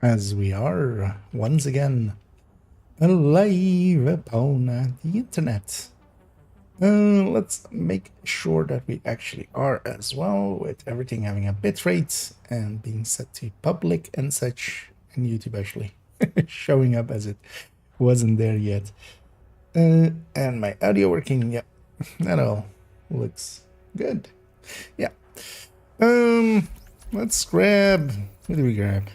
as we are once again alive upon the internet. Let's make sure that we actually are as well, with everything having a bitrate and being set to public and such, and YouTube actually showing up as it wasn't there yet. And my audio working. Yeah, that all looks good. Yeah. Let's grab. What do we grab?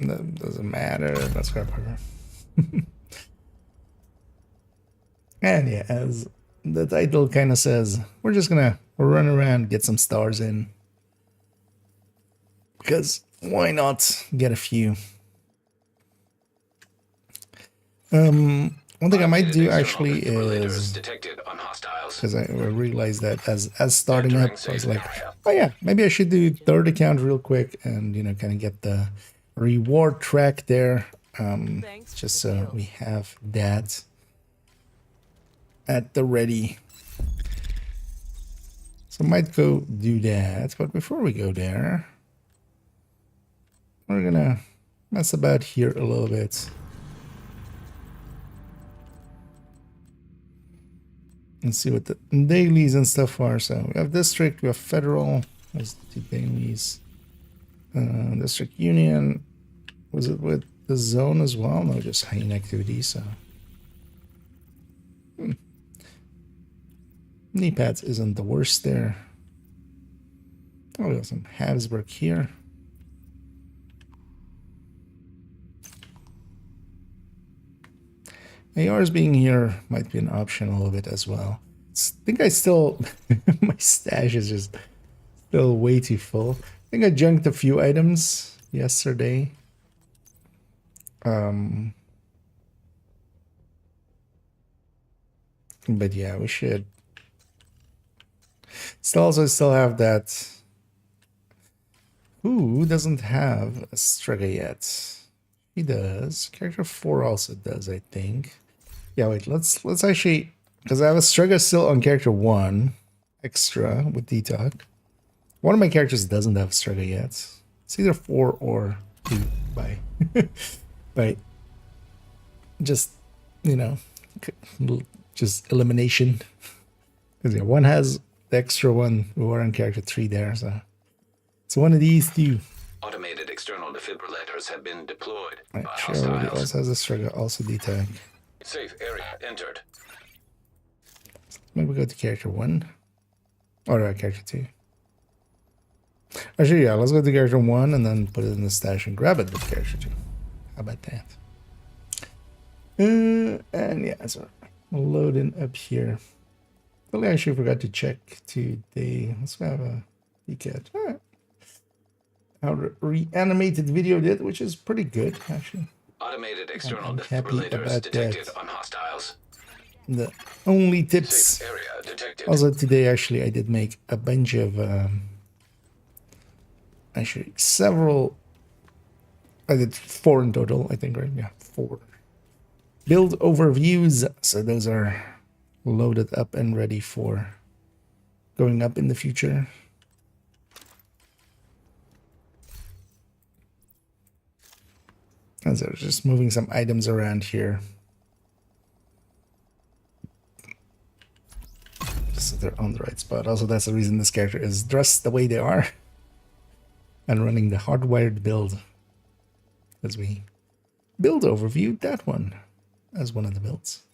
That doesn't matter. Let's grab her. And yeah, as the title kind of says, we're just gonna run around, get some stars in. Because why not get a few? One thing I might do actually is, because I realized that as starting up, I was like, oh yeah, maybe I should do third account real quick and, you know, kind of get the reward track there, just so we have that at the ready. So I might go do that, but before we go there, we're gonna mess about here a little bit and see what the dailies and stuff are. So we have district, we have federal, that's the dailies. District union, was it with the zone as well? No, just hanging activity. So knee pads isn't the worst there. Oh, we got some Habsburg here. ARs being here might be an option a little bit as well. I think I still my stash is just still way too full. I think I junked a few items yesterday. But yeah, we should still have that. Who doesn't have a Strega yet? He does. Character 4 also does, I think. Yeah, wait, let's actually, because I have a Strega still on character 1 extra with TEDtalk. One of my characters doesn't have a Strega yet. It's either 4 or 2 by by just, you know, just elimination. Because yeah, one has the extra one who are on character 3 there, so it's one of these two. Automated external defibrillators have been deployed. Right, sure, also has a Strega, also TEDtalk. Safe area entered. Maybe go to character 1 or character 2. Actually, yeah, let's go to character 1 and then put it in the stash and grab it with character 2. How about that? And yeah, so loading up here. Well, I actually forgot to check today. Let's have a peek at how reanimated video did, which is pretty good actually. Automated external defibrillators detected on hostiles. The only tips. Also today, actually, I did make a bunch of actually several. I did 4 in total, I think, right? Yeah, 4 build overviews. So those are loaded up and ready for going up in the future. As I was just moving some items around here, just so they're on the right spot. Also, that's the reason this character is dressed the way they are and running the hardwired build, as we build overview that one as one of the builds.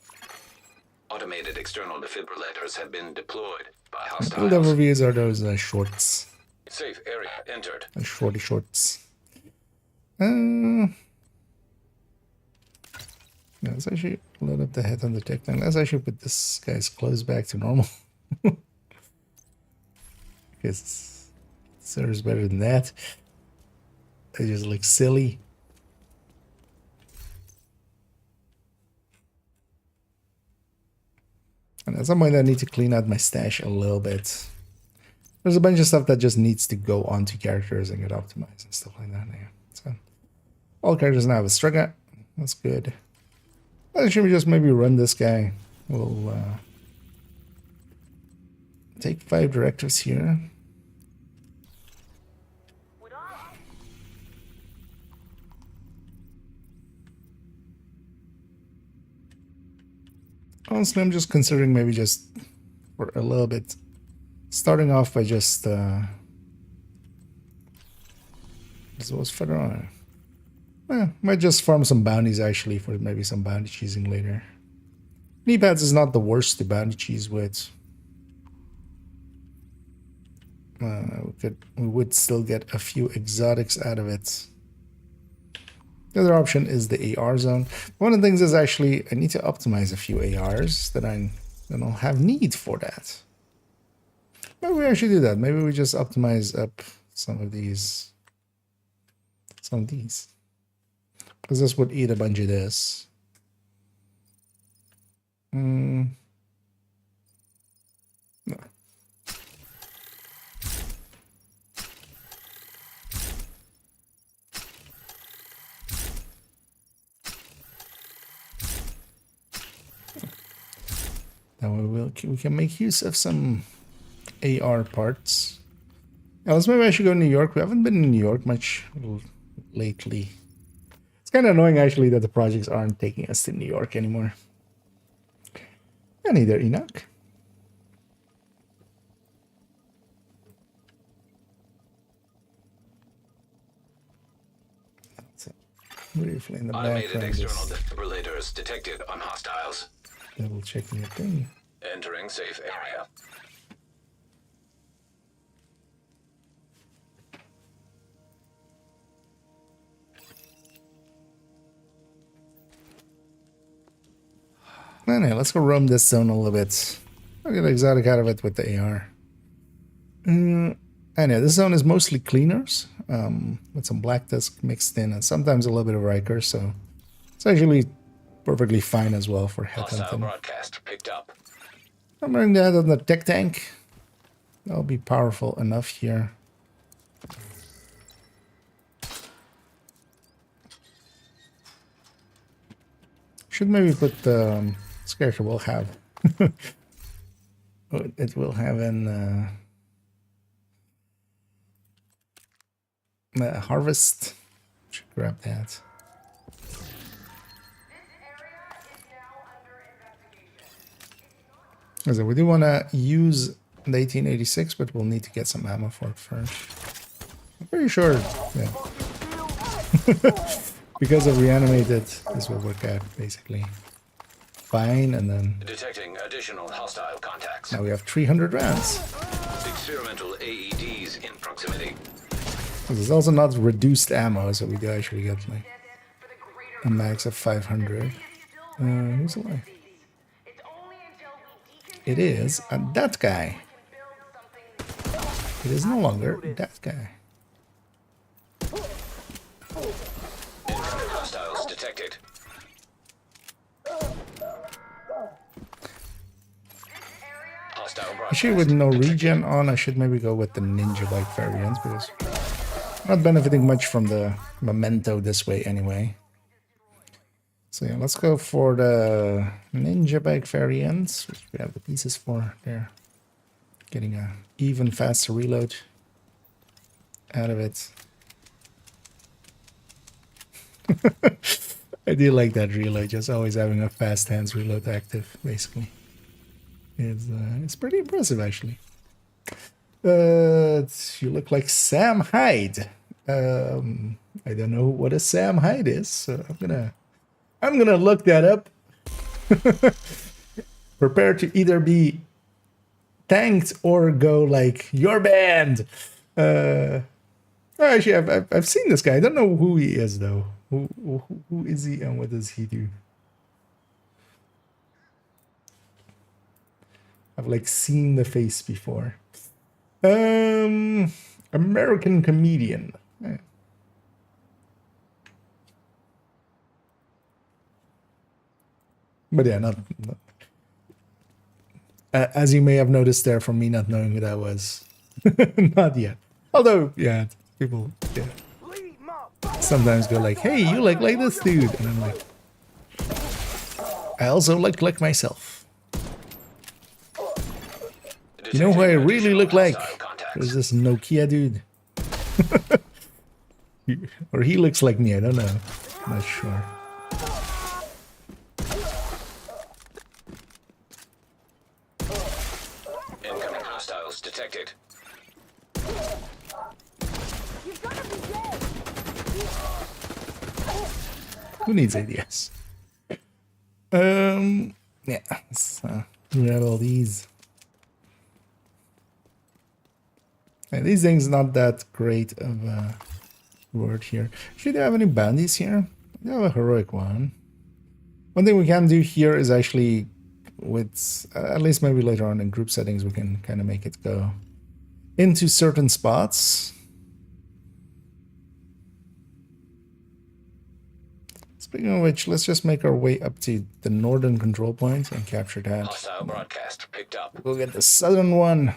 Automated external defibrillators have been deployed by hostiles. Build overviews are those shorts. Safe area entered. Shorty shorts. Yeah, let's actually load up the head on the tech line. Let's actually put this guy's clothes back to normal. Because it serves better than that. They just look silly. And at some point I need to clean out my stash a little bit. There's a bunch of stuff that just needs to go onto characters and get optimized and stuff like that. Yeah. So all characters now have a Strega. That's good. Should we just maybe run this guy? We'll take 5 directives here. Honestly, I'm just considering maybe just for a little bit, starting off by just this was further on. Might just farm some bounties actually for maybe some bounty cheesing later. Knee pads is not the worst to bounty cheese with. We would still get a few exotics out of it. The other option is the AR zone. One of the things is actually I need to optimize a few ARs that I don't have need for that. Maybe we actually do that. Maybe we just optimize up some of these. Because this would eat a bunch of this. No. Then we can make use of some AR parts. Now, maybe I should go to New York. We haven't been in New York much lately. It's kind of annoying actually that the projects aren't taking us to New York anymore. And neither Enoch. Briefly in the Automated background. external defibrillators detected on hostiles. Double checking the thing. Entering safe area. Anyway, let's go roam this zone a little bit. I'll get exotic out of it with the AR. Anyway, this zone is mostly cleaners, with some black tusk mixed in, and sometimes a little bit of Riker, so it's actually perfectly fine as well for Hostile headhunting. broadcast picked up. I'm running that on the tech tank. That'll be powerful enough here. Should maybe put the this character will have. It will have an harvest. Should grab that. So we do want to use the 1886, but we'll need to get some ammo for it first. I'm pretty sure, yeah. Because of reanimated, this will work out basically fine, and then Detecting additional hostile contacts. now we have 300 rounds. Experimental AEDs in proximity. This is also not reduced ammo, so we do actually get like a max of 500. Who's alive? It is that guy. It is no longer that guy. Hostiles detected. Hostile Actually, broadcast with no detected. regen on, I should maybe go with the ninja bike variant because I'm not benefiting much from the memento this way anyway. So yeah, let's go for the ninja bike variants, which we have the pieces for there. Getting a even faster reload out of it. I do like that reload, just always having a fast hands reload active, basically. It's pretty impressive, actually. You look like Sam Hyde. I don't know what a Sam Hyde is, so I'm gonna look that up. Prepare to either be tanked or go like your band. Actually, I've seen this guy. I don't know who he is though. Who is he and what does he do? I've like seen the face before. American comedian. But yeah, not as you may have noticed there from me not knowing who that was. Not yet. Although, yeah, people sometimes go like, hey, you look like this dude. And I'm like, I also look like myself. You know who I really Additional look like? hostile contacts. There's this Nokia dude. Or he looks like me, I don't know. I'm not sure. Incoming hostiles detected. Who needs ADS? Yeah, let's grab all these. Yeah, these things not that great of a word here. Should they have any bounties here? They have a heroic one. One thing we can do here is actually with, at least maybe later on in group settings, we can kind of make it go into certain spots. Speaking of which, let's just make our way up to the northern control point and capture that. Hostile broadcast picked up. We'll get the southern one.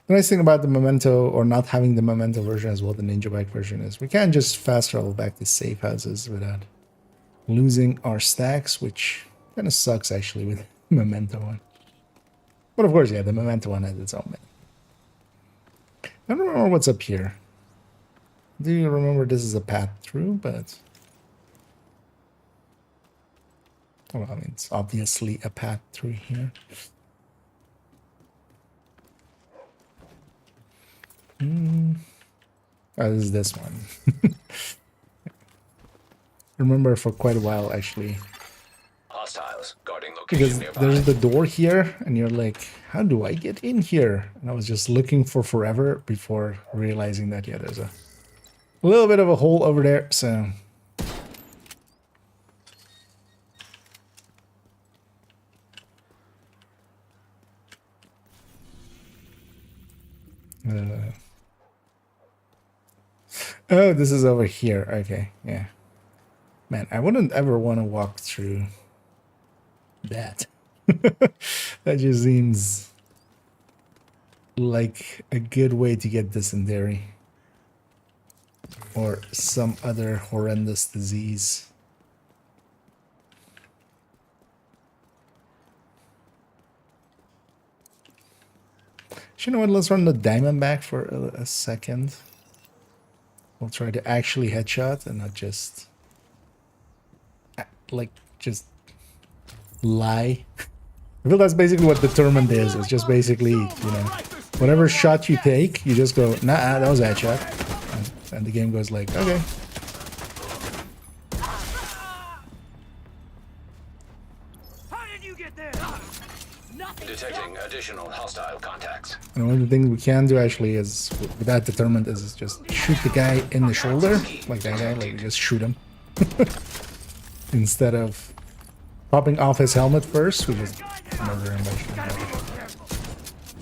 The nice thing about the Memento, or not having the Memento version as well, the Ninja Bike version, is we can just fast travel back to safe houses without losing our stacks, which kind of sucks actually with the Memento one. But of course, yeah, the Memento one has its own menu. I don't remember what's up here. Do you remember this is a path through, but... well, I mean, it's obviously a path through here. Oh, this is this one. Remember for quite a while, actually. Hostiles guarding location Because nearby. there's the door here, and you're like, how do I get in here? And I was just looking for forever before realizing that, yeah, there's a little bit of a hole over there, so... oh, this is over here. Okay, yeah. Man, I wouldn't ever want to walk through that. That just seems like a good way to get dysentery. Or some other horrendous disease. You know what? Let's run the diamond back for a second. We'll try to actually headshot and not just... like, just lie. I feel that's basically what determined is. It's just basically, you know, whatever shot you take, you just go, nah, that was a headshot. And the game goes like, okay. How did you get there? Detecting additional hostile contacts. And one of the things we can do actually is, with that determined, is just shoot the guy in the shoulder. Like that guy, like just shoot him. Instead of popping off his helmet first, we just murder him by shooting him.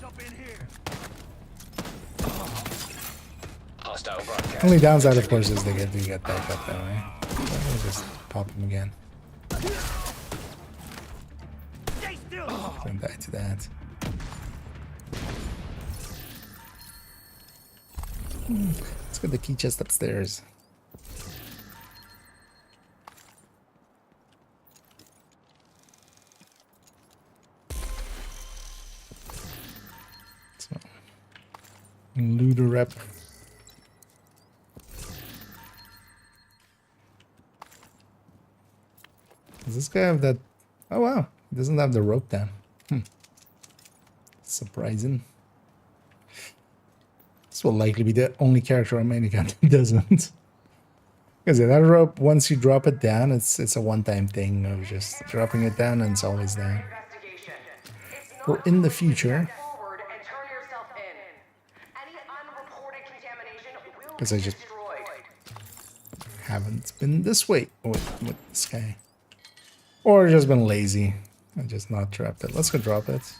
Jump in here. Hostile broadcast. Only downside, of course, is they get back up that way. So we'll just pop him again. Stay still. Come back to that. Let's get the key chest upstairs. So, looter rep. Does this guy have that? Oh wow, he doesn't have the rope down. Surprising. This will likely be the only character on main account that doesn't. Because that rope, once you drop it down, it's a one-time thing of just dropping it down and it's always down. For in the future, because I just haven't been this way with this guy. Or just been lazy and just not dropped it. Let's go drop it.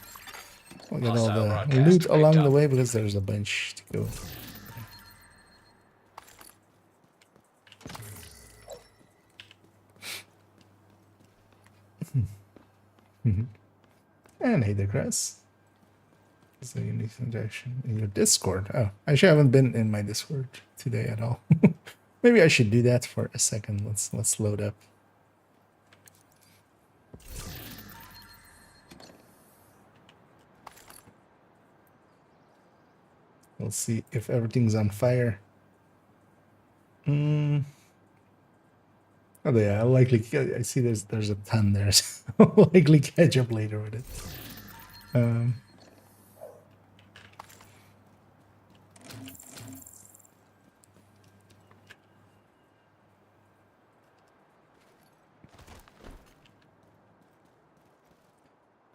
We'll get all the loot along the way because there's a bunch to go. And hey there, Chris. Is there any transaction in your Discord? Oh, I actually haven't been in my Discord today at all. Maybe I should do that for a second. Let's load up. We'll see if everything's on fire. Oh yeah, I'll likely. I see there's a ton there, so I'll likely catch up later with it.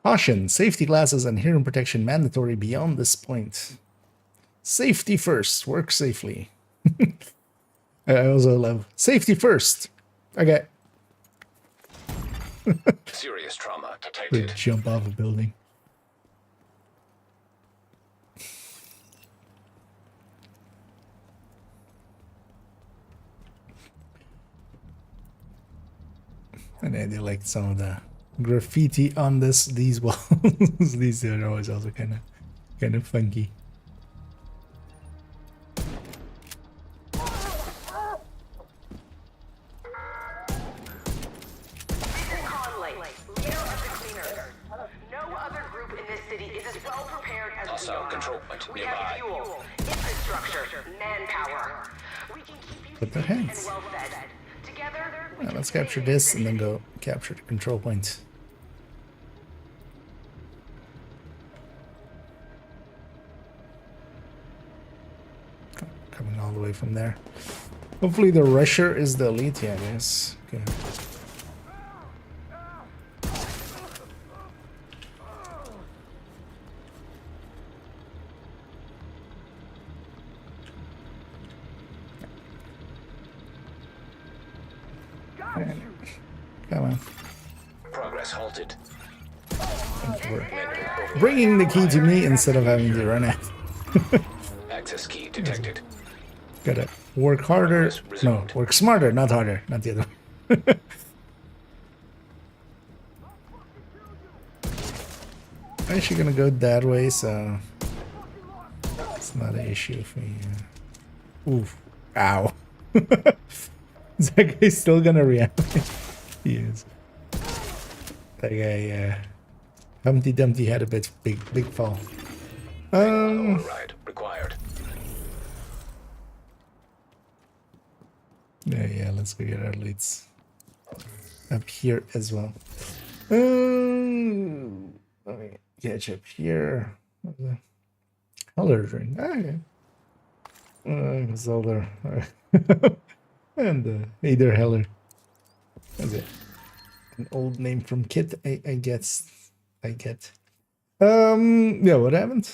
Caution, safety glasses and hearing protection mandatory beyond this point. Safety first, work safely. I also love safety first. Okay. Serious trauma They detected. jump off a building. And I do like some of the graffiti on these walls. These are always also kind of funky. Conley, leader of the cleaners. No other group in this city is as well prepared as we Hostile are. control point We nearby. have fuel, infrastructure, manpower. We can keep you With their safe and hands. well fed. Together, we can Let's save capture this this and then city. go capture the control point. Coming all the way from there. Hopefully the rusher is the elite, yeah, I guess. Okay. Come on. Progress halted. Bringing the key to me instead of having to run it. Access key detected. Gotta work harder. Progress No, resumed. work smarter, not harder. Not the other. I'm actually gonna go that way, so it's not an issue for me. Oof. Ow. Is that guy still gonna react? He is. That guy, Humpty Dumpty had a big fall. Override required. Yeah, let's go get our leads up here as well. Let me catch up here. Heller drink. Okay. Zelda. And either Heller. That's it. An old name from Kit, I guess. I get. Yeah, what happened?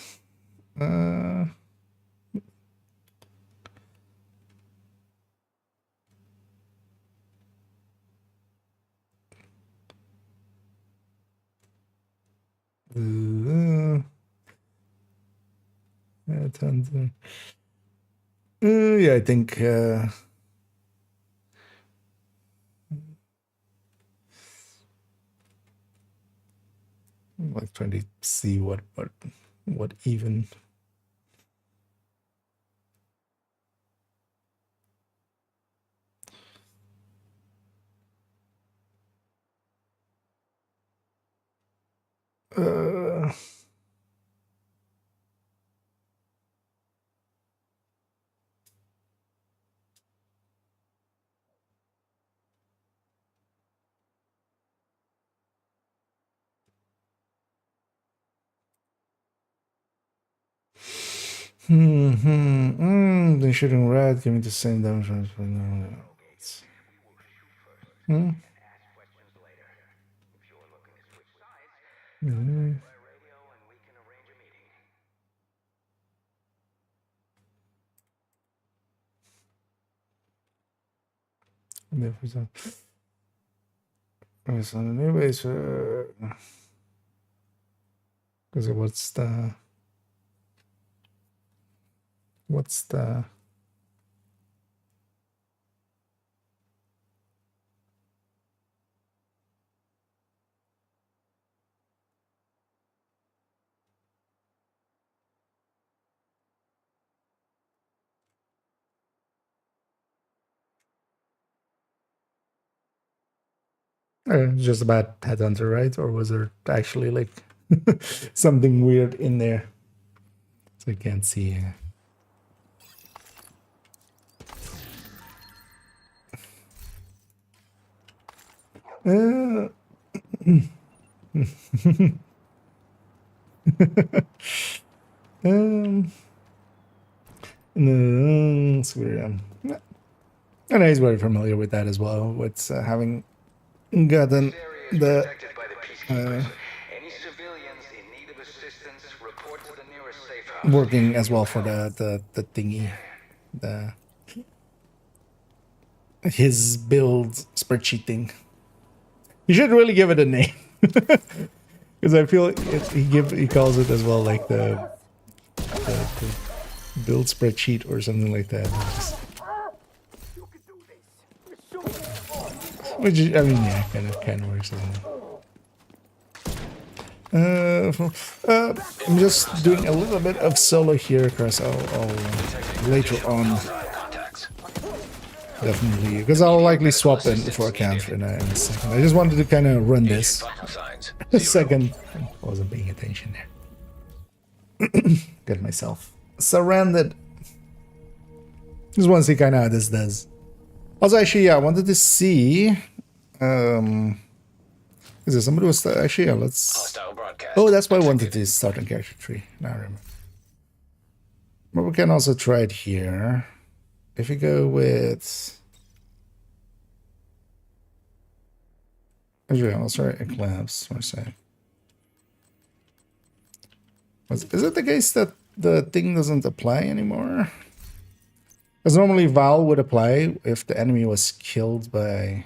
Tons of, yeah, I think I'm like trying to see what even. Uh, They shooting red, give me the same damage. It's on the new base. Because what's the just about Headhunter, right? Or was there actually like something weird in there? So I can't see. Uh, um, no, it's weird. And he's very familiar with that as well, with having gotten the Protected by the peacekeepers. Any civilians in need of assistance, report to the nearest safe house. working as well for the thingy, the his build spreadsheet thing. You should really give it a name, because I feel he calls it as well, like the build spreadsheet or something like that. Which I mean, yeah, kind of works. I'm just doing a little bit of solo here, because I'll later on definitely, because I'll likely swap in for a counter in a second. I just wanted to kind of run this a second. I wasn't paying attention there. Get myself surrounded. Just want to see kind of how this does. Also, actually, yeah, I wanted to see. Is there somebody was actually? Yeah, let's. Oh, that's why I wanted to start on character tree. Now I remember. But we can also try it here. If we go with. Actually, I'll try Eclipse for a sec. Is it the case that the thing doesn't apply anymore? Because normally Val would apply if the enemy was killed by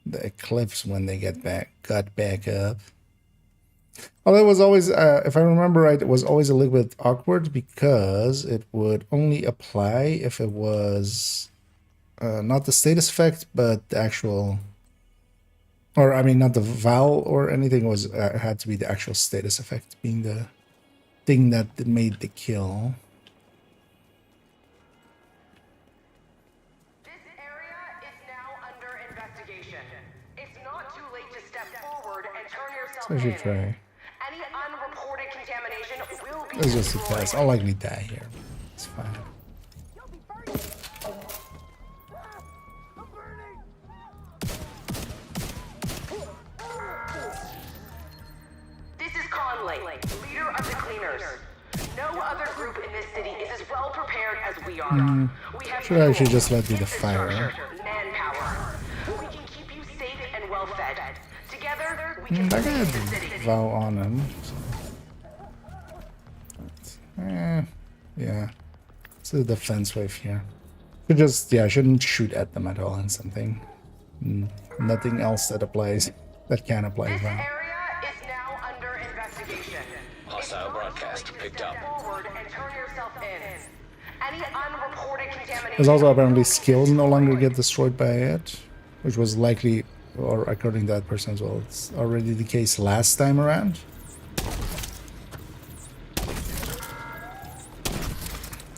the Eclipse when they got back up. Although it was always, if I remember right, it was always a little bit awkward because it would only apply if it was not the status effect, but the actual, or I mean, not the Val or anything. Was it had to be the actual status effect being the thing that made the kill. I should try. Any unreported contamination will be It's just a test. I'll likely die here. It's fine. This is Conley, leader of the cleaners. No other group in this city is as well prepared as we are. We have Should I actually just let do the fire? Manpower. We can keep you safe and well fed. Together, we can I save got the city. Vow on him. So. Yeah. It's a defense wave here. Could just, yeah, I shouldn't shoot at them at all and something. Nothing else that applies, that can apply This Vow. area is now under investigation. Hostile broadcast picked up. Forward and turn yourself in. Any unreported contamination. There's also apparently skills no longer get destroyed by it, which was likely, or according to that person as well, it's already the case last time around.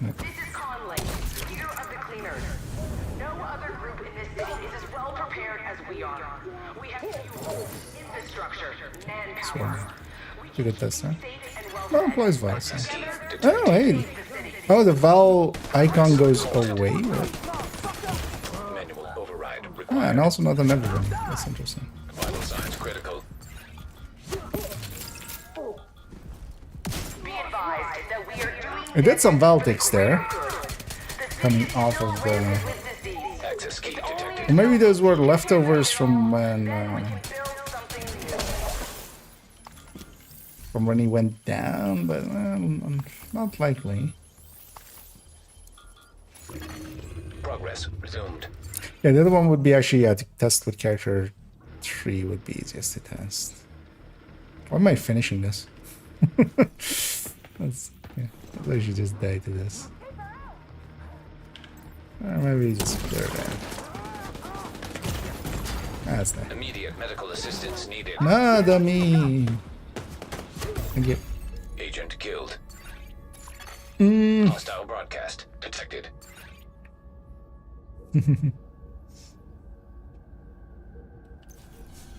This is Conley, leader of the cleaners. No other group in this city is as well prepared as we are. We have fuel, infrastructure, manpower. Look at this, huh? Safe and well No, fed. employs Vow. Oh, hey. Oh, the Val icon goes away? Manual override Ah, required. and also not on everyone. That's interesting. Vital signs critical. Be advised that we are doing I did some Valtics there, coming off of the... with disease. Access key detected. Or maybe those were leftovers from when... Build something new. from when he went down, but not likely. Progress resumed. Yeah, the other one would be actually to test with character 3 would be easiest to test. Why am I finishing this? Yeah, I should just die to this. Or maybe just clear it out. That's that. Immediate medical assistance needed. Nada me. Thank you. Agent killed. Mm. Hostile broadcast detected.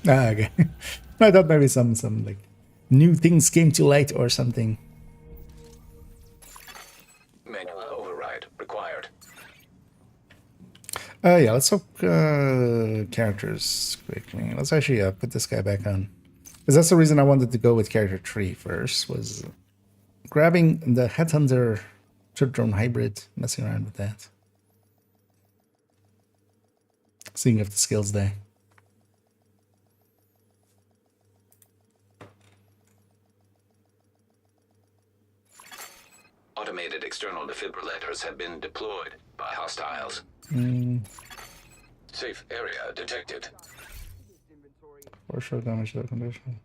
Ah, okay. I thought maybe some like new things came to light or something. Manual override required. Yeah, let's hope characters quickly. Let's actually put this guy back on. Because that's the reason I wanted to go with character 3 first, was grabbing the Headhunter drone hybrid, messing around with that. Seeing if the skill's there. Automated external defibrillators have been deployed by hostiles. Safe area detected. Or show damage to the condition.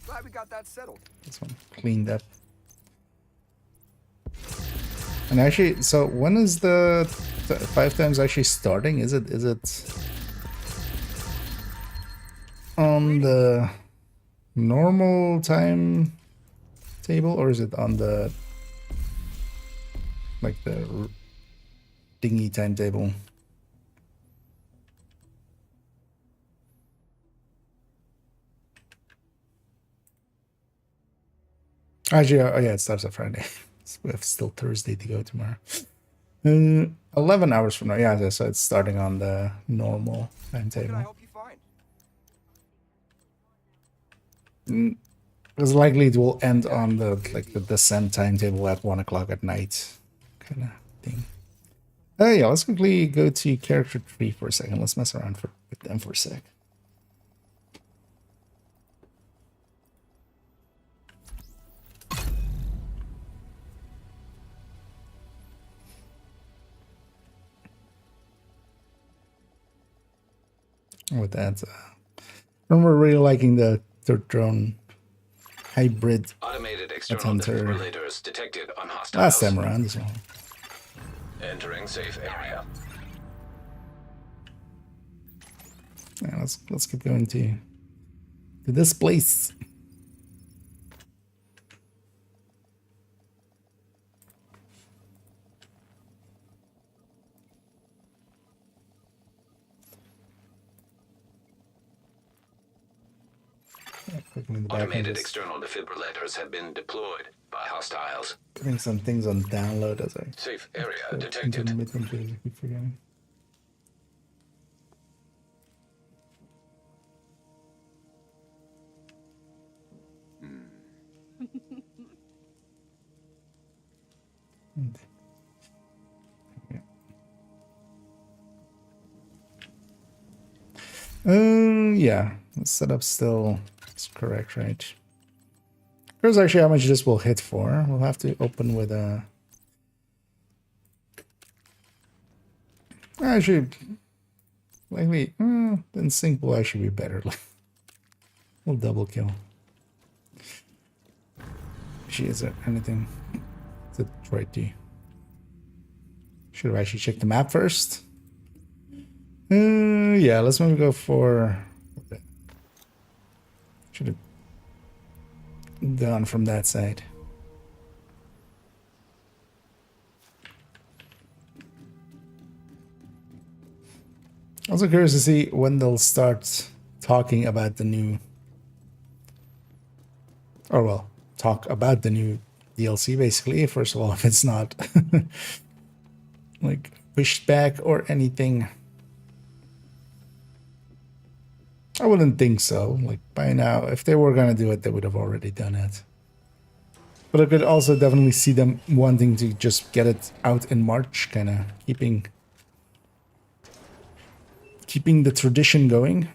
Glad we got that settled. This one cleaned up. And actually, so when is the 5 times actually starting? Is it on the normal time table, or is it on the like the dingy timetable? Actually, oh yeah, it starts on Friday. We have still Thursday to go tomorrow. 11 hours from now. Yeah, so it's starting on the normal What can I timetable. help you find? Because likely it will end on the like the descent timetable at 1 o'clock at night, kind of thing. Yeah, let's quickly go to character 3 for a second. Let's mess around with them for a sec. With that, I remember really liking the third drone hybrid Automated external Headhunter defibrillators detected on hostiles. last time around as well. Entering safe area. Yeah, let's keep going to this place. Quickly in the back end, Automated just external defibrillators have been deployed by hostiles. putting some things on download as I Safe area go detected. intermittently, I keep forgetting. Yeah, the setup still is correct, right? Here's actually how much this will hit for. We'll have to open with a. Actually, likely, then sync will actually be better. We'll double kill. Actually, is there anything to try to? Should have actually checked the map first. Yeah, let's maybe go for. Should have gone from that side. Also curious to see when they'll start talking about the new. Or well, talk about the new DLC basically. First of all, if it's not like pushed back or anything. I wouldn't think so. Like by now, if they were gonna do it, they would have already done it. But I could also definitely see them wanting to just get it out in March, kind of keeping the tradition going.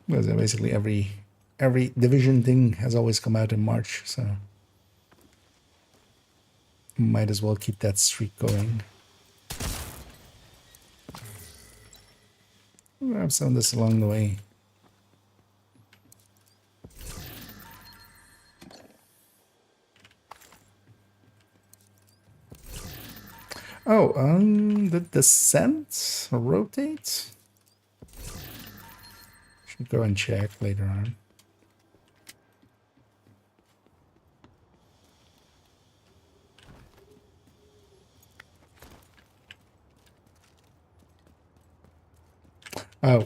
Because basically every Division thing has always come out in March, so might as well keep that streak going. Grab some of this along the way. Oh, the descent rotate? Should go and check later on. Oh,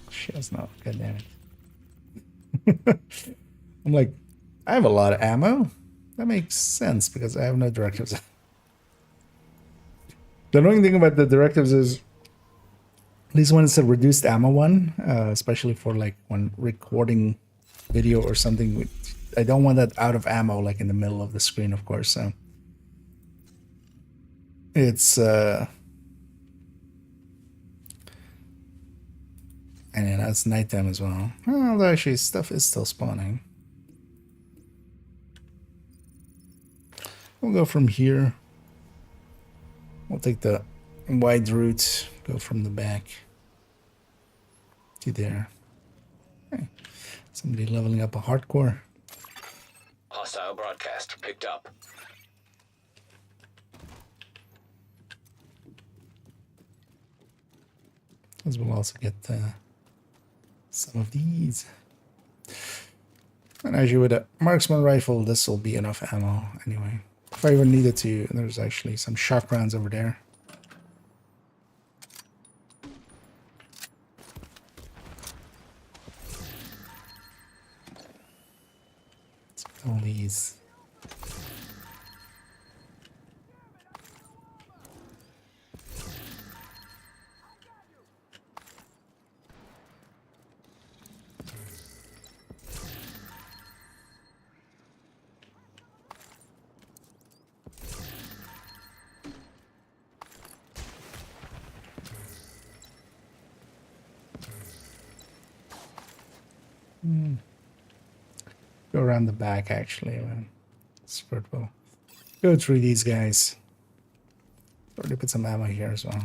she has not. God damn it. I'm like, I have a lot of ammo. That makes sense because I have no directives. The annoying thing about the directives is, at least when it's a reduced ammo one, especially for like when recording video or something, I don't want that out of ammo like in the middle of the screen, of course. So it's and yeah, that's nighttime as well. Well, actually, stuff is still spawning. We'll go from here. We'll take the wide route, go from the back to there. Okay. Somebody leveling up a hardcore. Hostile broadcast picked up. As we'll also get some of these. And as you with a marksman rifle, this will be enough ammo anyway. If I even needed to, there's actually some shock rounds over there. Let's get all these. Go around the back actually. Spurt will go through these guys. Already put some ammo here as well.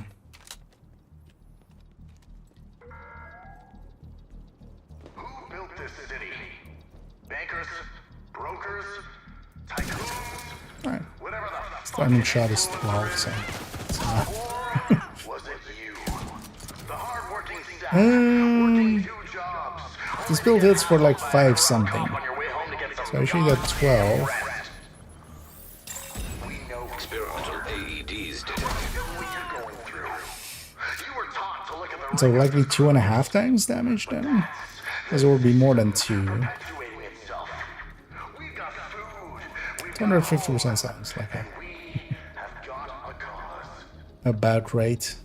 Who built this city? Bankers? Brokers? Tycoons? Alright. Whatever the Starting shot is 12, so it's enough. Or was it you? The hardworking staff working 2 jobs. This build hits for like 5 something. On your way home to get some So I actually got 12. We know Experimental AEDs detected. what you're going through. You were taught to look at the So likely 2.5 times damage then? Because it will be more than 2. perpetuating itself. We got food. We 250% sounds like have got a cause. a bad rate.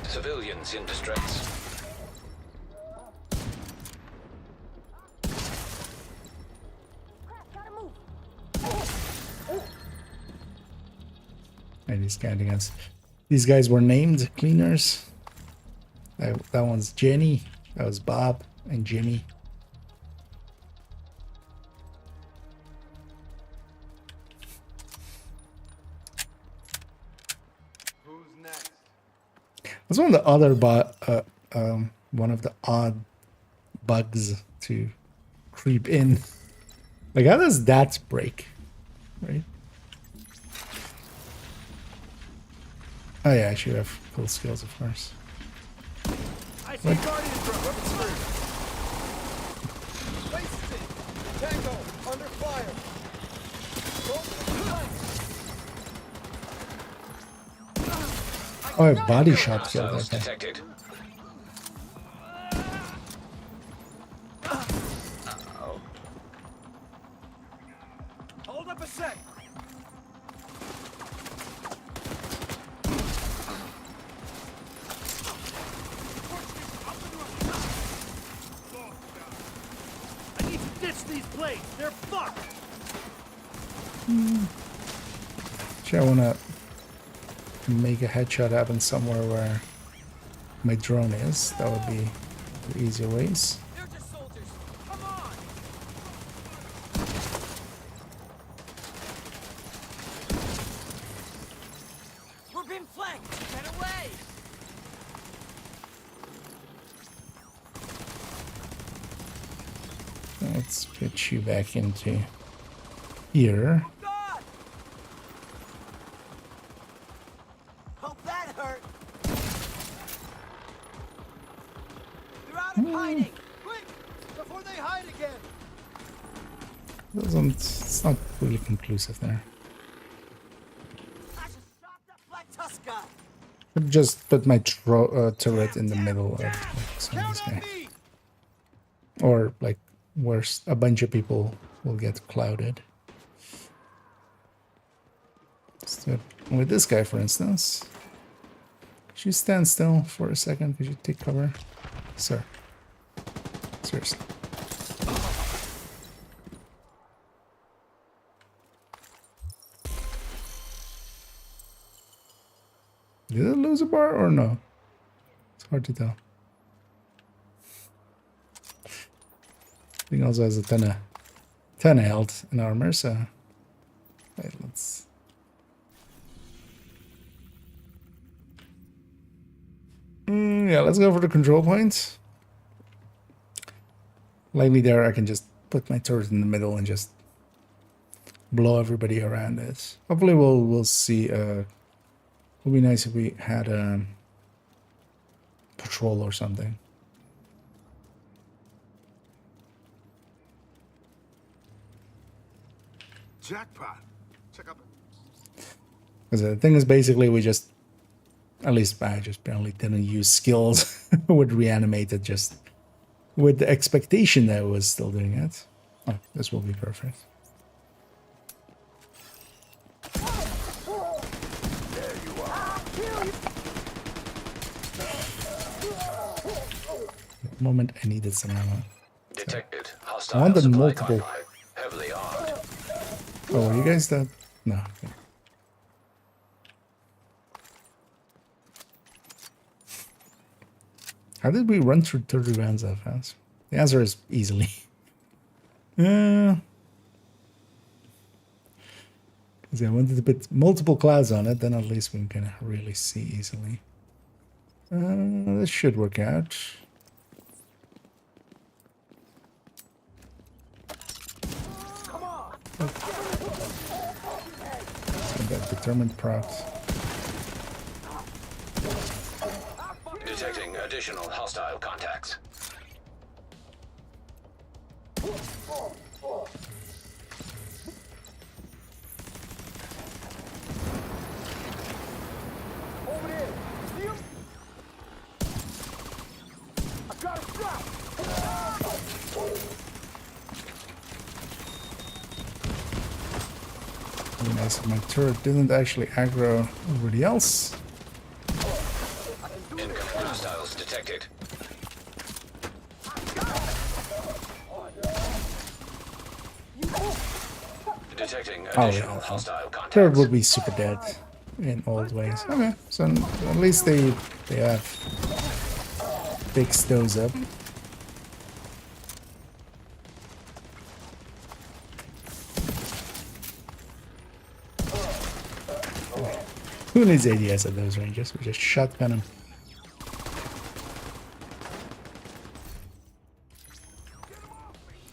Civilians in distress. And these guys, these guys were named cleaners. That one's Jenny. That was Bob and Jimmy. Who's next? That's one of the other one of the odd bugs to creep in. Like, how does that break? Right? Oh yeah, I should have cool skills, of course. I see Guardian drone. Weapons free. Wasted. Tango, under fire. Go to the flank. Oh, I have body shot killed. Hostiles Okay. detected. Hold up a sec. I need to ditch these blades. They're fucked. Actually, I wanna make a headshot happen somewhere where my drone is. That would be the easier ways. They're just soldiers. Come on. We're being flanked. Get away. Let's get you back into here. God. Hope that hurt. They're out of hiding. Quick, before they hide again. It's not really conclusive there. I just shot that black tusk guy. Could just put my turret in the middle of like, some of these Count on guys. me. Or like where a bunch of people will get clouded. Let's do it with this guy, for instance. Could you stand still for a second? Could you take cover? Sir. Seriously. Did it lose a bar or no? It's hard to tell. I think also has a ton of health and armor, so wait, let's yeah, let's go for the control point. Likely there I can just put my turret in the middle and just blow everybody around it. Hopefully we'll see it would be nice if we had a patrol or something. Jackpot. Check out. Because the thing is, basically, we just, at least I just barely didn't use skills with reanimated, just with the expectation that I was still doing it. Oh, this will be perfect. The moment I needed some ammo. Detected. I Hostile wanted supply multiple. convoy. Heavily armed. Oh, were you guys that? No. Okay. How did we run through 30 rounds that fast? The answer is easily. Because I wanted to put multiple clouds on it, then at least we can really see easily. This should work out. That determined procs. Detecting additional hostile contacts. Over there. See him? I got a shot. Really nice that my turret didn't actually aggro everybody else. Incoming hostiles detected. Detecting additional hostile Turret contacts. would be super dead in old ways. Okay, so at least they have fixed those up. Who needs ADS at those ranges? We just shotgun them.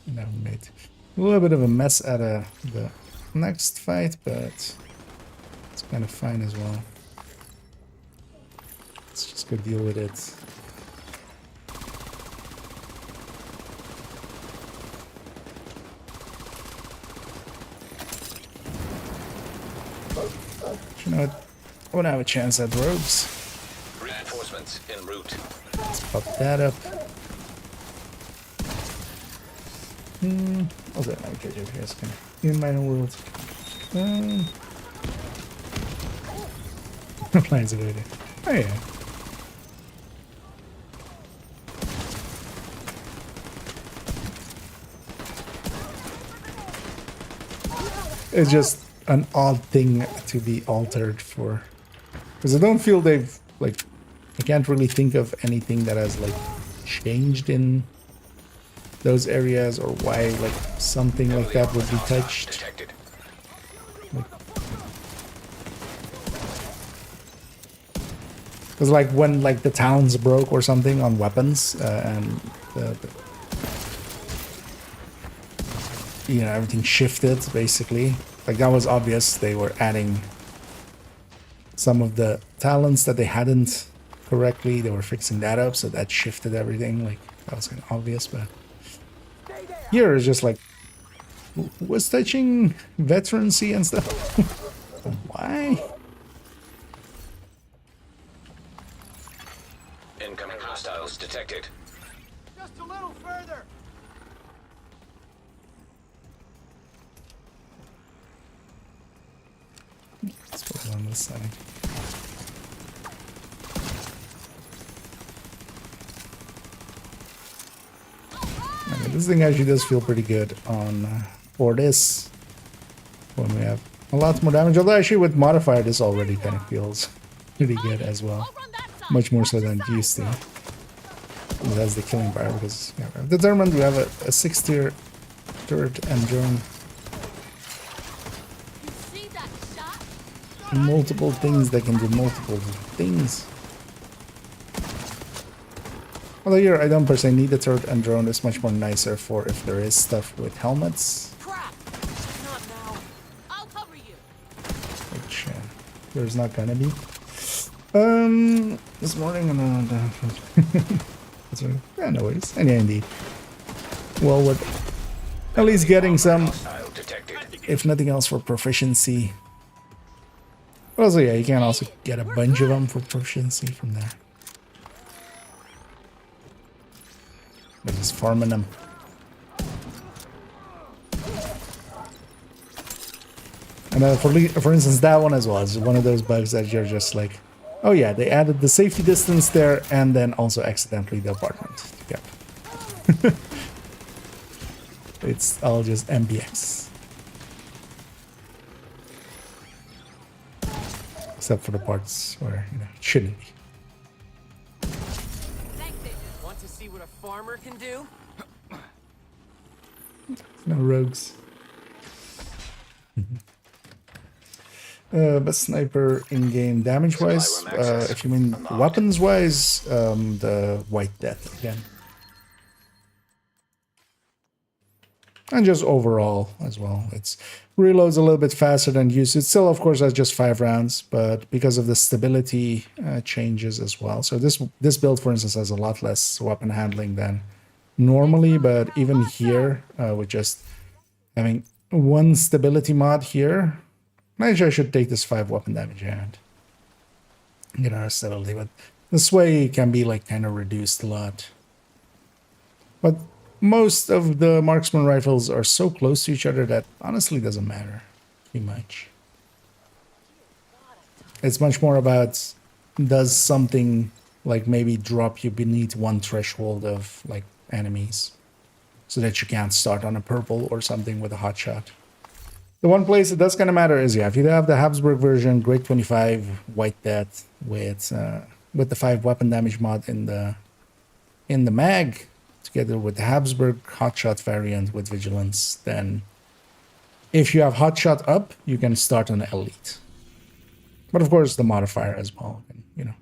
Now we made a little bit of a mess out of the next fight, but it's kind of fine as well. Let's just go deal with it. You know what? I want to have a chance at rogues. Reinforcements en route. Let's pop that up. What's that? Okay, here's kind of in minor world. Lines of it. Oh yeah. It's just an odd thing to be altered for, because I don't feel they've, like, I can't really think of anything that has like changed in those areas or why like something like that would be touched. Detected. Because like when like the towns broke or something on weapons and you know, everything shifted basically. Like that was obvious. They were adding some of the talents that they hadn't correctly. They were fixing that up, so that shifted everything. Like that was kind of obvious, but here it's just like was touching veterancy and stuff. Why? Incoming hostiles detected. Just a little further. this side. I mean, this thing actually does feel pretty good on for this when we have a lot more damage. Although actually with modifier, this already kind of feels pretty good as well. Much more so than it used to. And that's the killing bar because yeah, I've determined we have a 6-tier turret and drone. Multiple things that can do multiple things. Although here I don't per se need the turret and drone. It's much more nicer for if there is stuff with helmets. Crap! Not now. I'll cover you. Which there's not gonna be. This morning and yeah, no worries. And yeah, indeed. Well, with at least getting some, if nothing else, for proficiency. But also, yeah, you can also get a bunch of them for proficiency from there. By just farming them. And for instance, that one as well is one of those bugs that you're just like, oh yeah, they added the safety distance there and then also accidentally the apartment. Yeah. It's all just MBX. Except for the parts where, you know, it shouldn't be. Want to see what a farmer can do? No rogues. But sniper in-game damage-wise, if you mean weapons-wise, the White Death again. And just overall as well. It's reloads a little bit faster than used. It still, of course, has just 5 rounds, but because of the stability changes as well. So this build, for instance, has a lot less weapon handling than normally, but even here, with just having one stability mod here, actually I should take this 5 weapon damage and get our stability, but this way it can be like kind of reduced a lot. But most of the marksman rifles are so close to each other that honestly doesn't matter too much. It's much more about, does something like maybe drop you beneath one threshold of like enemies so that you can't start on a purple or something with a hot shot. The one place it does kind of matter is, yeah, if you have the Habsburg version, Grade 25, White Death with the 5 weapon damage mod in the mag, together with the Habsburg hotshot variant with vigilance, then if you have hotshot up, you can start on the elite. But of course, the modifier as well can, you know,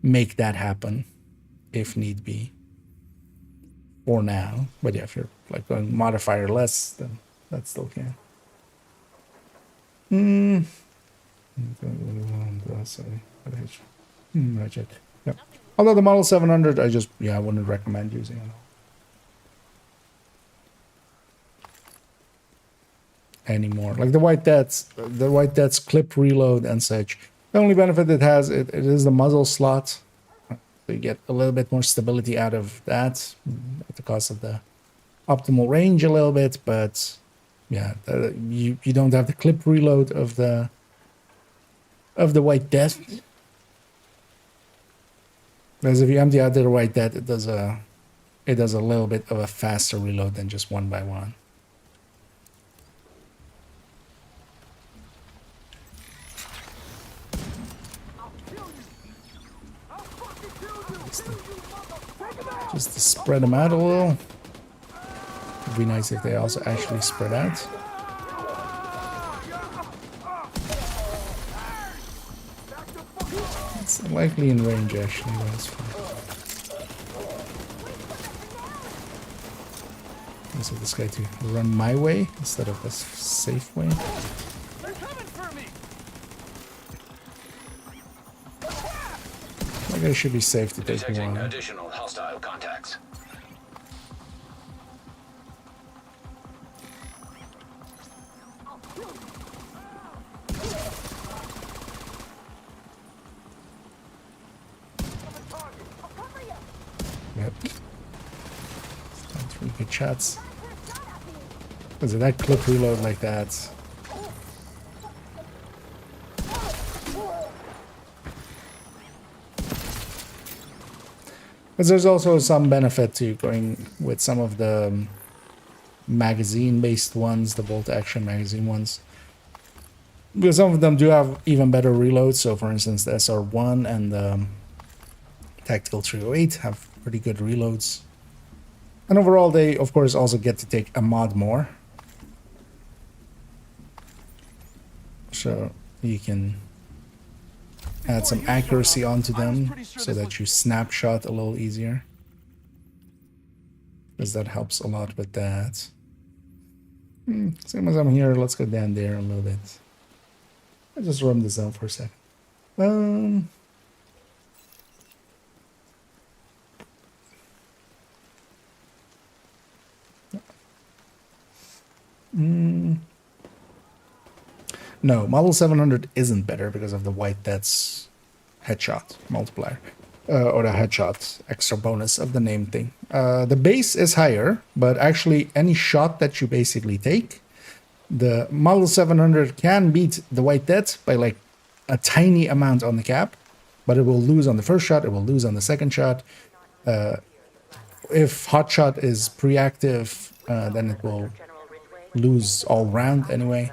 make that happen if need be. For now, but yeah, if you're like going modifier less, then that still can. Yep. Although the Model 700, I wouldn't recommend using it anymore. Like the White Death's clip reload and such. The only benefit it has, it is the muzzle slot. So you get a little bit more stability out of that at the cost of the optimal range a little bit, but yeah, you don't have the clip reload of the White Death. Whereas if you empty out the White Death, it does a little bit of a faster reload than just 1 by 1. Just to spread them out a little. It'd be nice if they also actually spread out. It's likely in range actually, but it's fine. I want this guy to run my way instead of a safe way. They're coming for me. That guy should be safe to take Detecting one. additional hostile contacts. Yep. That's 3 good shots. Is it that clip reload like that? Because there's also some benefit to going with some of the magazine-based ones, the bolt action magazine ones. Because some of them do have even better reloads. So for instance, the SR1 and the Tactical 308 have pretty good reloads. And overall, they, of course, also get to take a mod more. So you can add some accuracy onto them so that you snapshot a little easier. Because that helps a lot with that. Same as I'm here, let's go down there a little bit. I'll just run this out for a second. No, Model 700 isn't better because of the White Death's headshot multiplier. Or the headshot extra bonus of the name thing. The base is higher, but actually any shot that you basically take, the Model 700 can beat the White Death by like a tiny amount on the cap, but it will lose on the first shot, it will lose on the second shot. If hot shot is pre-active, then it will lose all round anyway.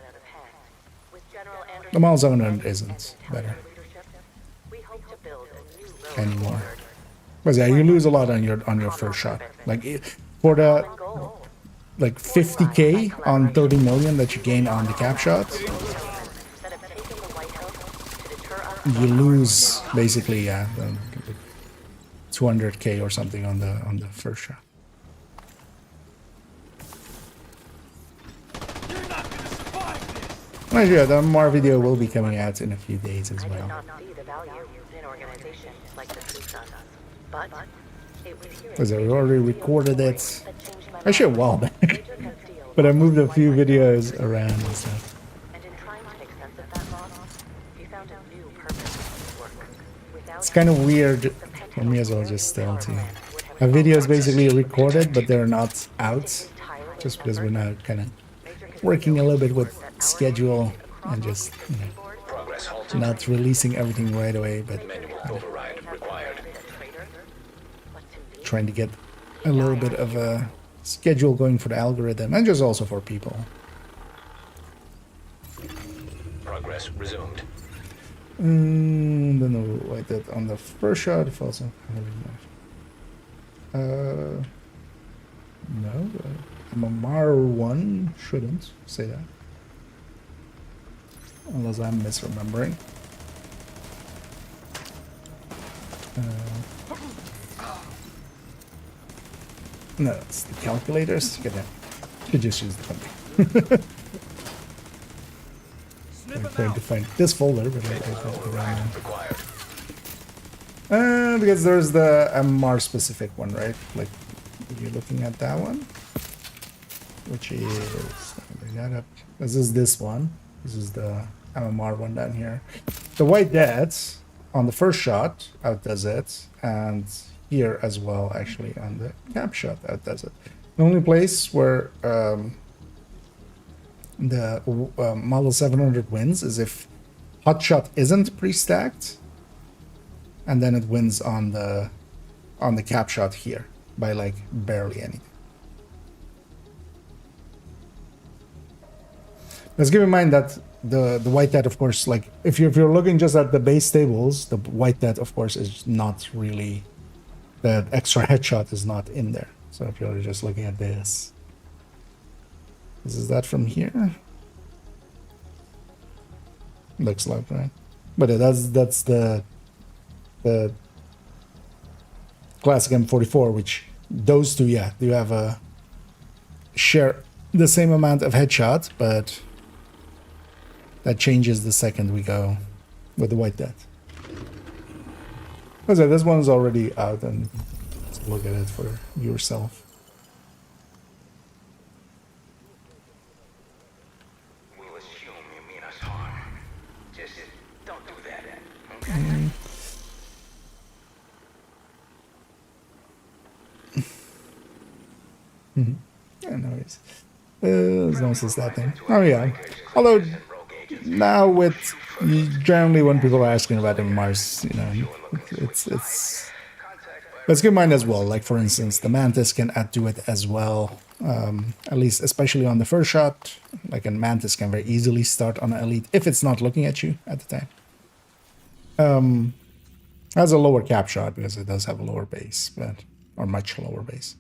The Model 700 isn't better anymore. But yeah, you lose a lot on your first shot. Like for the like 50k on 30 million that you gain on the cap shot, you lose basically 200k or something on the first shot. Well, yeah, the MR video will be coming out in a few days as well. Because I already recorded it actually a while back, but I moved a few videos around and stuff. It's kind of weird for me as well, just still to have videos basically recorded, but they're not out, just because we're now kind of working a little bit with schedule and just, you know, not releasing everything right away, but trying to get a little bit of a schedule going for the algorithm and just also for people. Progress resumed. Don't know why that on the first shot if also no, MMR one shouldn't say that unless I'm misremembering. No, it's the calculators. Could just use the phone. I'm trying to find this folder, but I got the wrong one. Because there's the MR specific one, right? Like, you're looking at that one, which is, let me bring that up. This is this one. This is the MMR one down here. The White Death on the first shot outdoes it, and here as well, actually, on the cap shot outdoes it. The only place where the Model 700 wins is if hot shot isn't pre-stacked, and then it wins on the cap shot here by like barely anything. Let's keep in mind that the White Death, of course, like if you're looking just at the base tables, the White Death, of course, is not really, the extra headshot is not in there. So if you're just looking at this is that from here? Looks like, right? But that's the classic M44, which those two, yeah, do have a share the same amount of headshot, but that changes the second we go with the White Death. So this one's already out, and let's look at it for yourself. We'll assume you mean us harm. Just don't do that, okay? Yeah, no worries. As long as it's that thing. Oh yeah. Although now with generally when people are asking about MMRs, you know, it's Let's keep in mind as well, like for instance, the Mantis can do it as well. At least, especially on the first shot, like a Mantis can very easily start on an elite if it's not looking at you at the time. Has a lower cap shot because it does have a lower base, or much lower base.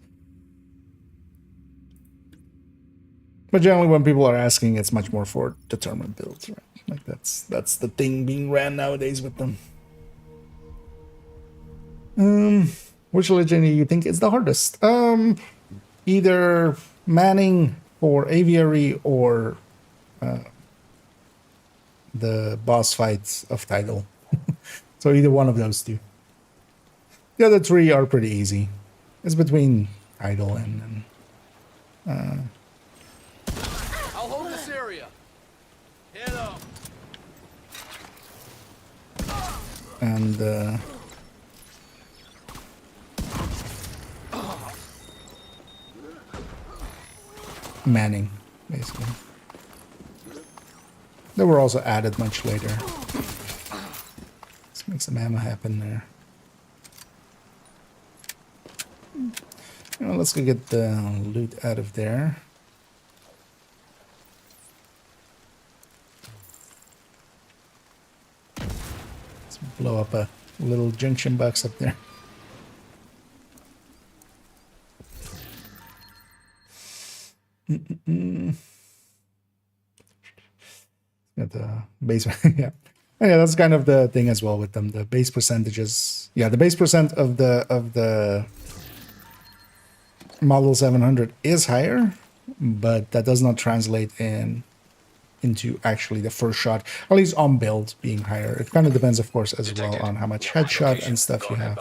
But generally, when people are asking, it's much more for determined builds, right? Like that's the thing being ran nowadays with them. Which religion do you think is the hardest? Either Manning for Aviary or the boss fight of Tidal. So either one of those two. The other three are pretty easy. It's between Tidal and I'll hold this area. Head up. and Manning, basically. They were also added much later. Let's make some ammo happen there. Well, let's go get the loot out of there. Let's blow up a little junction box up there. Got the base, yeah. And yeah, that's kind of the thing as well with them. The base percentages, yeah, the base percent of the Model 700 is higher, but that does not translate into actually the first shot, at least on build being higher. It kind of depends, of course, as well on how much headshot and stuff you have.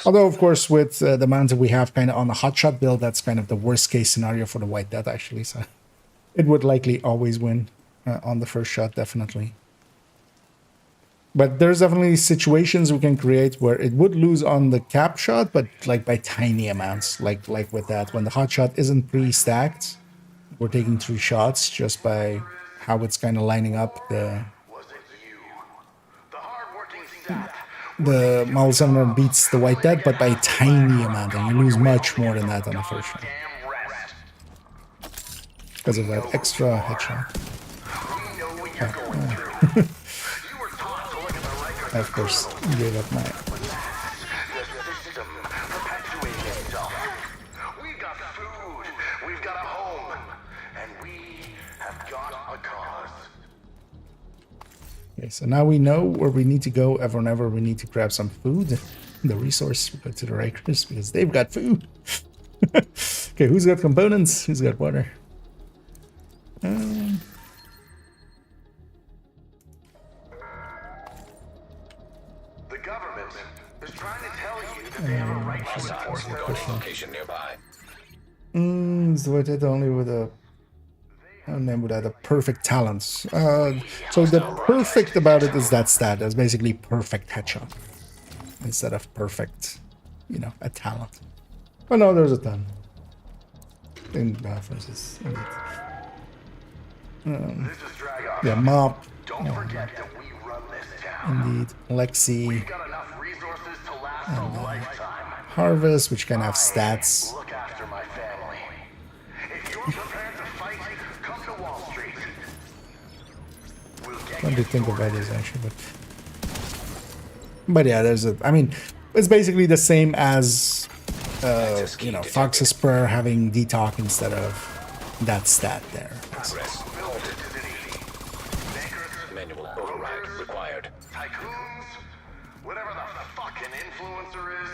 Although, of course, with the amount that we have kind of on the hotshot build, that's kind of the worst case scenario for the White Death, actually. So it would likely always win on the first shot, definitely. But there's definitely situations we can create where it would lose on the cap shot, but like by tiny amounts, like with that. When the hot shot isn't pre-stacked, we're taking 3 shots just by how it's kind of lining up the Model 700 beats the White Death, but by a tiny amount, and you lose much more than that on the first shot. Because of that extra headshot. I, of course, gave up my... We've got food, we've got a home, and we have got a cause. Okay, so now we know where we need to go whenever we need to grab some food. The resource, we go to the Rikers because they've got food. Okay, who's got components? Who's got water? The government is trying to tell you that they have a right to enforce their Location nearby. So I did only with a... And then would have the perfect talents. So the perfect about it is that stat. That's basically perfect headshot. Instead of perfect, you know, a talent. Oh no, there's a ton. In versus... This is Dragon. yeah, Mop. Don't forget that we run this town. Indeed. Lexi. We've got enough resources to last a lifetime. Harvest, which can have stats. Look after my family. If you're prepared to fight, come to Wall Street. We'll get What do you think about this actually? But yeah, there's a... I mean, it's basically the same as, you know, Fox's Spur having D-Talk instead of that stat there. Manual override required. tycoons, whatever the fucking influencer is,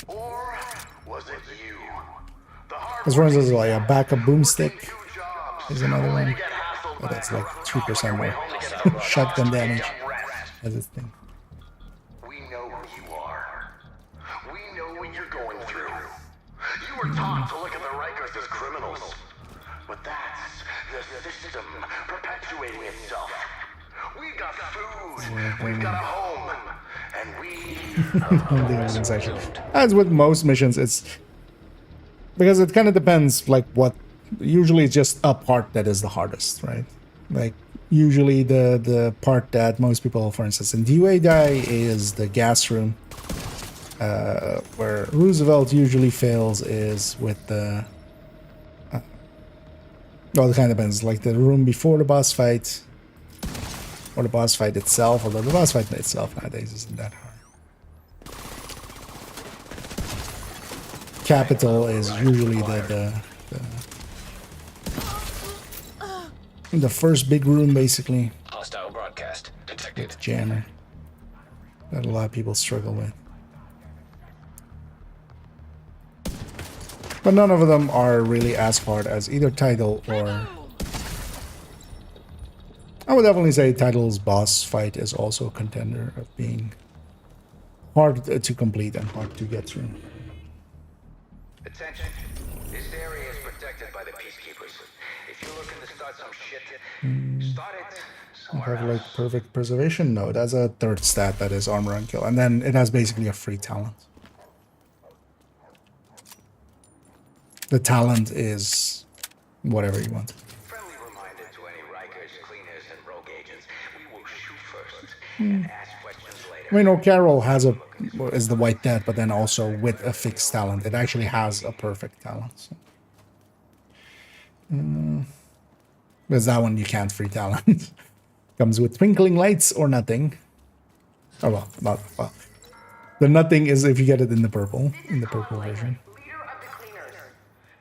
or was it you? The hard As far as like a backup boomstick two jobs is another one. get hassled But by that's like 2% more shotgun damage as its thing. We know who you are. We know what you're going through. You were taught to look at the Rikers as criminals. But that's the system perpetuating itself. We've got food, we've got a home, and we... As with most missions, it's... Because it kind of depends, like, what... Usually it's just a part that is the hardest, right? Like, usually the part that most people, for instance, in DUA die is the gas room. Where Roosevelt usually fails is with the... well, it kind of depends. Like the room before the boss fight, or the boss fight itself, although the boss fight itself nowadays isn't that hard. Capital is usually the first big room, basically. Hostile broadcast detected. Jammer that a lot of people struggle with. But none of them are really as hard as either Title or... I would definitely say Title's boss fight is also a contender of being hard to complete and hard to get through. Attention. This area is protected by the peacekeepers. If you're looking to start some shit, start it I somewhere have like else. perfect preservation. No, that's a third stat that is armor and kill, and then it has basically a free talent. The talent is whatever you want. Friendly reminder to any Rikers, cleaners, and rogue agents. We will shoot first and ask questions later. I mean, O'Carroll is the white death, but then also with a fixed talent. It actually has a perfect talent. So. Because that one you can't free talent. Comes with twinkling lights or nothing. Oh well, not well. The nothing is if you get it in the purple version. Leader of the cleaners.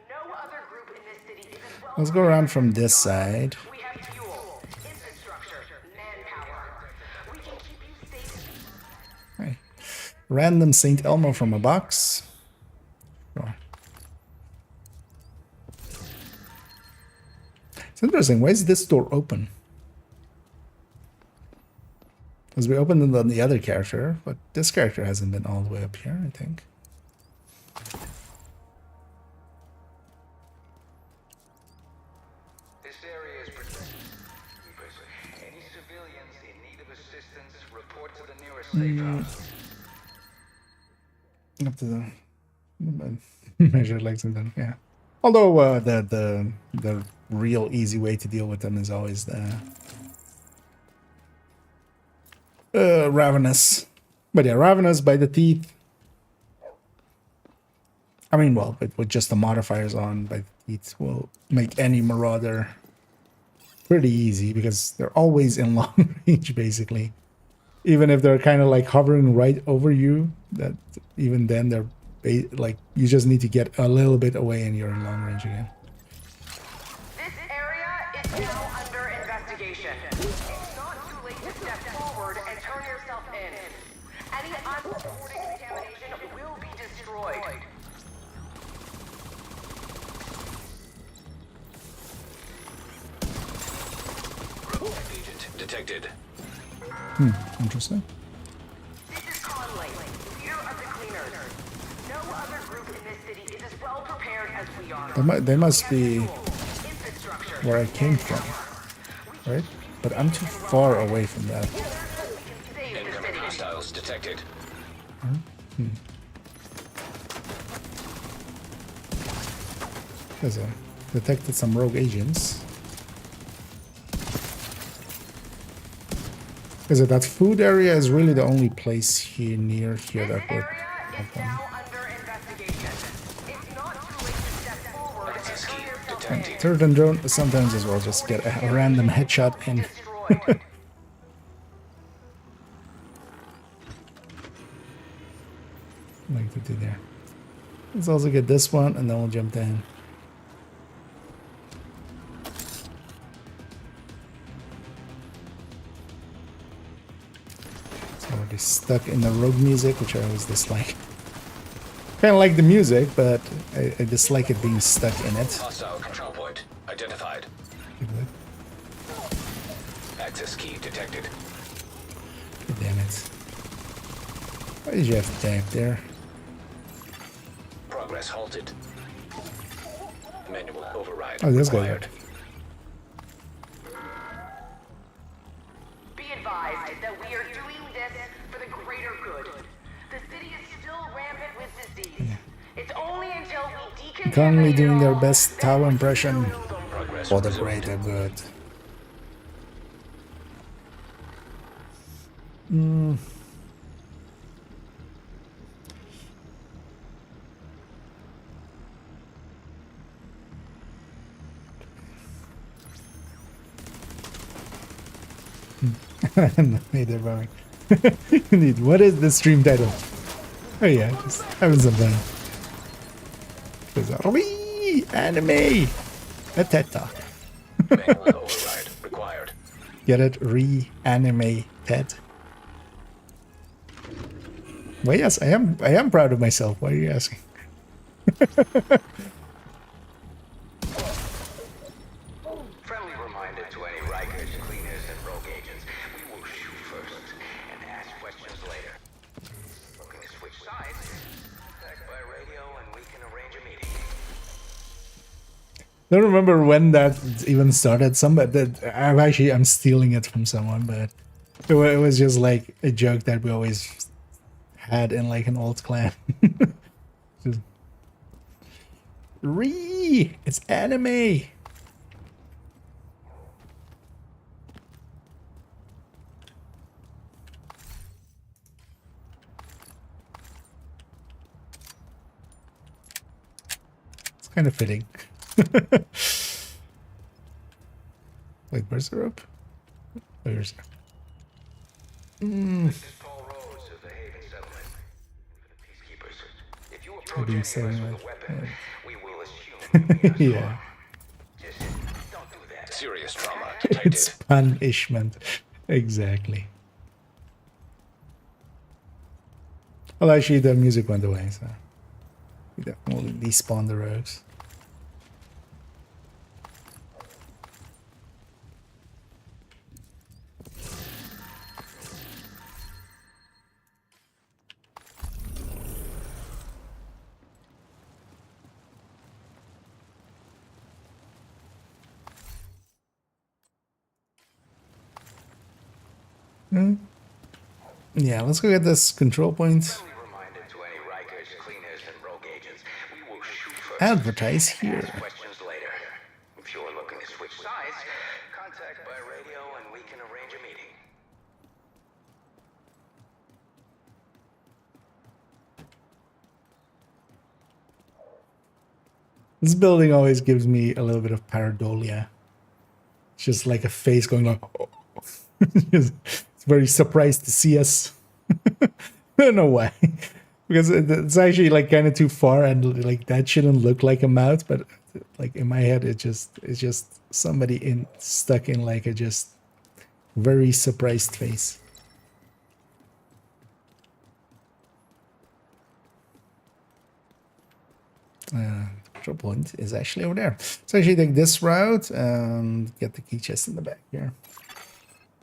No other group in this city is as well. Let's go around from this side. We have fuel, infrastructure, manpower. We can keep you safe. Right. Random St. Elmo from a box. Sure. It's interesting. Why is this door open? Because we opened it on the other character, but this character hasn't been all the way up here, I think. This area is protected. Any civilians in need of assistance, report to the nearest safe house. Up to the measure legs and then yeah. Although the real easy way to deal with them is always the Ravenous. But yeah, Ravenous by the teeth. I mean, well, with just the modifiers on by the teeth will make any Marauder pretty easy because they're always in long range, basically. Even if they're kind of like hovering right over you, that even then they're like you just need to get a little bit away and you're in long range again. This area is now under investigation. It's not too late to step forward and turn yourself in. Any unreported contamination will be destroyed. Rogue agent detected. Interesting. This is Conley, leader of the cleaners. No other group in this city is as well prepared as we are. They must be Infrastructure. where I came from, right? But I'm too far away from that. We can save the Incoming city. hostiles detected. There's a detected some rogue agents. Is it that food area is really the only place here near here This that would area help is them. now under investigation. It's not too late to step forward and turn yourself And in. third and drone sometimes as well just get a random headshot in. Destroyed. Like to do there. Let's also get this one and then we'll jump down. It's already stuck in the rogue music, which I always dislike. Kind of like the music, but I dislike it being stuck in it. Hostile control point identified. Access key detected. God damn it. Why did you have to tap there? Progress halted. Manual override Oh, this guy. required. Be advised that we are doing this for the greater good. The city is still rampant with disease. It's only until we decontaminate Currently doing their it all best that Tau we impression will them. Progress for the resumed. greater good. Neither am I. Indeed. What is the stream title? Oh yeah, just having some fun. There's a REEEEE Anime TEDtalk. Manual override required. Get it? Anime TED. Well, yes, I am proud of myself. Why are you asking? Friendly reminder to any Rikers, cleaners, and rogue agents. We will shoot first and ask questions later. Looking to switch sides? Contact by radio and we can arrange a meeting. Don't remember when that even started. I'm stealing it from someone, but it was just like a joke that we always had in like an old clan. Just, it's anime. It's kind of fitting. Wait, where's the rope? Where's This is Paul Rose of the Haven Settlement. For the peacekeepers. If you approach any of us with a weapon, we will assume you yeah, just don't do that. Serious trauma it's detected. punishment. Exactly. Well, actually, the music went away, so we definitely despawn the rogues. Yeah, let's go get this control point. Friendly reminder to any Rikers, cleaners, and rogue agents. We will shoot first. Advertise and here. ask questions later. If you're looking to switch sides, contact by radio and we can arrange a meeting. This building always gives me a little bit of pareidolia. It's just like a face going like, oh. It's very surprised to see us. I don't know why. Because it's actually like kind of too far, and like that shouldn't look like a mouth, but like in my head it's just somebody stuck in like a just very surprised face. Control point is actually over there. So actually take this route and get the key chest in the back here.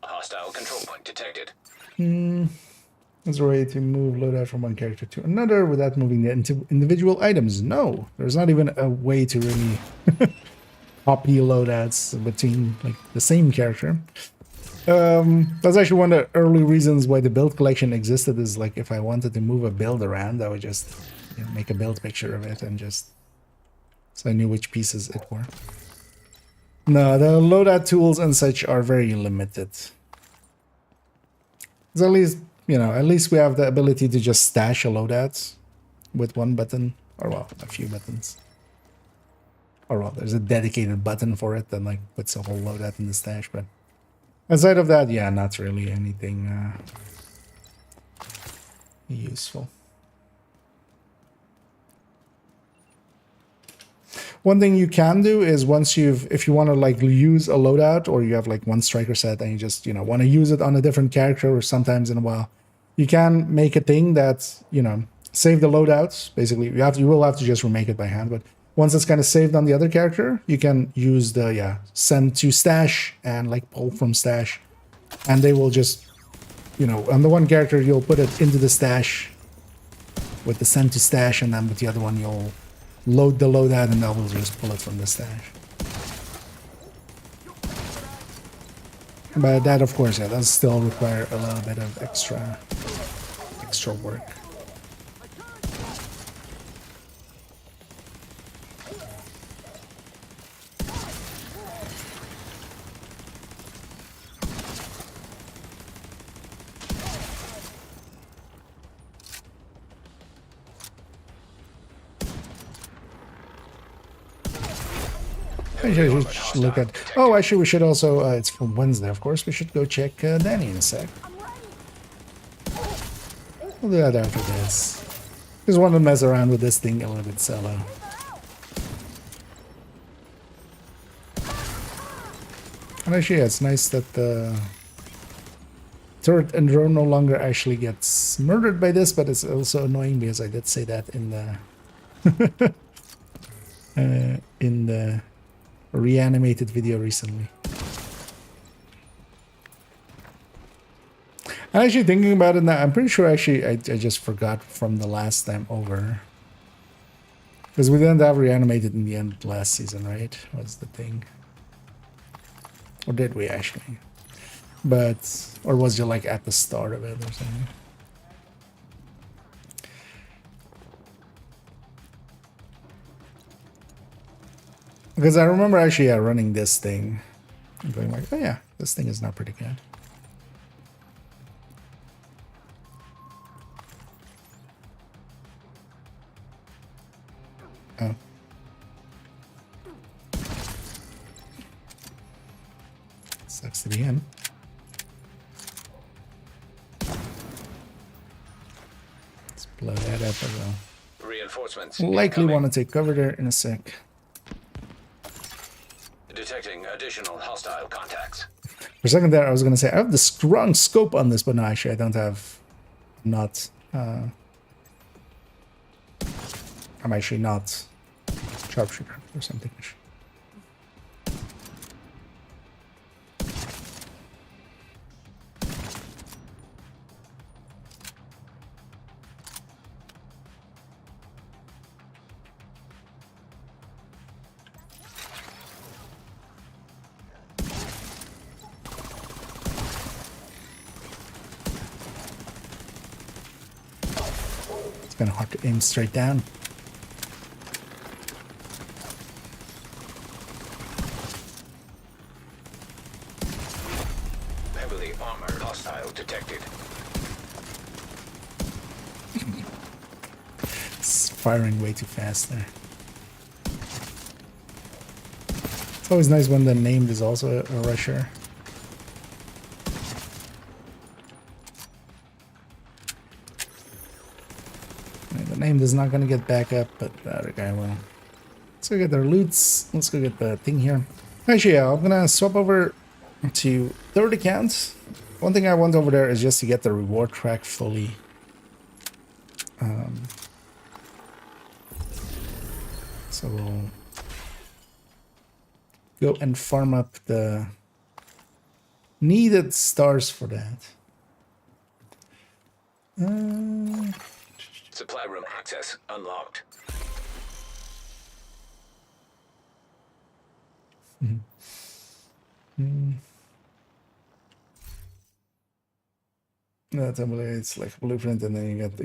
Hostile control point detected. There's a way to move loadout from one character to another without moving the individual items. No, there's not even a way to really copy loadouts between like the same character. That's actually one of the early reasons why the build collection existed. Is like if I wanted to move a build around, I would just make a build picture of it and just so I knew which pieces it were. No, the loadout tools and such are very limited. At least we have the ability to just stash a loadout with one button, or well, a few buttons. Or well, there's a dedicated button for it that like puts a whole loadout in the stash. But aside of that, yeah, not really anything useful. One thing you can do is if you want to like use a loadout, or you have like one striker set and you just want to use it on a different character or sometimes in a while, you can make a thing that save the loadouts. Basically, you will have to just remake it by hand, but once it's kind of saved on the other character, you can use the send to stash and like pull from stash, and they will just on the one character you'll put it into the stash with the send to stash, and then with the other one you'll load the loadout and that will just pull it from the stash. But that, of course, does still require a little bit of extra work. Actually, we should look at. Oh, actually, we should also. It's from Wednesday, of course. We should go check Danny in a sec. We'll do that after this. Just want to mess around with this thing a little bit solo. And actually, yeah, it's nice that the turret and drone no longer actually gets murdered by this, but it's also annoying because I did say that in the reanimated video recently. I'm actually thinking about it now. I'm pretty sure actually I just forgot from the last time over. Because we didn't have reanimated in the end last season, right? Was the thing. Or did we actually? But, or was it like at the start of it or something? Because I remember actually running this thing. And going like, oh yeah, this thing is not pretty good. Oh. Sucks to be in. Let's blow that up as well. Reinforcements. Likely incoming. want to take cover there in a sec. Detecting additional hostile contacts. For a second there, I was going to say I have the strong scope on this, but no, actually, I don't have. I'm actually not sharpshooter or something. It's kind of hard to aim straight down. Heavily armored hostile detected. It's firing way too fast there. It's always nice when the named is also a rusher. The named is not going to get back up, but the other guy will. Let's go get their loots. Let's go get the thing here. Actually, yeah, I'm going to swap over to third account. One thing I want over there is just to get the reward track fully. So we'll go and farm up the needed stars for that. Supply room access unlocked. No, it's like a blueprint, and then you get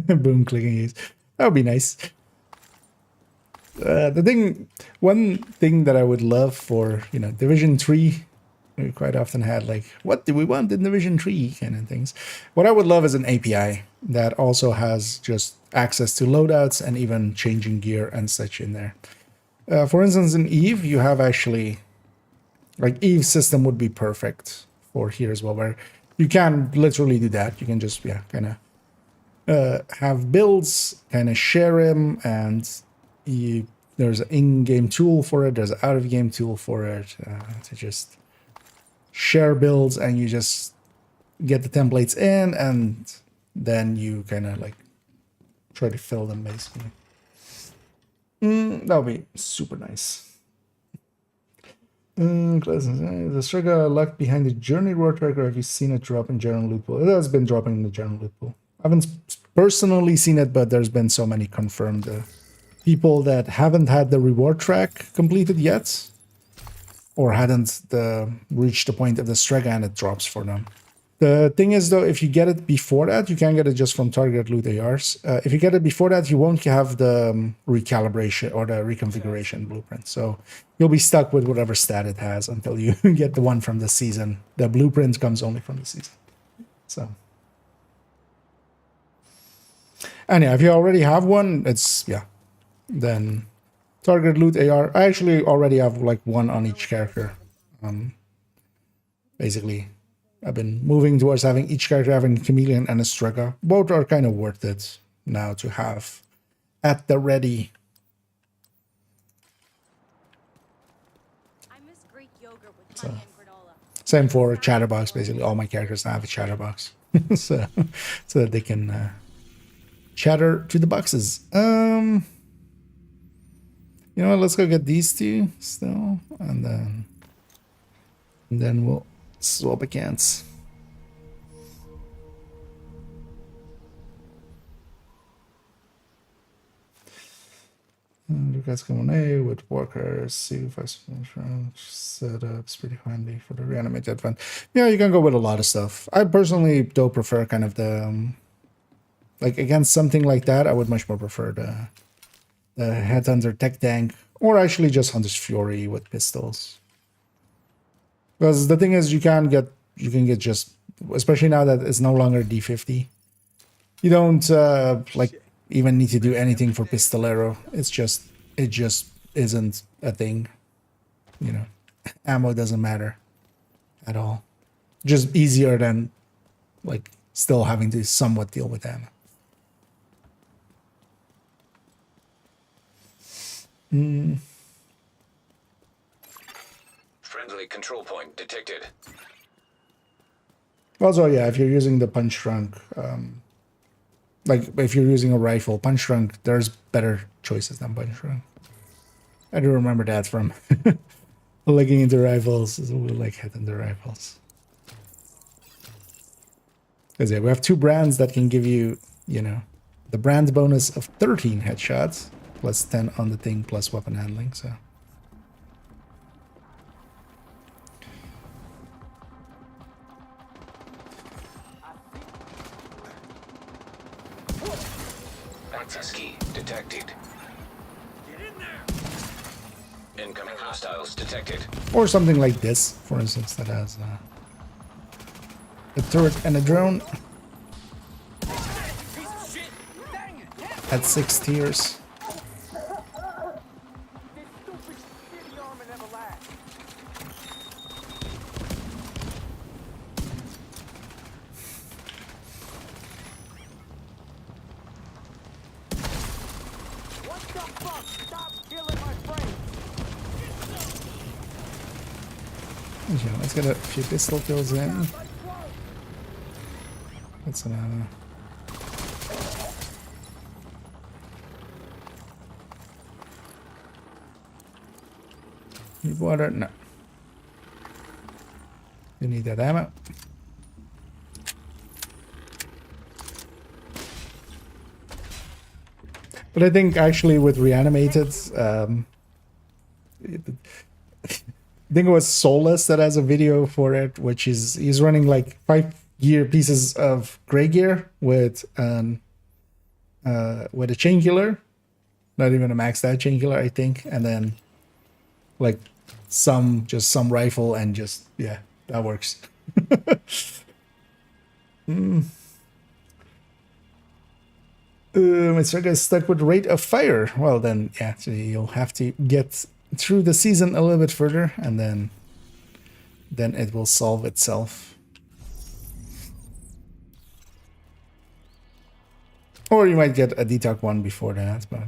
the boom clicking use. That would be nice. One thing that I would love for, Division 3, we quite often had like, what do we want in Division 3 kind of things. What I would love is an API that also has just access to loadouts and even changing gear and such in there. For instance, in EVE, you have actually, like EVE's system would be perfect for here as well, where you can literally do that. You can just, kind of have builds, kind of share them, and there's an in-game tool for it, there's an out-of-game tool for it, to just share builds, and you just get the templates in, and then you kind of like try to fill them basically. That would be super nice. The Strega luck behind the journey reward tracker. Have you seen it drop in general loot pool? It has been dropping in the general loot pool. I haven't personally seen it, but there's been so many confirmed people that haven't had the reward track completed yet, or hadn't reached the point of the Strega, and it drops for them. The thing is, though, if you get it before that, you can get it just from target loot ARs. If you get it before that, you won't have the recalibration or the reconfiguration blueprint. So you'll be stuck with whatever stat it has until you get the one from the season. The blueprint comes only from the season. So, and yeah, if you already have one, then Target loot AR. I actually already have like one on each character. Basically, I've been moving towards having each character having a chameleon and a strugger. Both are kind of worth it now to have at the ready. I miss Greek yogurt with honey and granola. Same for Chatterbox. Basically, all my characters now have a Chatterbox, so that they can chatter to the boxes. You know what? Let's go get these two still, and then we'll swap accounts. And you guys come on A with workers, see if I setups pretty handy for the reanimated fund. Yeah, you can go with a lot of stuff. I personally don't prefer kind of the like against something like that. I would much more prefer the Headhunter Tech Tank, or actually just Hunter's Fury with pistols. Because the thing is, you can get just, especially now that it's no longer D50. You don't like even need to do anything for Pistolero. It just isn't a thing. You know, ammo doesn't matter at all. Just easier than like still having to somewhat deal with ammo. Friendly control point detected. Also, yeah, if you're using the punch trunk, like if you're using a rifle, punch trunk, there's better choices than punch trunk. I do remember that from looking into rifles. We like hitting the rifles. Because yeah, we have two brands that can give you, you know, the brand bonus of 13 headshots, plus 10 on the thing, plus weapon handling, so. Access key detected. Get in there! Incoming hostiles detected. Or something like this, for instance, that has a turret and a drone Piece of shit! Dang it! at 6 tiers. This stupid shitty armor never lasts. What the fuck? Stop killing my friends! Yeah, let's get a few pistol kills in. That's an need water? No. You need that ammo. But I think actually with reanimated, I think it was Soulless that has a video for it, which is he's running like 5-gear pieces of gray gear with a chain killer, not even a maxed out chain killer, I think, and then like some rifle and just yeah, that works. My striker is stuck with rate of fire. Well then, yeah, so you'll have to get through the season a little bit further, and then it will solve itself. Or you might get a DTOC one before that, but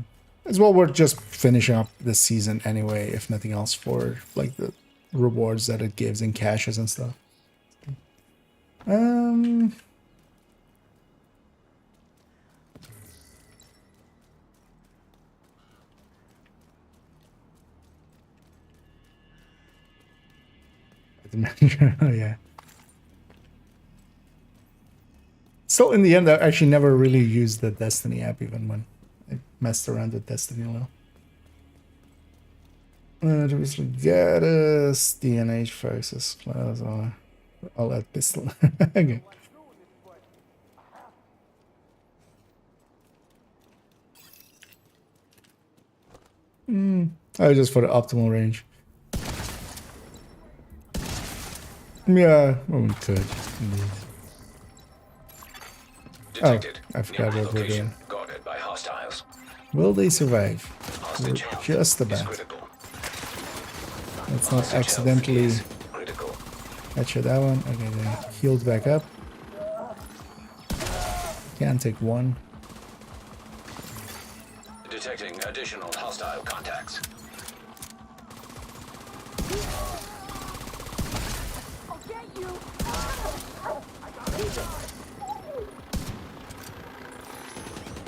as well, we're just finishing up this season anyway, if nothing else, for like the rewards that it gives in caches and stuff. Oh yeah. Still, in the end, I actually never really used the Destiny app, even when I messed around with Destiny a little. Obviously, got us DNH focuses class. I'll add pistol. Okay. Oh, just for the optimal range. Yeah, well, we could indeed. Detected. I forgot what we're doing. Guarded by hostiles. Will they survive? Hostile Hostage health Just is about. critical. Let's not Hostage health accidentally is critical. headshot that one. Okay, they healed back up. Can take one. Detecting additional hostile contacts. I'll get you.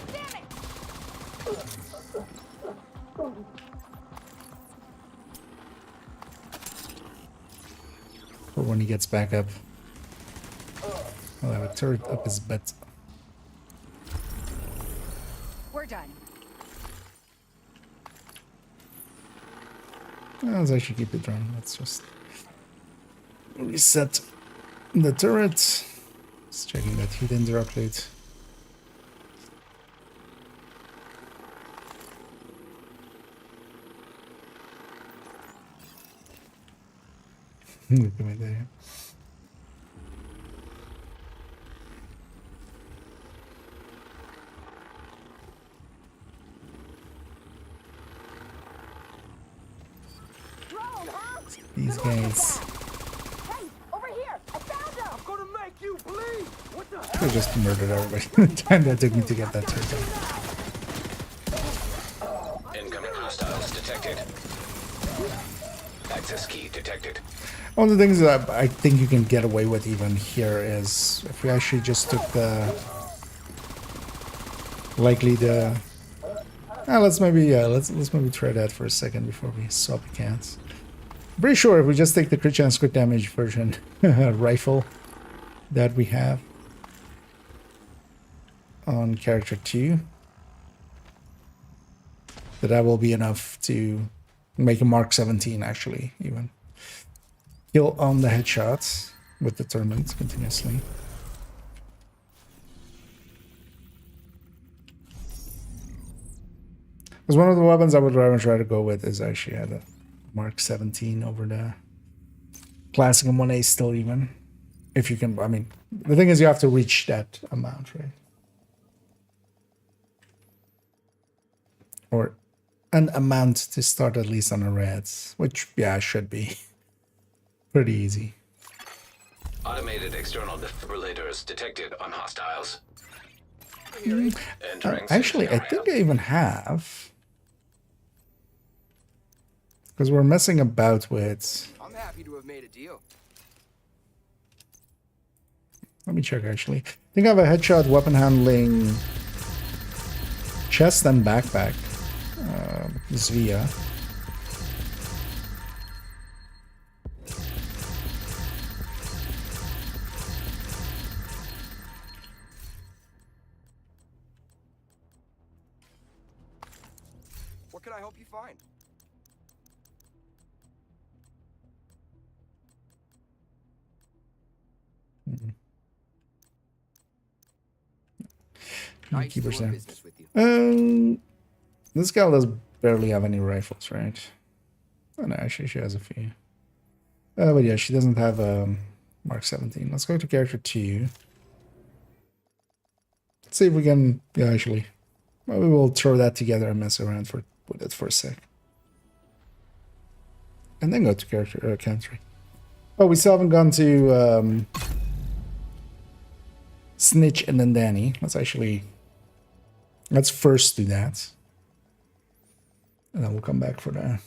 Damn it! For when he gets back up. I'll have a turret up his butt. We're done. Let's actually keep it running. Let's just reset the turret. Just checking that heat interrupt rate. Look at me there. Drone, huh? These guys. Hey, over here! I found him! I'm gonna make you bleed! What the hell? They just murdered everybody. The time that took me to get that turret. Incoming hostiles detected. Access key detected. One of the things that I think you can get away with even here is if we actually just took the let's maybe try that for a second before we swap accounts. I'm pretty sure if we just take the crit chance crit damage version rifle that we have on character 2, that will be enough to make a Mark 17 actually even. Kill on the headshots with determined continuously. Because one of the weapons I would rather try to go with is actually had a Mark 17 over the classic M1A still even. If you can, I mean, the thing is you have to reach that amount, right? Or an amount to start at least on a reds, which, yeah, should be pretty easy. Automated external defibrillators detected on hostiles. Actually, I think I even have. Because we're messing about with... I'm happy to have made a deal. Let me check, actually. I think I have a headshot, weapon handling, chest and backpack. Zvia. What can I help you find? Nice Keepers doing there. business with you. This gal does barely have any rifles, right? Oh, no, actually, she has a few. But yeah, she doesn't have a Mark 17. Let's go to character 2. Let's see if we can... Yeah, actually. Maybe we'll throw that together and mess around with it for a sec. And then go to character country. Oh, we still haven't gone to Snitch and then Danny. Let's first do that. And then we'll come back for the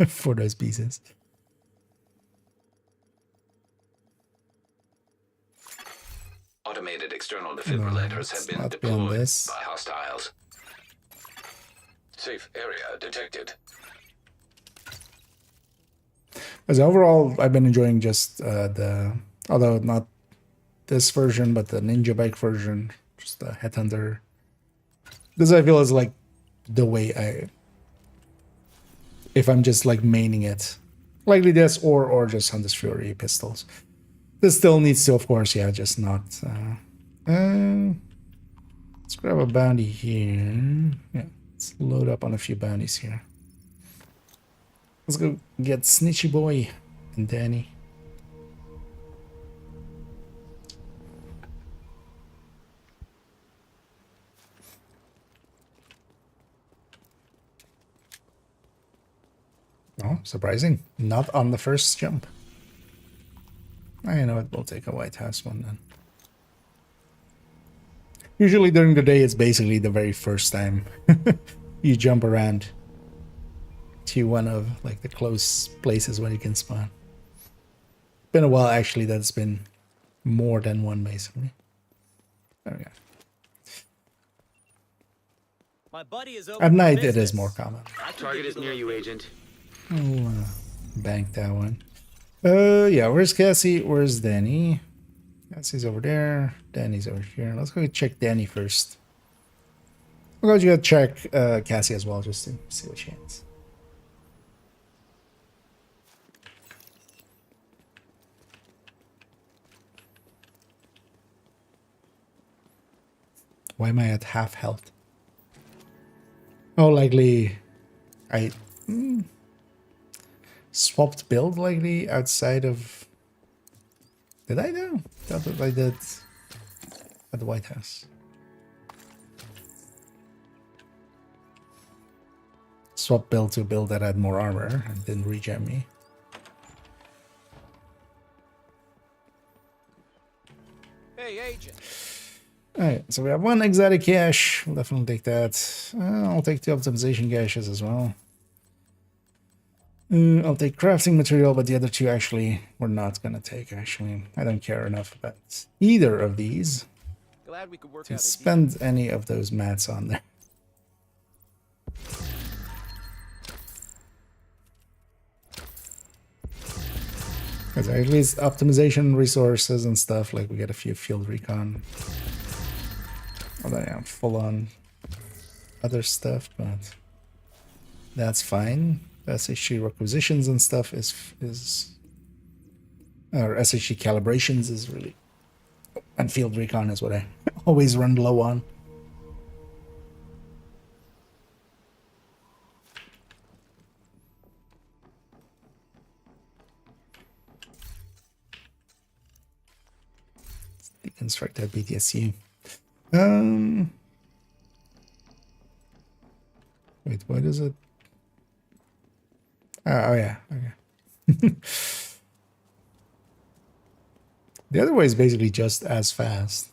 for those pieces. Automated external defibrillators have been deployed by hostiles. Safe area detected. As overall, I've been enjoying just although not this version, but the Ninja Bike version, just the Headhunter. This I feel is like the way if I'm just like maining it, likely this or just Hunter's Fury pistols. This still needs to, of course, yeah, just not. Let's grab a bounty here. Yeah, let's load up on a few bounties here. Let's go get Snitchy Boy and Danny. Oh, surprising. Not on the first jump. I know it will take a White House one then. Usually during the day, it's basically the very first time you jump around to one of like the close places where you can spawn. Been a while actually that's been more than one basically. There we go. My buddy is At night it is more common. Target is near you, Agent. I'll bank that one. Yeah, where's Cassie? Where's Danny? Cassie's over there. Danny's over here. Let's go check Danny first. I'll go check Cassie as well just to see what she has. Why am I at half health? Oh, likely I swapped build likely outside of... Did I know? That's what I did at the White House. Swap build to a build that had more armor and didn't regen me. Hey, Agent. Alright, so we have one exotic cache. We'll definitely take that. I'll take the optimization caches as well. I'll take crafting material, but the other two actually we're not gonna take. Actually, I don't care enough about either of these Glad we could work to out a deal. spend any of those mats on there. Because at least optimization resources and stuff, like we get a few field recon. Although yeah, I'm full on other stuff, but that's fine. SHG requisitions and stuff is or SHG calibrations is really, and field recon is what I always run low on. Deconstruct that BTSU. Wait, what is it? Oh yeah, okay. The other way is basically just as fast,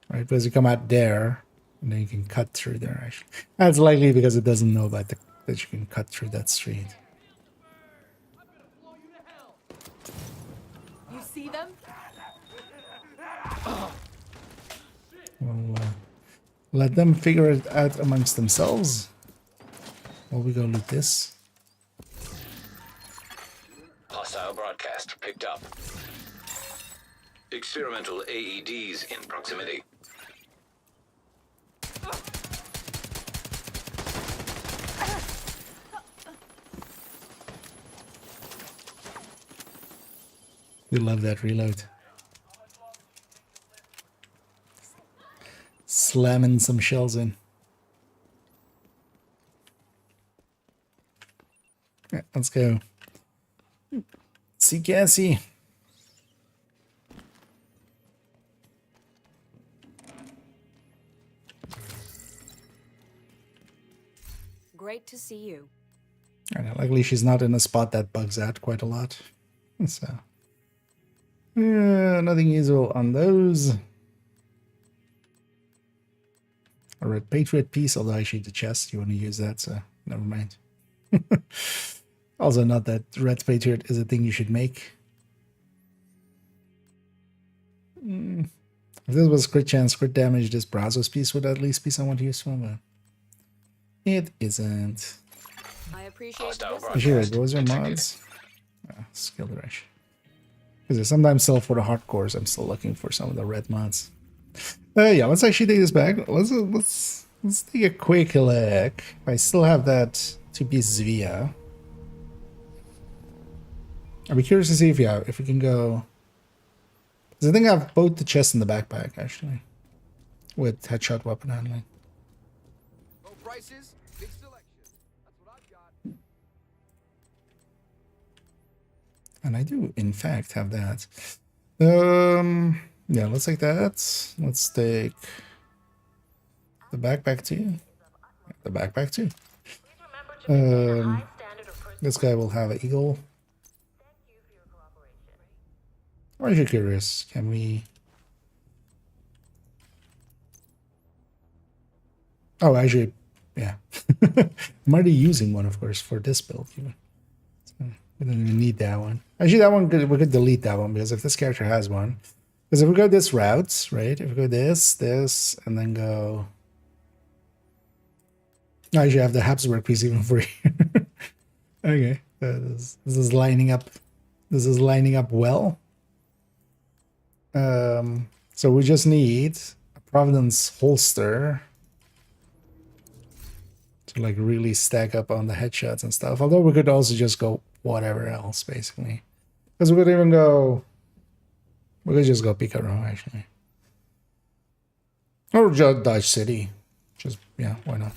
right? Because you come out there, and then you can cut through there. Actually, that's likely because it doesn't know about that you can cut through that street. You see them? We'll let them figure it out amongst themselves. While we go loot this. Hostile broadcast picked up. Experimental AEDs in proximity. We love that reload. Slamming some shells in. Yeah, let's go. See Cassie. Great to see you. I know, luckily she's not in a spot that bugs out quite a lot. So nothing usual on those. A red patriot piece, although actually the chest, you want to use that, so never mind. Also, not that red patriot is a thing you should make. If this was crit chance, crit damage, this Brazos piece would at least be somewhat useful, but it isn't. I appreciate Hostile this. Actually, wait, what was your mods? Skill direction. Because I sometimes sell for the hardcores. I'm still looking for some of the red mods. Yeah, let's actually take this back. Let's take a quick look. I still have that two-piece Zvia. I'd be curious to see if we can go. Because I think I have both the chest and the backpack actually, with headshot weapon handling. Low prices, big selection. That's what I've got. And I do, in fact, have that. Yeah, let's take that. Let's take the backpack too. The backpack too. This guy will have an eagle. I'm actually curious. Can we? Oh, actually, yeah. I'm already using one, of course, for this build. Even. So we don't even need that one. Actually, that one we could delete that one because if this character has one, because if we go this route, right? If we go this, and then go. I actually have the Habsburg piece even for here. Okay, this is lining up. This is lining up well. So we just need a Providence holster to like really stack up on the headshots and stuff. Although we could also just go whatever else basically, because we could even go. We could just go Picaro actually, or just Dodge City. Just yeah, why not?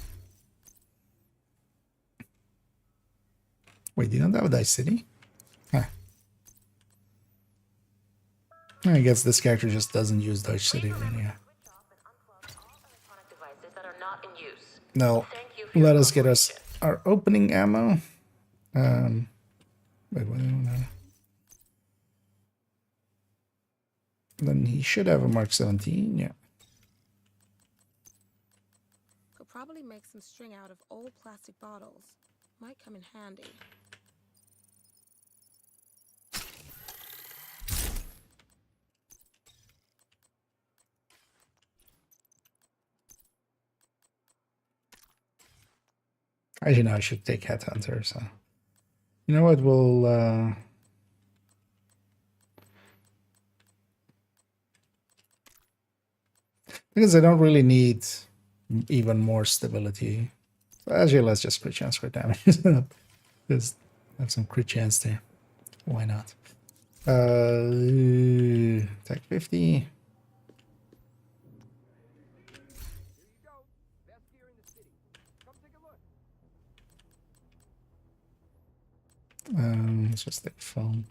Wait, do you not have a Dodge City? Huh. I guess this character just doesn't use Dodge City. Then, yeah. No, let us get us our opening ammo. Wait, what? No. Then he should have a Mark 17. Yeah. Could probably make some string out of old plastic bottles. Might come in handy. Actually, no, I should take Headhunter. So, you know what? We'll. Because I don't really need even more stability. So actually, let's just crit chance for damage. Just have some crit chance there. Why not? Attack 50. Let's just take foam.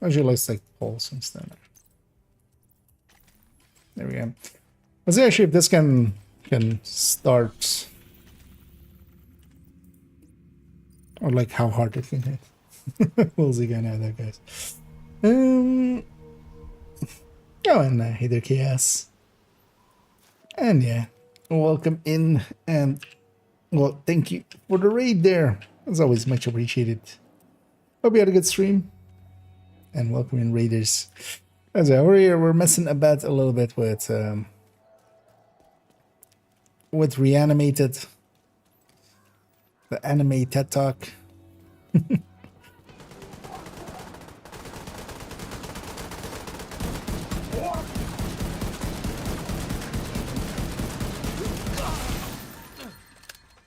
Actually, let's take pulse instead. There we go. Let's see actually if this can start, or like how hard it can hit. We'll see kind of that, guys. Oh, and Hither Chaos. And yeah, welcome in, and well, thank you for the raid there. It's always much appreciated. Hope you had a good stream, and welcome in, raiders. As we're messing about a little bit with Reanimated, the anime TED Talk.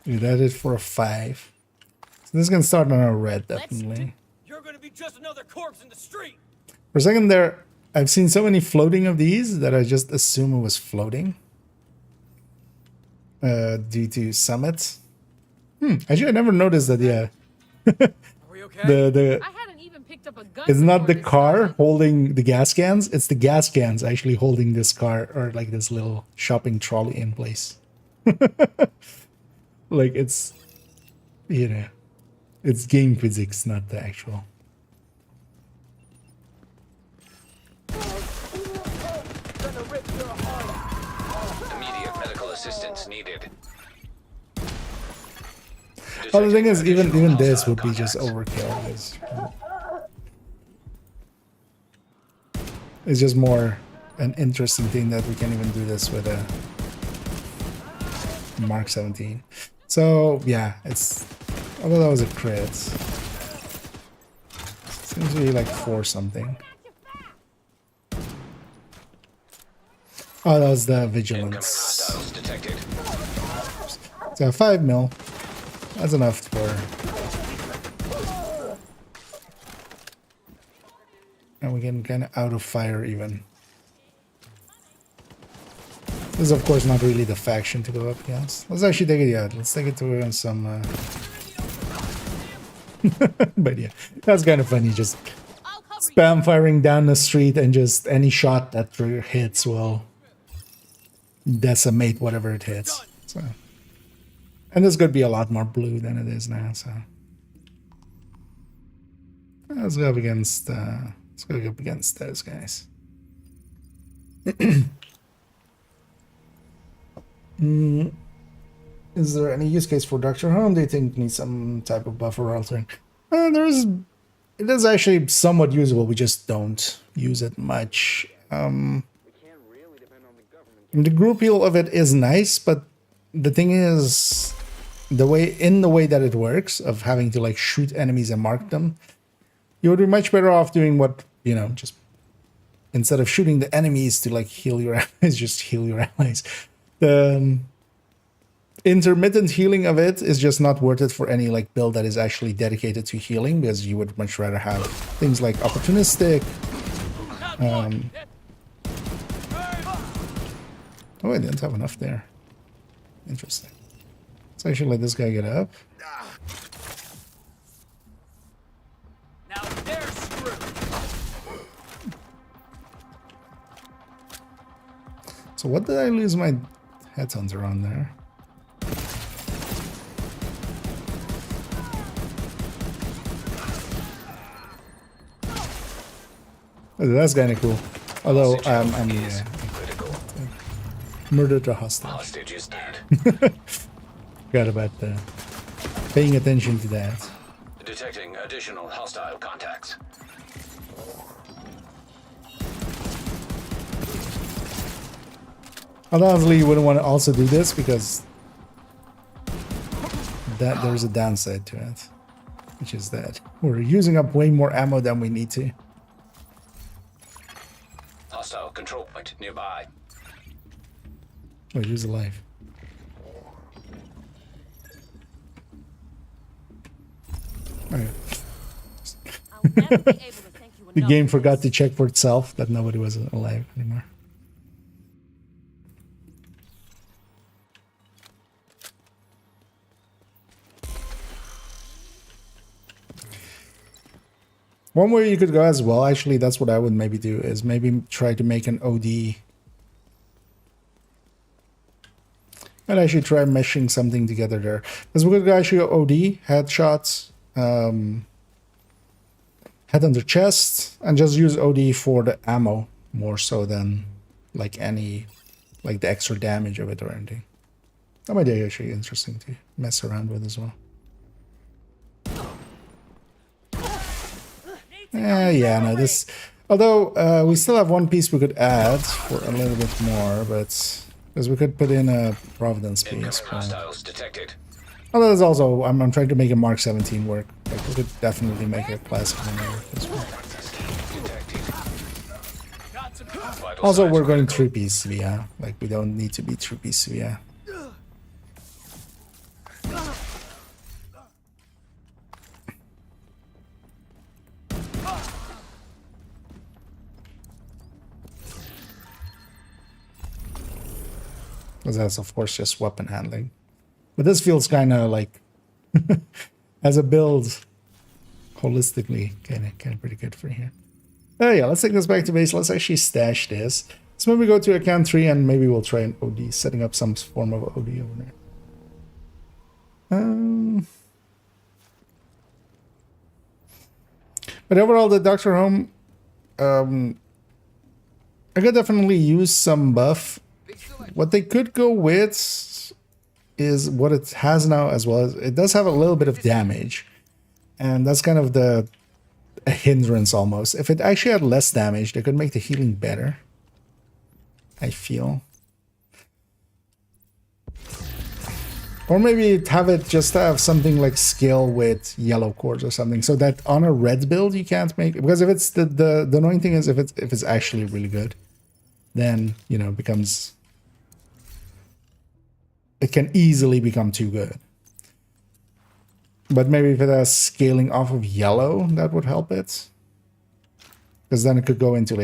Dude, that is for a 5. So this is gonna start on a red, definitely. You're gonna be just another corpse in the street. For a second there, I've seen so many floating of these that I just assume it was floating. Due to Summit. Actually, I never noticed that. Yeah. Are we okay? I hadn't even picked up a gun. It's not the car holding the gas cans. It's the gas cans actually holding this car, or like this little shopping trolley in place. Like it's, you know, it's game physics, not the actual. Immediate medical assistance needed. Well, the thing is, even this would be just overkill. It's just more an interesting thing that we can even do this with a Mark 17. So yeah, it's, although that was a crit, seems to be like 4 something. Oh, that was the vigilance. So 5 mil. That's enough for. And we can kind of out of fire even. This is of course not really the faction to go up against. Let's actually take it, yeah, let's take it to some but yeah, that's kind of funny, just spam firing down the street and just any shot that hits will decimate whatever it hits. So And this could be a lot more blue than it is now, so let's go up against those guys. Is there any use case for Dr. Home? Do you think needs some type of buffer altering? It is actually somewhat usable. We just don't use it much. The group heal of it is nice, but the thing is, the way that it works, of having to like shoot enemies and mark them, you would be much better off doing what, just instead of shooting the enemies to like heal your allies, just heal your allies. The intermittent healing of it is just not worth it for any like build that is actually dedicated to healing, because you would much rather have things like opportunistic. Oh, I didn't have enough there. Interesting. Let's actually let this guy get up. Now they're screwed. So what did I lose my headhunter on there? Oh, that's kind of cool. Although I'm murdered a hostage. Hostage is dead. Forgot about paying attention to that. Detecting additional hostile contacts. Honestly, you wouldn't want to also do this because there's a downside to it, which is that we're using up way more ammo than we need to. Hostile control point nearby. Wait, who's alive? Okay. I'll never be able to thank you The enough game for forgot this. to check for itself that nobody was alive anymore. One way you could go as well, actually, that's what I would maybe do, is maybe try to make an OD. And actually try meshing something together there. Because we could actually go OD, headshots, head under chest, and just use OD for the ammo more so than like the extra damage of it or anything. That might be actually interesting to mess around with as well. Yeah, no, this... Although, we still have one piece we could add for a little bit more, but... Because we could put in a Providence piece. Incoming hostiles detected. Although there's also... I'm trying to make a Mark 17 work. Like, we could definitely make a classic one work as well. Also, we're going 3-piece Sevilla. Like, we don't need to be 3-piece Sevilla. Because that's, of course, just weapon handling. But this feels kind of like, as a build, holistically, kind of pretty good for here. Oh yeah, let's take this back to base. Let's actually stash this. So maybe go to account 3 and maybe we'll try an OD, setting up some form of OD over there. But overall, the Dr. Home, I could definitely use some buff. What they could go with is what it has now as well. It does have a little bit of damage. And that's kind of a hindrance almost. If it actually had less damage, they could make the healing better, I feel. Or maybe have it just have something like skill with yellow cores or something, so that on a red build you can't make, because if it's the annoying thing is if it's actually really good, then it becomes, it can easily become too good. But maybe if it has scaling off of yellow, that would help it. Because then it could go into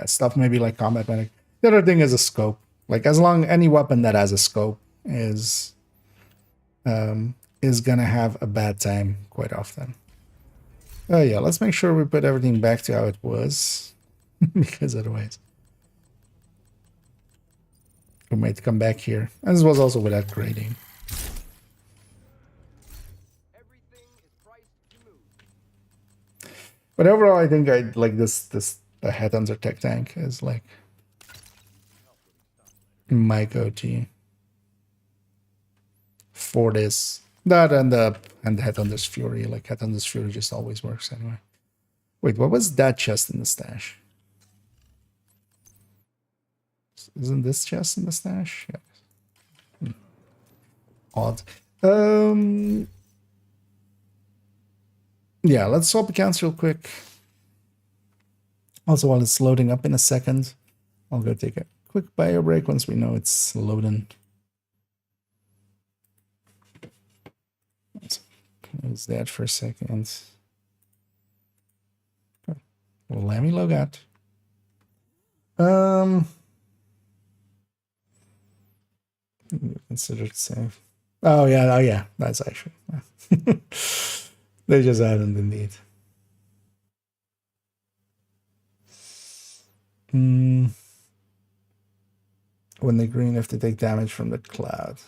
stuff maybe like combat medic. The other thing is a scope. Like as long any weapon that has a scope is gonna have a bad time quite often. Oh yeah, let's make sure we put everything back to how it was. Because otherwise we might come back here. And this was also without grading. But overall, I think I like the Headhunter Tech Tank is like my go-to for this. That and the Headhunter's Fury. Like Headhunter's Fury just always works anyway. Wait, what was that chest in the stash? Isn't this chest in the stash? Yeah. Odd. Yeah, let's swap accounts real quick. Also, while it's loading up in a second, I'll go take a quick bio break once we know it's loading. Let's close that for a second. Well, let me log out. Considered safe. Oh yeah, that's actually. They just added the need. When they green, if they take damage from the cloud,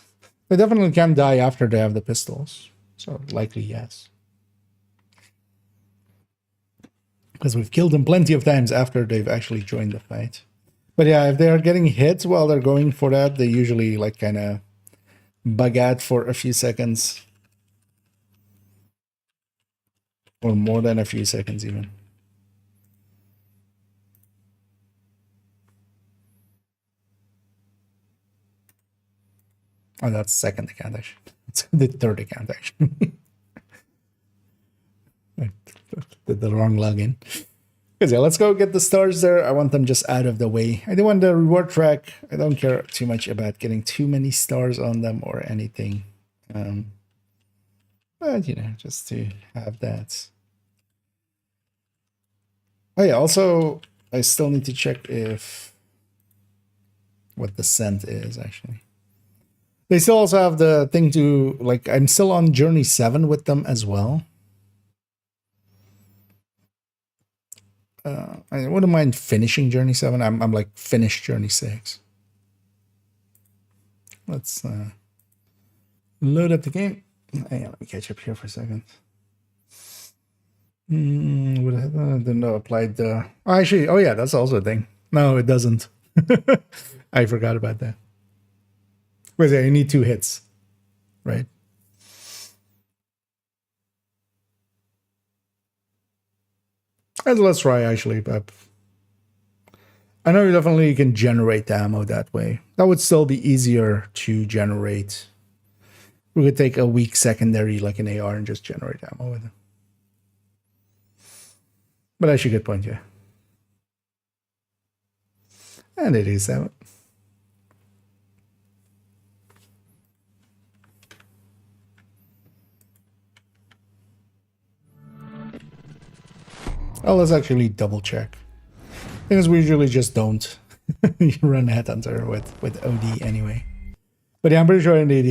they definitely can die after they have the pistols. So likely yes, because we've killed them plenty of times after they've actually joined the fight. But yeah, if they are getting hit while they're going for that, they usually like kind of bug out for a few seconds. Or more than a few seconds even. Oh, that's second account actually. It's the third account actually. I did the wrong login. Because yeah, let's go get the stars there. I want them just out of the way. I do want the reward track. I don't care too much about getting too many stars on them or anything. But you know, just to have that. Oh yeah, also I still need to check if what the scent is actually. They still also have the thing to like I'm still on journey 7 with them as well. I wouldn't mind finishing journey 7. I'm like finished journey 6. Let's load up the game. Hang on, let me catch up here for a second. Would I don't know applied the oh, actually, oh yeah, that's also a thing. No, it doesn't. I forgot about that. Wait, you need 2 hits, right? And let's try actually, but I know you definitely can generate the ammo that way. That would still be easier to generate. We could take a weak secondary like an AR and just generate ammo with it. But actually, good point, yeah. And it is that. Oh, let's actually double check. Things we usually just don't. You run Headhunter with OD anyway. But yeah, I'm pretty sure indeed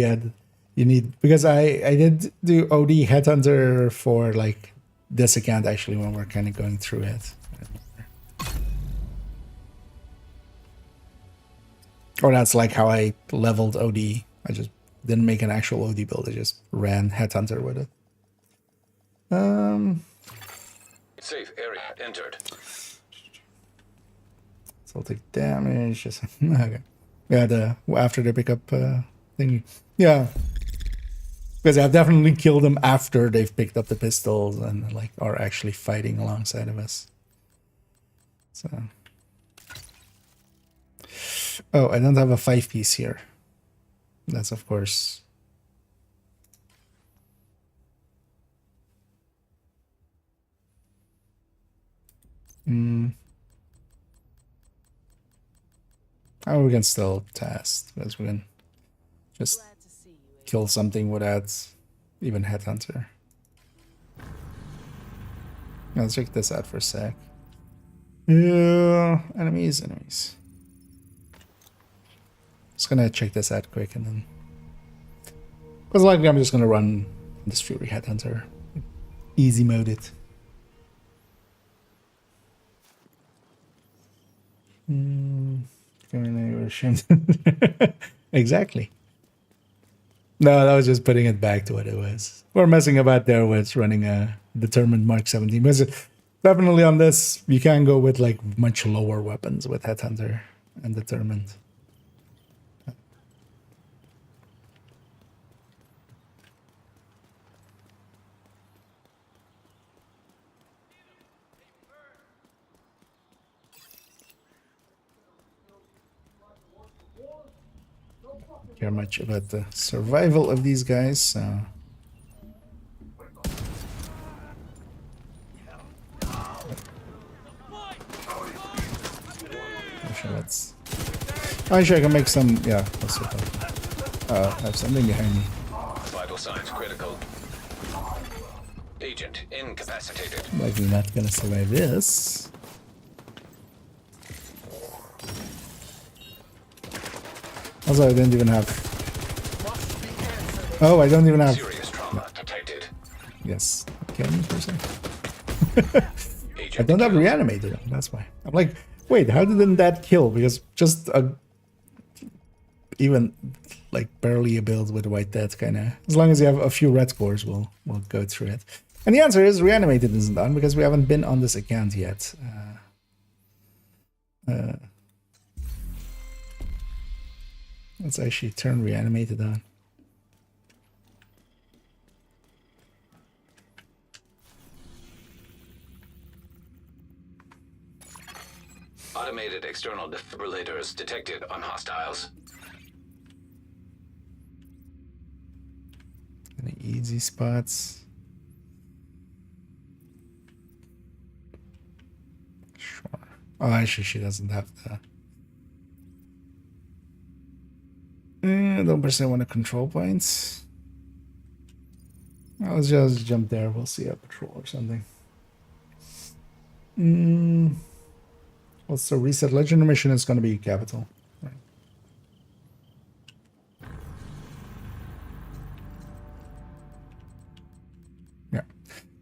you need because I did do OD Headhunter for like this account actually when we're kind of going through it. Or that's like how I leveled OD. I just didn't make an actual OD build. I just ran Headhunter with it. Safe area entered. So I'll take damage. Just okay. Yeah, after they pick up thingy. Yeah. Because I've definitely killed them after they've picked up the pistols and like are actually fighting alongside of us. So oh, I don't have a 5-piece here. That's of course. Oh, we can still test because we can just kill something without even Headhunter. Now, let's check this out for a sec. Yeah, enemies. Just gonna check this out quick and then. Because likely I'm just gonna run this Fury Headhunter. Easy mode it. Exactly. No, that was just putting it back to what it was. We're messing about there with running a determined Mark 17. Because Definitely on this, you can go with like much lower weapons with Headhunter and Determined. Care much about the survival of these guys, so actually I can make some. Yeah, let's see if I have something behind me. Vital signs critical. Agent incapacitated. Likely not gonna survive this. Also, I didn't even have. Oh, I don't even have. Serious trauma detected. Yes, kill me for a second. I don't have reanimated. That's why. I'm like, wait, how didn't that kill? Because just a even like barely a build with white death kind of. As long as you have a few red cores, we'll go through it. And the answer is reanimated isn't done because we haven't been on this account yet. Let's actually turn reanimated on. Automated external defibrillators detected on hostiles. Any easy spots? Sure. Oh, actually, she doesn't have the. Don't percent want to control points. Let's just jump there. We'll see a patrol or something. What's the reset? Legendary mission is going to be capital. Right. Yeah.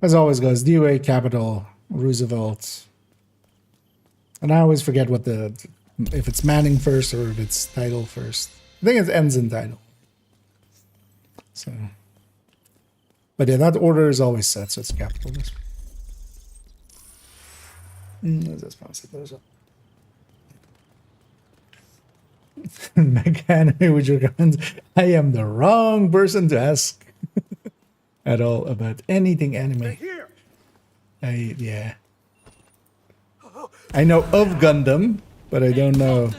As always goes, DOA, capital, Roosevelt. And I always forget what if it's Manning first or if it's title first. I think it ends in title. So, but yeah, that order is always set, so it's capital. Let's just pass it. Those up. Mechanic with your comments. I am the wrong person to ask at all about anything anime. Yeah. I know of Gundam, but I don't know.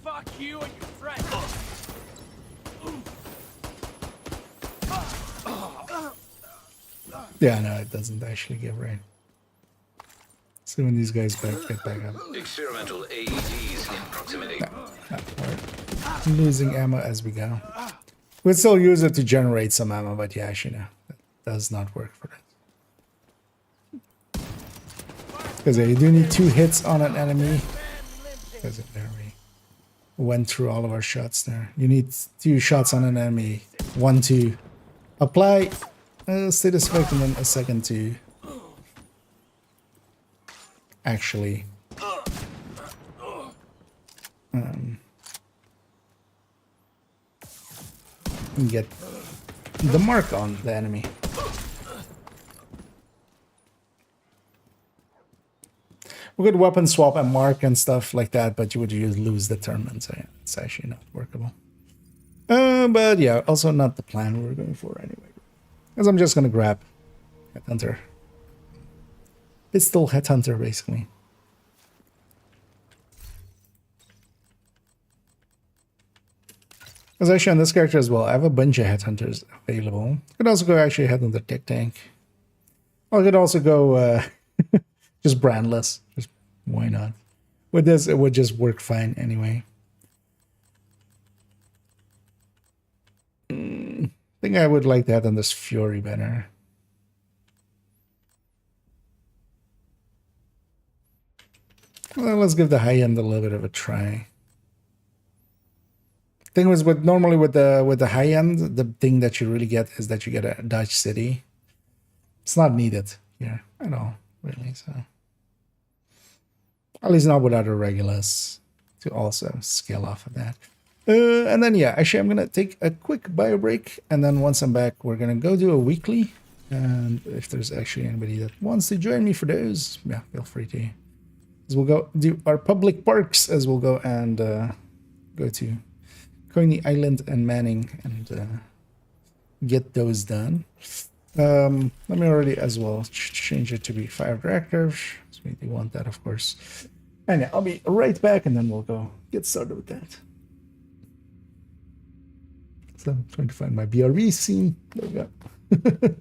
Fuck you and your friends. Yeah, no, it doesn't actually give rain. So when these guys get back up. Experimental AEDs in proximity. We're losing ammo as we go. We'd still use it to generate some ammo, but yeah, actually no, that does not work for that. Because yeah, you do need 2 hits on an enemy. Because there we went through all of our shots there. You need 2 shots on an enemy. 1 to apply status effect and then a second to actually get the mark on the enemy. We could weapon swap and mark and stuff like that, but you would lose the tournament, so yeah, it's actually not workable. But yeah, also not the plan we were going for anyway. Because I'm just gonna grab Headhunter. Pistol Headhunter, basically. Because actually on this character as well, I have a bunch of Headhunters available. Could also go actually Headhunter Tech Tank. Or I could also go just brandless. Just why not? With this, it would just work fine anyway. I think I would like that on this Fury banner. Well, let's give the high end a little bit of a try. Thing was normally with the high end, the thing that you really get is that you get a Dutch city. It's not needed here at all, really. So at least not without a Regulus to also scale off of that. And then yeah, actually I'm gonna take a quick bio break, and then once I'm back, we're gonna go do a weekly And if there's actually anybody that wants to join me for those, yeah, feel free to. As we'll go do our public parks, as we'll go and go to Coney Island and Manning and get those done. Let me already as well change it to be fire director. So we do want that, of course. And yeah, I'll be right back, and then we'll go get started with that. So I'm trying to find my BRB scene. There we go. There we go.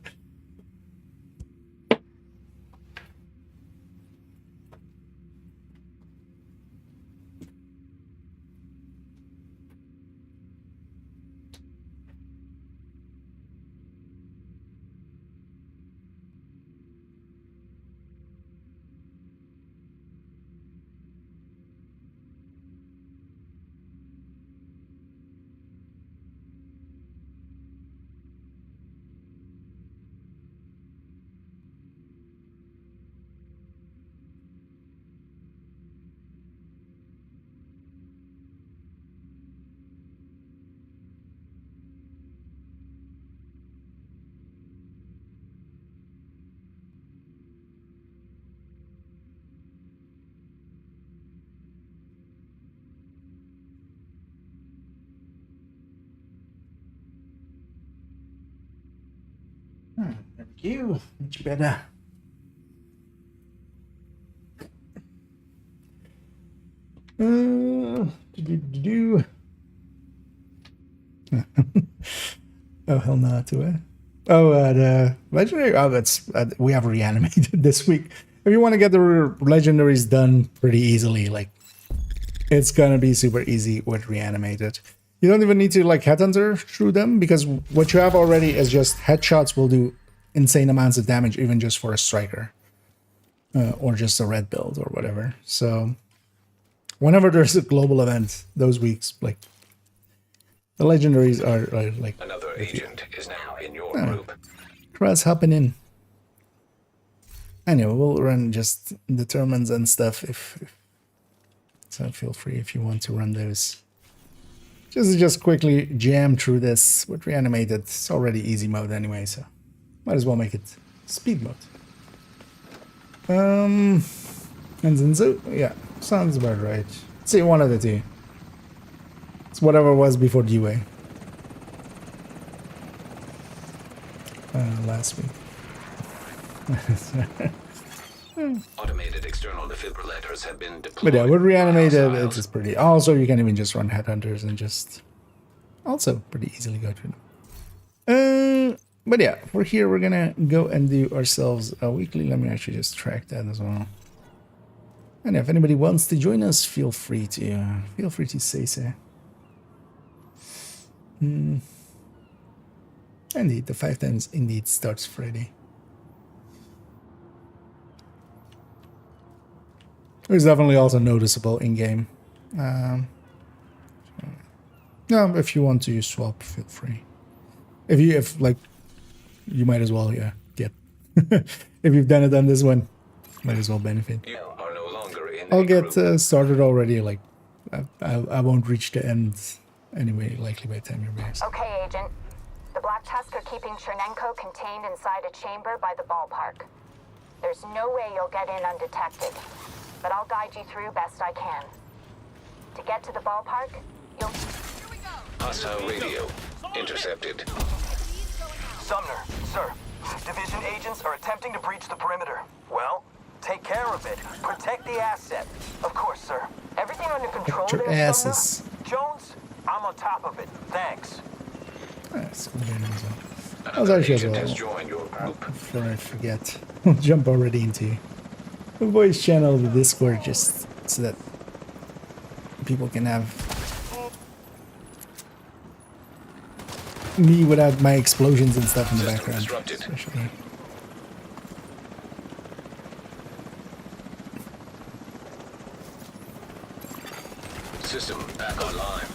Much better. Oh hell no, to it. Oh, the legendary. Oh, that's we have reanimated this week. If you want to get the legendaries done pretty easily, like it's gonna be super easy with reanimated. You don't even need to like headhunter through them, because what you have already is just headshots will do insane amounts of damage, even just for a striker or just a red build or whatever. So whenever there's a global event, those weeks, like the legendaries are like another agent is now in your group. Cross hopping in. Anyway, we'll run just determines and stuff if so. Feel free if you want to run those. Just quickly jam through this with reanimated. It's already easy mode anyway, so might as well make it speed mode. And Zinzu, yeah, sounds about right. See, one of the two. It's whatever was before UA. Last week. Automated external defibrillators have been deployed. But yeah, with reanimated, it's just pretty. Also, you can even just run headhunters and just also pretty easily go through them. But yeah, for here, we're gonna go and do ourselves a weekly. Let me actually just track that as well. And if anybody wants to join us, feel free to say so. Indeed, the 5 times indeed starts Friday. It's definitely also noticeable in game. No, if you want to swap, feel free. If like, you might as well, yeah, get. If you've done it on this one, might as well benefit. You are no longer in I'll get started already. Like, I won't reach the end anyway. Likely by the time you're back. Okay, Agent. The Black Tusk are keeping Chernenko contained inside a chamber by the ballpark. There's no way you'll get in undetected, but I'll guide you through best I can. To get to the ballpark, you'll... Hostile radio intercepted. Sumner, sir. Division agents are attempting to breach the perimeter. Well, take care of it. Protect the asset. Of course, sir. Everything under control Your there, asses. Sumner? Jones, I'm on top of it. Thanks. That's good as well. I was actually as Agent well. has joined your group. Before I forget, I'll jump already into the voice channel of the Discord just so that people can have me without my explosions and stuff in the System background. disrupted. Especially. System back online.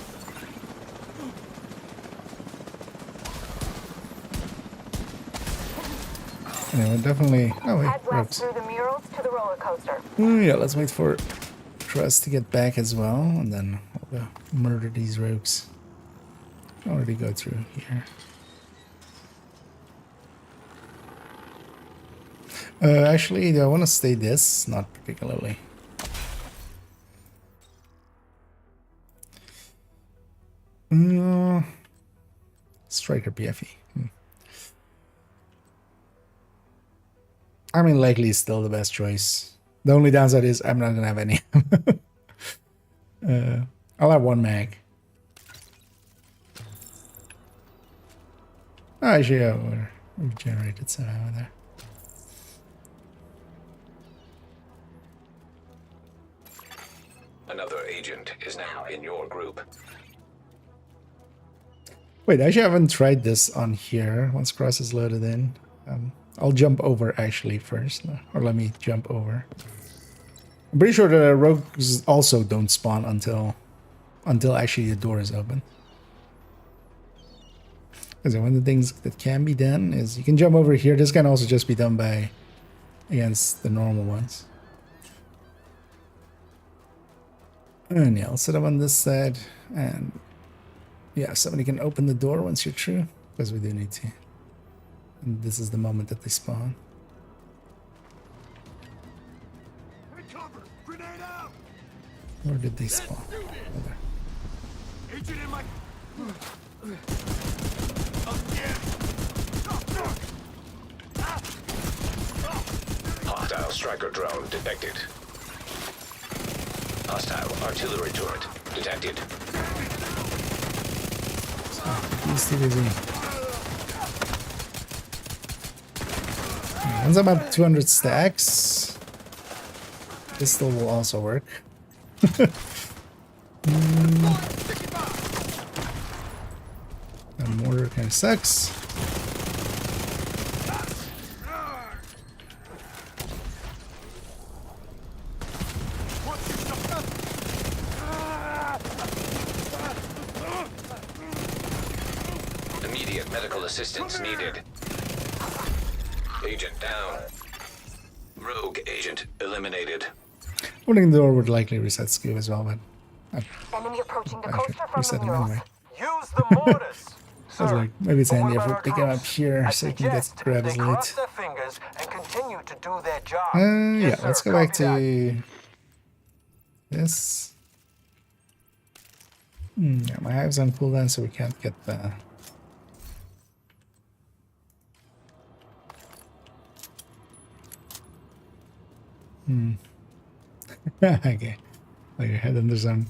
Anyway, definitely. Oh wait, Head west ropes. through the murals to the roller coaster. Yeah, let's wait for Trust to get back as well, and then we'll go murder these rogues. Already go through here. Actually, do I want to stay this? Not particularly. Striker PFE. I mean, likely is still the best choice. The only downside is I'm not gonna have any. I'll have one mag. Oh, actually, yeah, we've generated some ammo there. Another agent is now in your group. Wait, I actually haven't tried this on here. Once cross is loaded in, I'll jump over actually first, or let me jump over. I'm pretty sure the rogues also don't spawn until actually the door is open. Because one of the things that can be done is you can jump over here. This can also just be done by against the normal ones. And yeah, I'll set up on this side, and yeah, somebody can open the door once you're through, because we do need to. And this is the moment that they spawn. Where did they spawn? Oh, there. Hostile striker drone detected. Hostile artillery turret detected. He's too busy. Once I'm up 200 stacks, pistol will also work. The mortar kind of sucks. Immediate medical assistance needed. Agent down. Rogue agent eliminated. Opening the door would likely reset skew as well, but Enemy approaching the I coaster should from reset the them north. anyway. Use the mortars. I was like, maybe it's handy if we pick him up here so he can get grab his loot. Their fingers and continue to do their job. Yeah, Yes, let's sir. go back Copy that. to this. Yeah, my hive's on cooldown, so we can't get the. Okay, like your head under on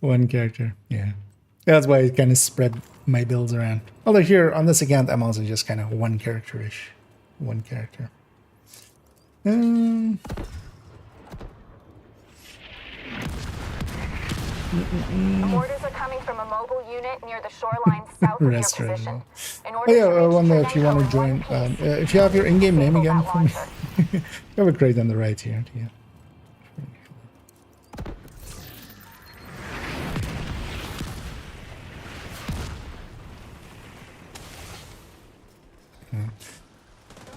one character. Yeah, that's why I kind of spread my builds around. Although here on this account, I'm also just kind of one character-ish, one character. Orders are coming from a mobile unit near the shoreline south of your Restaurant. position. In Oh order yeah, to reach one if you want to Trinenko join, in one piece, if you have your in-game name disable again that for me. launcher. You have a crate on the right here. Yeah.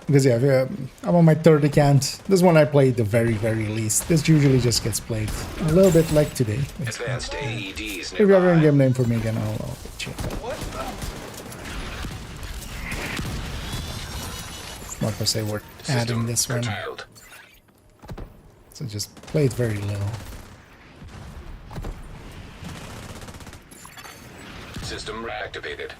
Because yeah, I'm on my third account. This one I played the very, very least. This usually just gets played a little bit like today. Advanced AEDs If you have your nearby. in-game name for me again, I'll get you. Not per se worth adding System this one. curtailed. So just play it very low. System reactivated.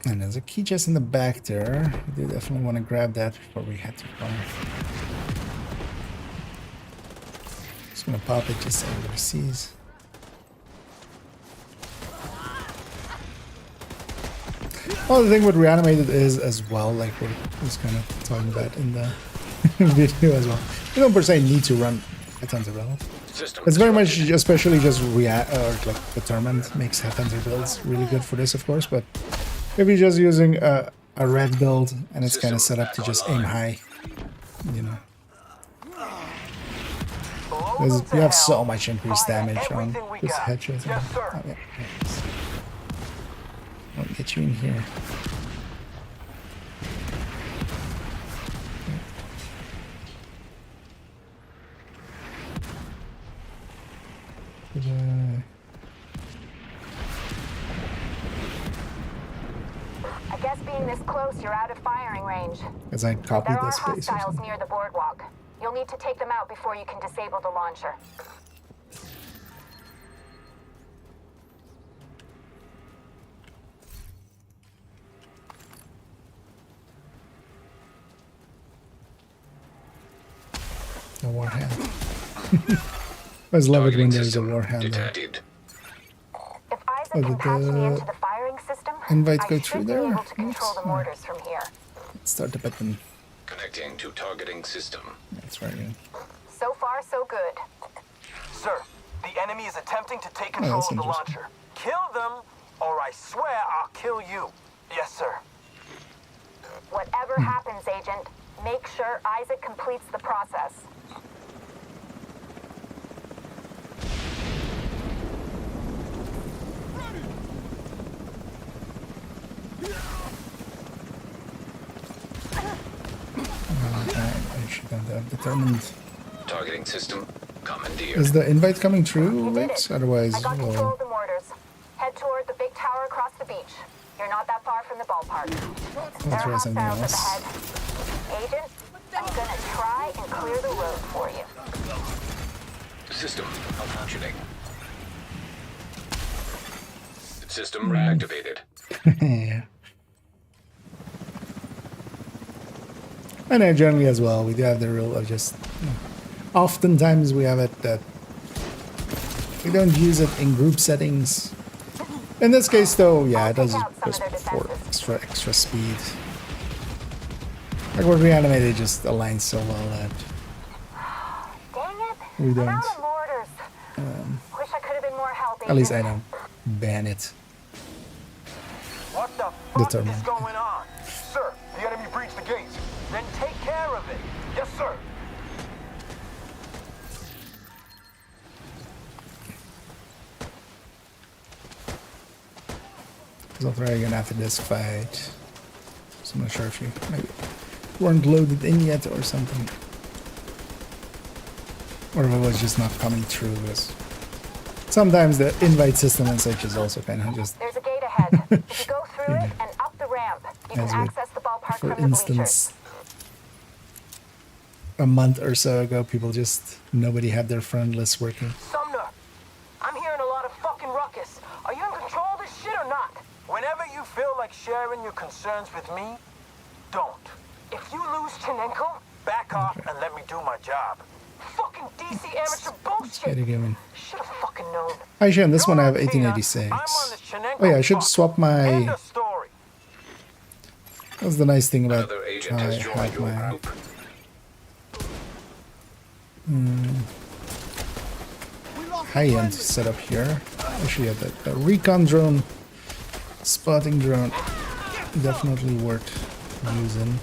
And there's a key chest in the back there. We do definitely want to grab that before we head too far. Just gonna pop it just so everybody sees. Well, the thing with reanimated is as well, like we're just kind of talking about in the video as well. You don't per se need to run Headhunter build. System It's very much, disrupted. especially just like Determined makes Headhunter builds really good for this, of course. But if you're just using a red build and it's kind of set up to just aim high, you know, you have so much increased damage on this headshot. Yes, sir. Oh, yeah. Yes. I'll get you in here. I guess being this close, you're out of firing range. Because I copied There are the space or hostiles something. near the boardwalk. You'll need to take them out before you can disable the launcher. A warhand. I always love it when there's a warhand. Detected. If Isaac Oh, can did patch me the into the firing system, invites I go should through be there? able to control Oops. the mortars from here. Let's start the button. Connecting to targeting system. That's right. Yeah. So far, so good. Sir, the enemy is attempting to take Oh, control that's of the interesting. launcher. Kill them, or I swear I'll kill you. Yes, sir. Whatever happens, Agent, make sure Isaac completes the process. I should have determined. Targeting system. Commandeered. Is the invite coming through, You did Wix? it. Otherwise, I got control we'll... of the mortars. Head toward the big tower across the beach. You're not that far from the ballpark. There are try something hostiles up else. ahead. Agent, I'm gonna try and clear the road for you. System malfunctioning. System reactivated. yeah. And generally as well, we do have the rule of just... Oftentimes we have it that we don't use it in group settings. In this case though, yeah, it does just for extra speed. Like with reanimated, it just aligns so well that Dang it! we I'm don't. out of mortars. Wish I could have been more help, At least I Agent. don't ban it. What the fuck Determined. is going on? Sir, the enemy breached the gates. Then take care of it. Yes, sir. I'll try again after this fight. So I'm not sure if you maybe weren't loaded in yet or something. Or if it was just not coming through. Because sometimes the invite system and such is also kind of just... There's a gate ahead. If you go through it and up the ramp, you can As with, access the ballpark for from the bleachers. instance, a month or so ago, people just... Nobody had their friend list working. Sumner, I'm hearing a lot of fucking ruckus. Are you in control of this shit or not? Whenever you feel like sharing your concerns with me, don't. If you lose Chinenko, back off and let me do my job. Fucking DC amateur Let's get bullshit. it going. Should have fucking known. Actually, on this one I have You're on 1886. Tina, I'm on this Chinenko Oh yeah, I should fuck. swap End my... of story. That's the nice thing about Another agent how I has joined have your my... group. high-end setup here. Actually, yeah, the recon drone, spotting drone, definitely worth using.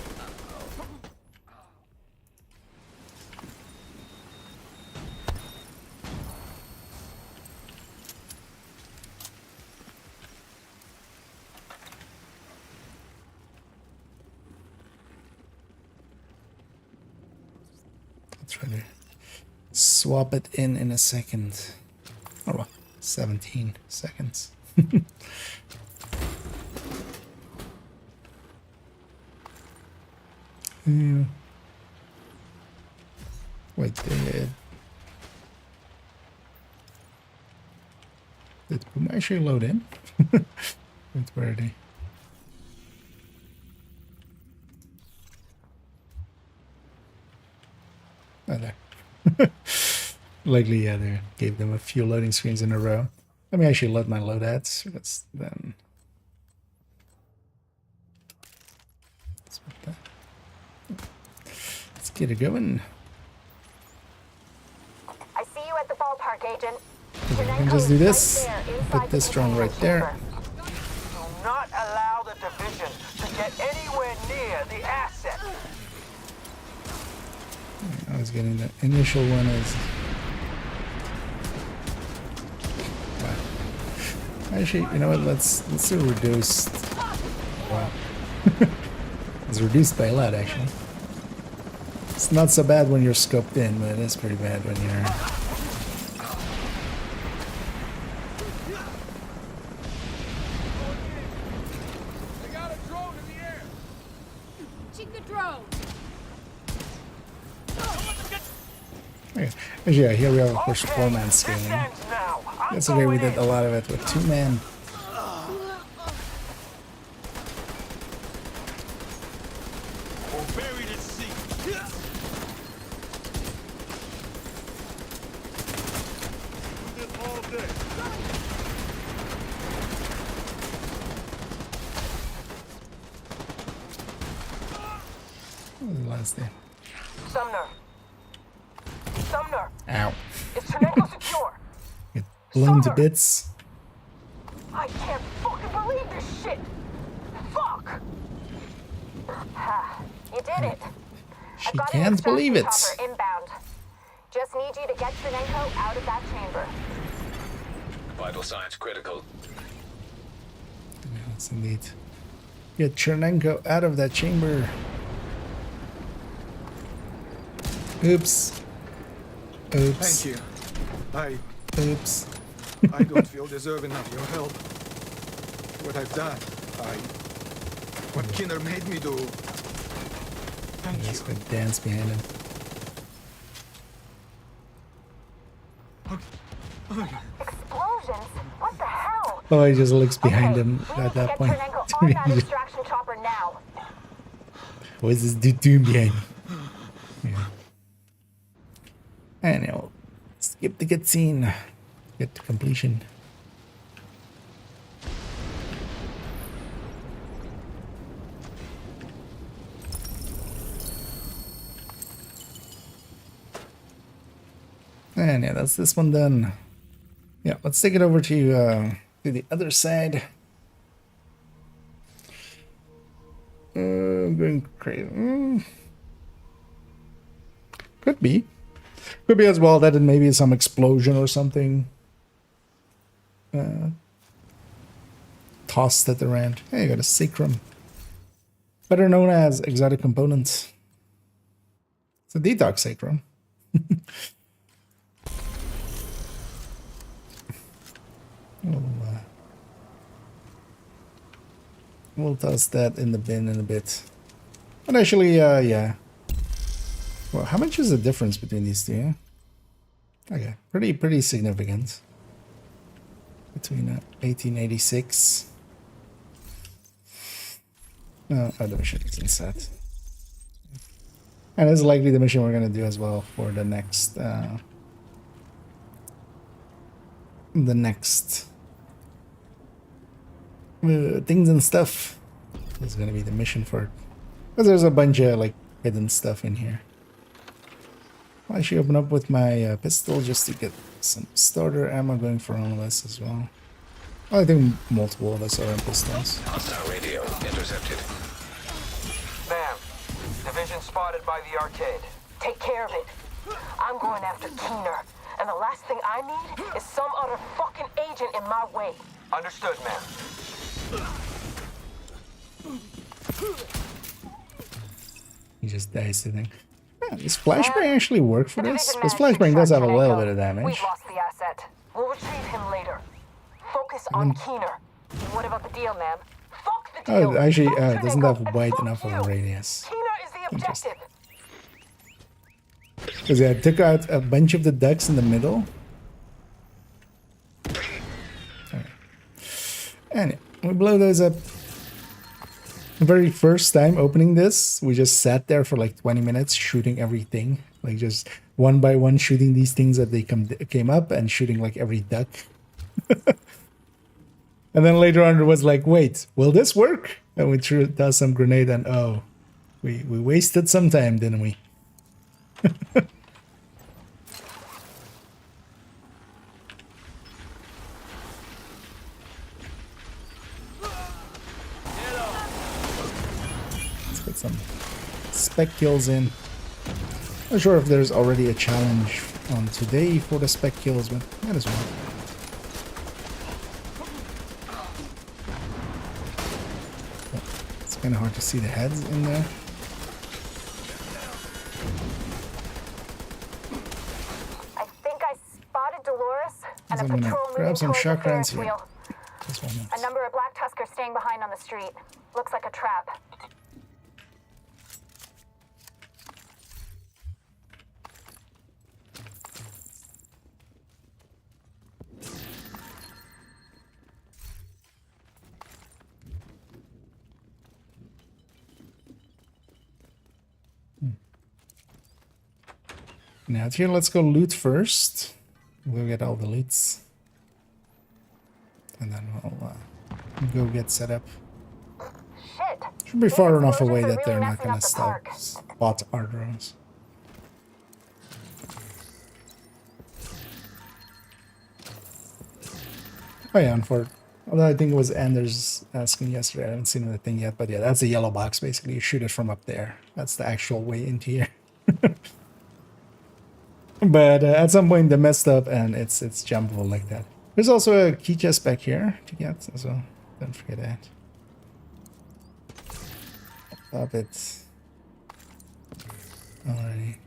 Let's try to swap it in a second. Oh well, 17 seconds. Yeah. Wait, did Puma actually load in? Wait, where are they? Oh, there. Likely, yeah, they gave them a few loading screens in a row. Let me actually load my loadouts. Let's then. Let's get it going. I see you at the ballpark, Agent. I can just do this. Put this drone right there. Do not allow the division to get anywhere near the asset. I was getting the initial one as. Wow. Actually, you know what? Let's do reduced. Wow. It's reduced by a lot, actually. It's not so bad when you're scoped in, but it is pretty bad when you're. They got a drone in the the drone. Okay. Yeah, here we have of course 4-man scaling. Ends now. I'm That's okay, we going did in. a lot of it with 2-man. Buried at sea. This all day. What was the last day? Sumner. Sumner. Ow. Is Ternenko secure? Get blown to Sumner. bits. I can't fucking believe this shit. Fuck. You did it. She I've got can't an extraction believe it. chopper inbound. Just need you to get Ternenko out of that chamber. Vital signs critical. Yes, indeed. Get Chernenko out of that chamber. Oops. Oops. Thank you. Oops. I don't feel deserving of your help. What I've done, what Kinner made me do. Thank There's you. a dance behind him. Explosions? What the hell? Oh, he just looks behind Okay, him we need at to that get point. Ternenko on that extraction chopper now. What is this dude doing behind me? Yeah. Anyhow, skip the cutscene. Get to completion. And yeah, that's this one done. Yeah, let's take it over to the other side. I'm going crazy. Could be. Could be as well that it may be some explosion or something. Tossed at the rand. Hey, you got a sacrum. Better known as exotic components. It's a detox sacrum. We'll toss that in the bin in a bit. But actually, yeah. Well, how much is the difference between these two? Okay, pretty significant. Between 1886. Other mission is inside. And it's likely the mission we're gonna do as well for the next things and stuff. This is gonna be the mission for it. Because there's a bunch of like hidden stuff in here. I'll actually open up with my pistol just to get some starter ammo going for all of us as well. Well, I think multiple of us are in pistols. Hostile radio intercepted. Ma'am, division spotted by the arcade. Take care of it. I'm going after Keener, and the last thing I need is some other fucking agent in my way. Understood, ma'am. He just dies, I think. Yeah, does flashbang actually work for The this? division Because managed to flashbang does have a track little Ternenko. bit of damage. We've lost the asset. We'll retrieve him later. Focus on Keener. What about the deal, ma'am? Fuck the deal. Oh, actually, Fuck it doesn't Ternenko, have and wide fuck enough of you. a radius. Keener is the objective. Because yeah, I took out a bunch of the ducks in the middle. Alright. And yeah, we blow those up. The very first time opening this, we just sat there for like 20 minutes shooting everything. Like just one by one shooting these things that they came up and shooting like every duck. And then later on it was like, wait, will this work? And we tossed some grenade and oh, we wasted some time, didn't we? Let's put some spec kills in. Not sure if there's already a challenge on today for the spec kills, but might as well. It's kind of hard to see the heads in there. I think I spotted Dolores and So a I'm gonna patrol grab moving some towards the shock rounds Ferris here. wheel. This one A number of black tuskers staying behind on the street. Looks like a trap. Now here, let's go loot first. We'll get all the loots. And then we'll go get set up. Shit. Should be far enough explosions away are that really they're not messing gonna up the stop park. spot our drones. Oh yeah, and for although I think it was Anders asking yesterday, I haven't seen anything yet, but yeah, that's a yellow box basically. You shoot it from up there. That's the actual way into here. But at some point they messed up and it's jumpable like that. There's also a key chest back here to get, so don't forget that. Pop it. Alrighty.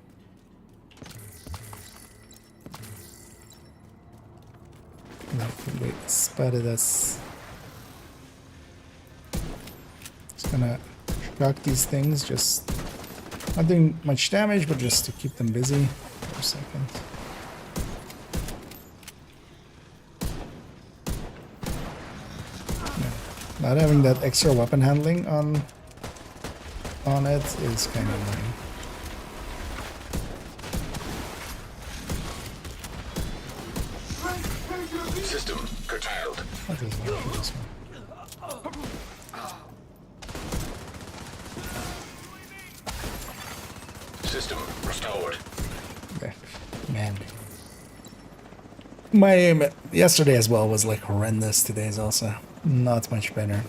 They spotted us. Just gonna shock these things, just not doing much damage, but just to keep them busy for a second. Yeah. Not having that extra weapon handling on it is kind of annoying. System curtailed. What is this one? System restored. Okay. Man. My aim yesterday as well was like horrendous. Today's also not much better.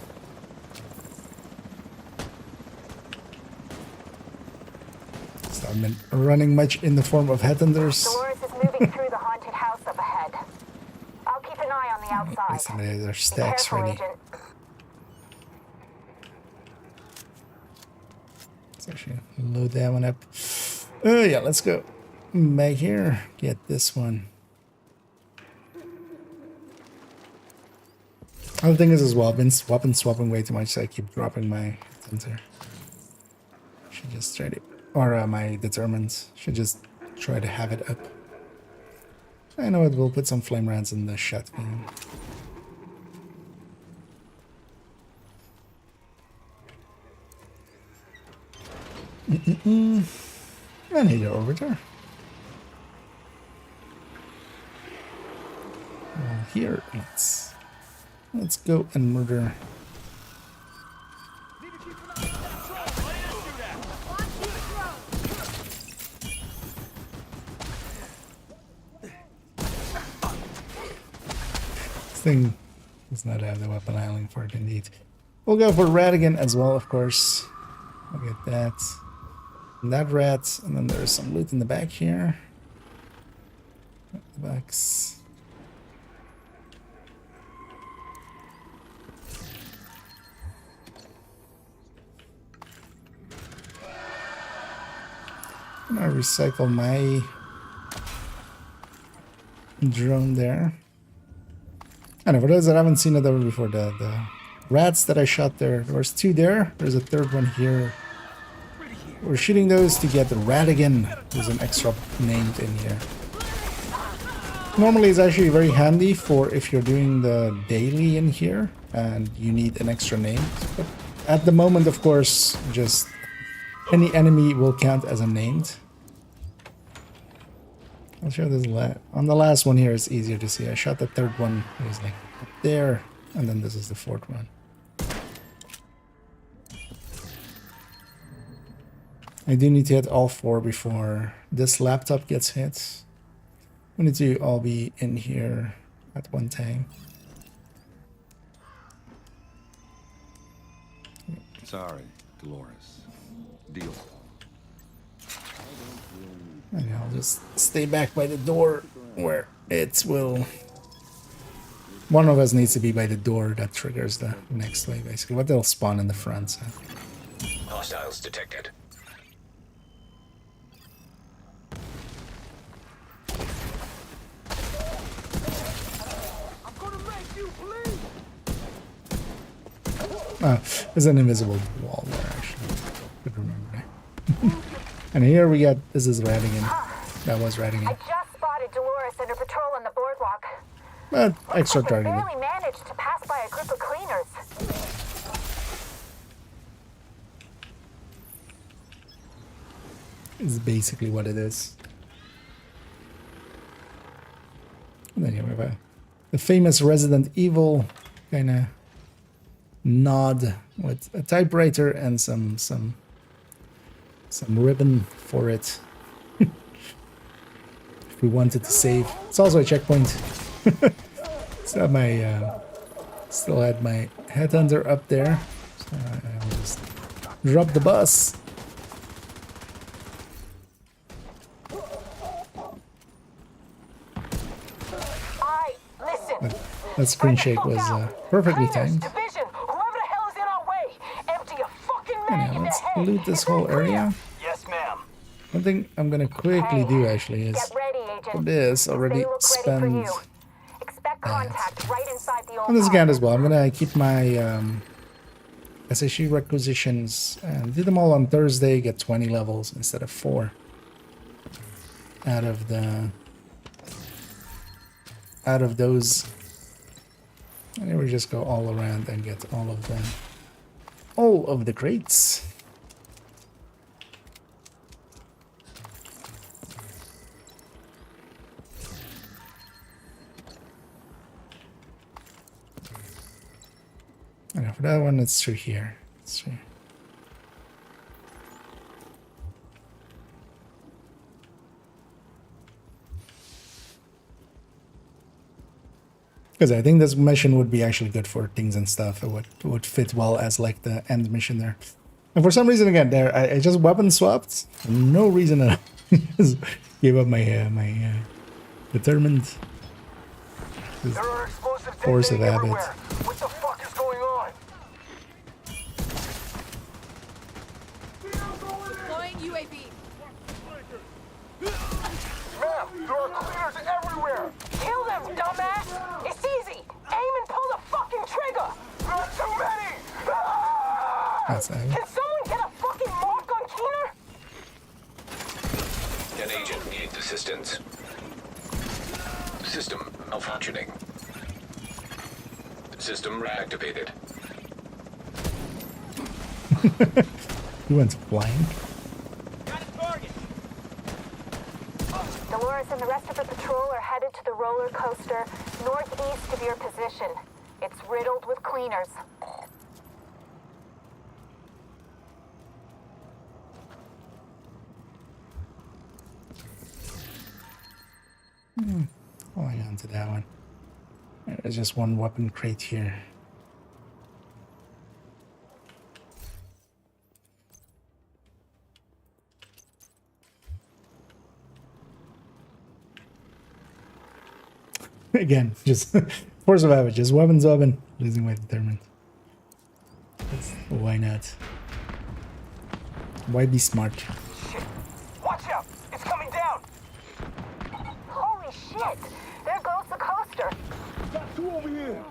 So I've been running much in the form of headhunters. Dolores is moving through the haunted house up ahead. I'll keep an eye on the outside. Listen, there's Be stacks careful, ready. Agent. Let's actually load that one up. Oh yeah, let's go back here. Get this one. Other thing is as well, I've been swapping way too much, so I keep dropping my sensor. Should just try to, or my determinants. Should just try to have it up. I know it will put some flame rounds in the shotgun. I need your orbiter. Well, here, let's go and murder. This thing does not have the weapon handling for it, indeed. We'll go for Radigan as well, of course. I'll get that. And that rat, and then there's some loot in the back here. The box. I'm gonna recycle my drone there. And for those that haven't seen it ever before, the rats that I shot there was 2 there. There's a 3rd one here. We're shooting those to get the Radigan. There's an extra named in here. Normally it's actually very handy for if you're doing the daily in here and you need an extra name. But at the moment, of course, just any enemy will count as a named. I'll show this on the last one here. It's easier to see. I shot the 3rd one. It was like up there, and then this is the 4th one. I do need to hit all 4 before this laptop gets hit. We need to all be in here at one time. Sorry, Dolores. Deal. And I'll just stay back by the door where it will... One of us needs to be by the door that triggers the next wave, basically. But they'll spawn in the front, so... Hostiles detected. Oh, there's an invisible wall there, actually. Could remember that. And here we got... This is Radigan. That was Radigan. I just spotted Dolores and her patrol on the boardwalk. But extra Looks like they targeted. barely managed to pass by a group of cleaners. Is basically what it is. then you have the famous Resident Evil kind of nod with a typewriter and some ribbon for it. If we wanted to save, it's also a checkpoint. So my still had my headhunter up there, so I'll just drop the bus. That screen shake was perfectly timed. Anyhow, let's loot this whole area. Yes, ma'am. One thing I'm gonna quickly do actually is for this already spend on this account as well. I'm gonna keep my SHE requisitions and do them all on Thursday. Get 20 levels instead of 4 out of those. And then we just go all around and get all of the crates. And for that one, it's through here. It's through. Because I think this mission would be actually good for things and stuff. It would fit well as like the end mission there. And for some reason, again, there I just weapon swapped. For no reason at all. Just gave up my determined force of habit. What the fuck is going on? Deploying UAV. Ma'am, there are cleaners everywhere. Kill them, dumbass! It's easy! Aim and pull the fucking trigger! There are too many! That's Can someone get a fucking mark on Keener? An agent needs assistance. System malfunctioning. System reactivated. He went flying. Dolores and the rest of the patrol are headed to the roller coaster northeast of your position. It's riddled with cleaners. Holding on to that one. There's just one weapon crate here. Again, just force of habit, just weapons open, losing my determined. Why not? Why be smart? Shit. Watch out! It's coming down! Holy shit! There goes the coaster. Got two over here!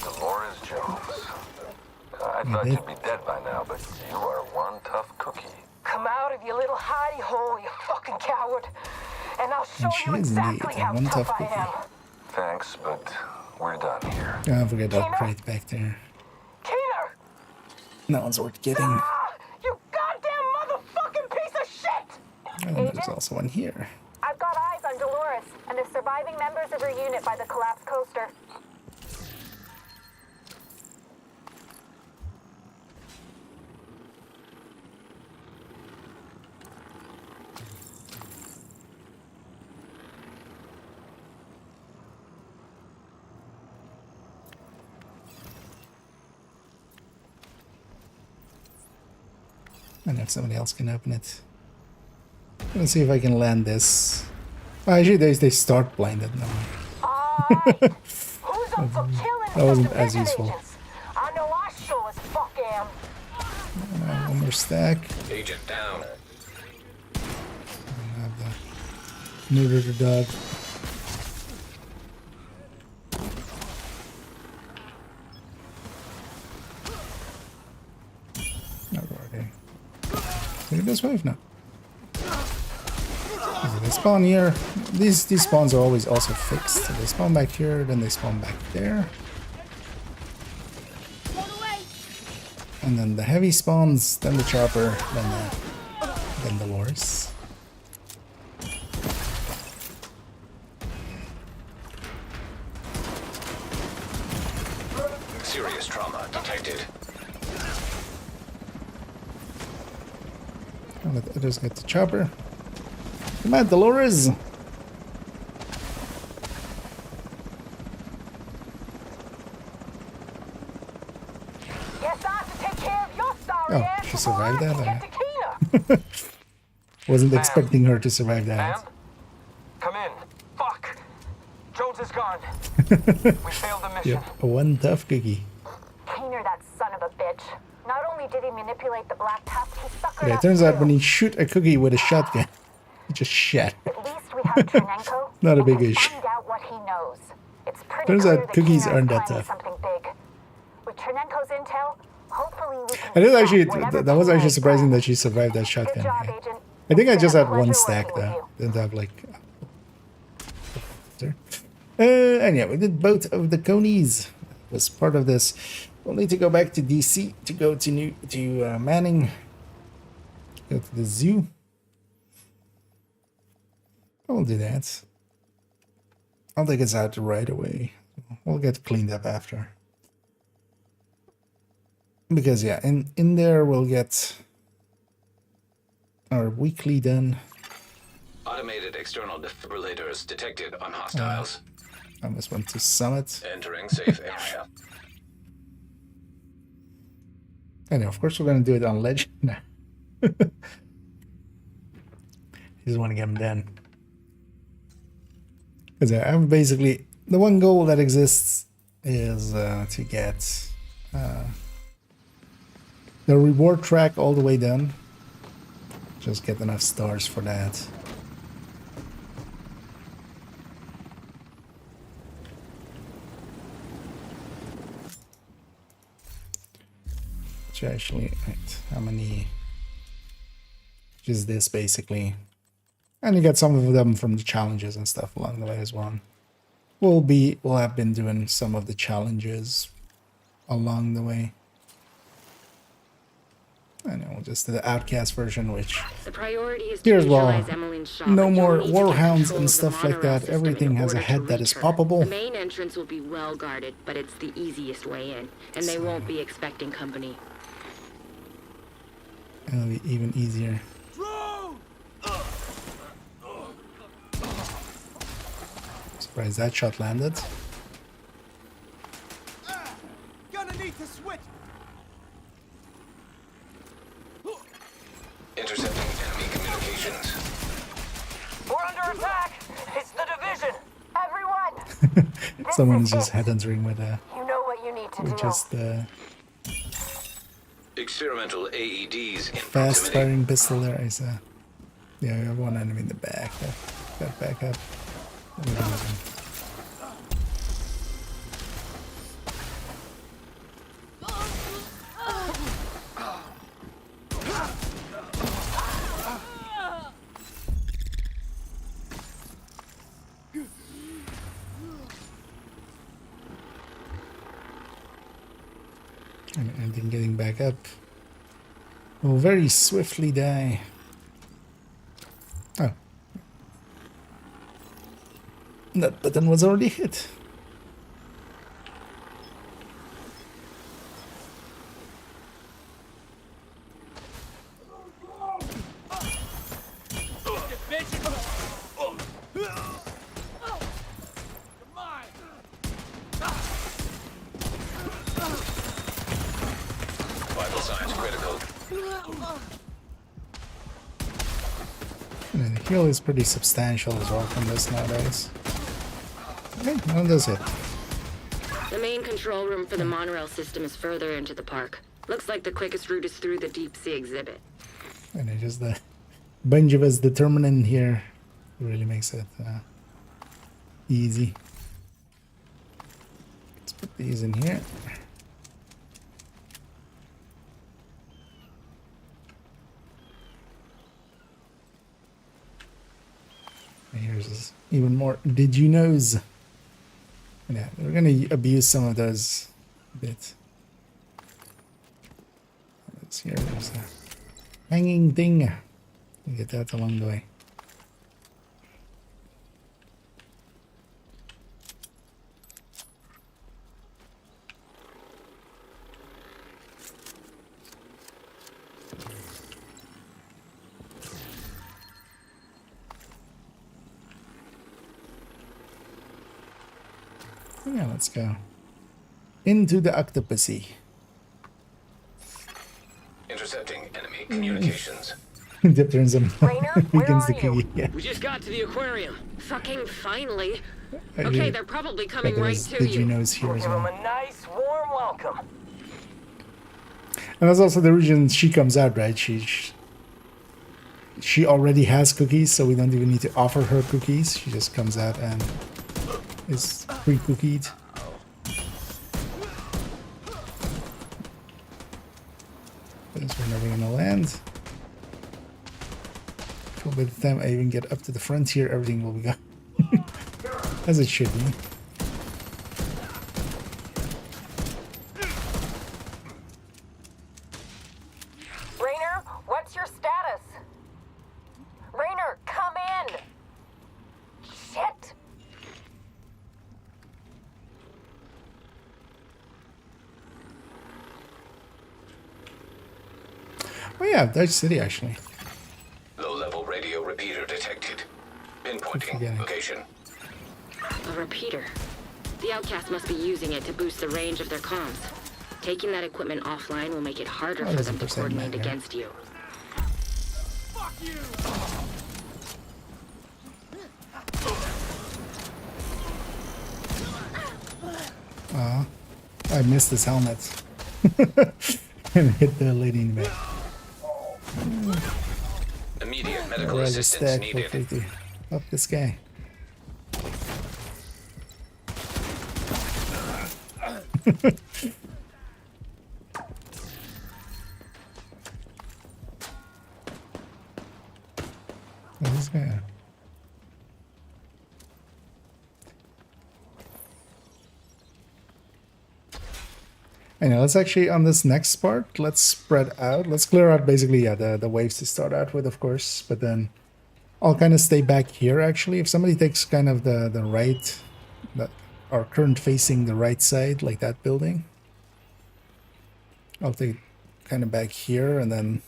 Dolores Jones. I thought you'd be dead by now, but you are one tough cookie. Come out of your little hidey hole, you fucking coward. And I'll show She you is exactly indeed how one tough tough I cookie. am. Thanks, but we're done here. Don't forget that crate back there. Keener! That one's worth getting. Ah, you goddamn motherfucking piece of shit! And then there's also one here. I've got eyes on Dolores and the surviving members of her unit by the collapsed coaster. And if somebody else can open it. Let's see if I can land this. Oh, actually, they start blinded. No. Who's up for killing That wasn't as division useful. agents? I know I sure as fuck am. One more stack. Agent down. I have the neuter the dog. Not already. Look at this wave now. they spawn here. These spawns are always also fixed. So they spawn back here, then they spawn back there. And then the heavy spawns, then the chopper, then the Loris. Serious trauma detected. I'll let the others get the chopper. Come on, Dolores! Guess I have to take care of your sorry Oh, ass she before survived I can that? get to Keener. Wasn't expecting her to survive that. Come in. Fuck. Jones is gone. We failed the mission. Yep, one tough cookie. Keener, that son of a bitch. Not only did he manipulate the black tusk, he suckered Yeah, it us turns out too. when you shoot a cookie with a shotgun, it just shat. At least we have Chernenko. Not a and big can issue. Find out what he knows. It's pretty Turns clear out that cookies Keener aren't is that planning tough. something big. With Chernenko's intel, hopefully we can I did stop actually, whatever that was Keener actually is surprising planning. that she survived that Good shotgun. job, Yeah. Agent. I think I It's just been a had one pleasure stack working though. with Didn't have like. And yeah, we did both of the conies. Was part of this. We'll need to go back to DC to go to Manning. Go to the zoo. I'll do that. I'll take us out right away. We'll get cleaned up after. Because yeah, in there we'll get our weekly done. Automated external defibrillators detected on hostiles. I almost went to Summit. Entering safe area. And of course we're gonna do it on Legend now. Just want to get them done. Because I have basically the one goal that exists is to get the reward track all the way done. Just get enough stars for that. Which actually, right, how many? Just this basically. And you get some of them from the challenges and stuff along the way as well. We'll have been doing some of the challenges along the way. I know, just the Outcast version, which the priority is here to as well. visualize Emmeline's shot, No but more you'll need to get warhounds control and of the stuff like monorail that. system Everything in has a order to head that is reach her. poppable. The main entrance will be well guarded, but it's the easiest way in, and they won't be expecting company. It'll be even easier. Surprised that shot landed. Gonna need to switch. Intercepting enemy communications. We're under attack. It's the division. Everyone, Someone's just head entering with a you know what you need to do. just Experimental AEDs in fast proximity. firing pistol there. I saw. Yeah, we have one enemy in the back. Got back up. And then getting back up will very swiftly die. Oh. That button was already hit. Vital signs critical. And the heal is pretty substantial as well from this nowadays. Okay, that does it. The main control room for the monorail system is further into the park. Looks like the quickest route is through the deep sea exhibit. And it just the bunch of us determinant here really makes it easy. Let's put these in here. Here's even more. Did you knows? Yeah, we're gonna abuse some of those a bit. Let's see, there's a hanging thing. We'll get that along the way. Yeah, let's go into the octopussy. Intercepting enemy communications. Depends on weakens the key. Yeah. We just got to the aquarium. Fucking finally. I Okay, did. they're probably But coming right there's to Did you you. knows here as Give them well. a nice warm welcome. And that's also the reason she comes out, right? She already has cookies, so we don't even need to offer her cookies. She just comes out and is pre-cookied. Because we're never gonna land. So by the time I even get up to the frontier, everything will be gone. As it should be. Rainer, what's your status? Rainer, come in! Shit! Oh yeah, Dutch City actually. Low-level radio repeater detected. Pinpointing forgetting. location. A repeater. The outcasts must be using it to boost the range of their comms. Taking that equipment offline will make it harder for there's them a to percent coordinate back there. against you. I missed his helmet. And hit the lady in the back. Immediate medical Where's the assistance stack? Feel needed. free to help this guy. Where's this guy? Anyway, let's actually, on this next part, let's spread out. Let's clear out basically, yeah, the waves to start out with, of course. But then I'll kind of stay back here, actually. If somebody takes kind of the right, that are current facing the right side, like that building. I'll take kind of back here, and then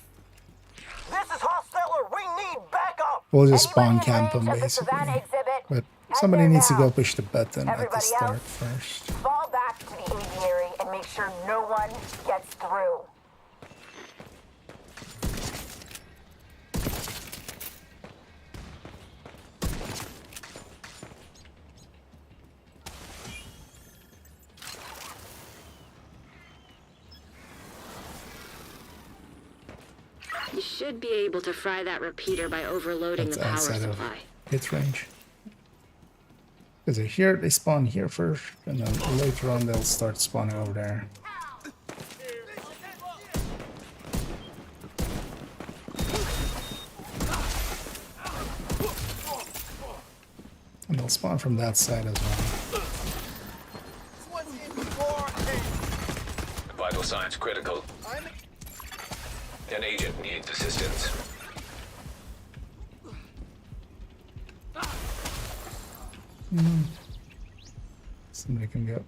This is Hosteller. We need backup. we'll just spawn Anybody in camp them, range of the basically. Savannah exhibit? But Head somebody there needs to now. go push the button at the Everybody start else? first. Fall back to the aviary and make sure no one gets through. You should be able to fry that repeater by overloading That's the power outside of supply. hit range. Because they're here, they spawn here first, and then later on they'll start spawning over there. And they'll spawn from that side as well. Vital signs critical. An agent needs assistance. Somebody can go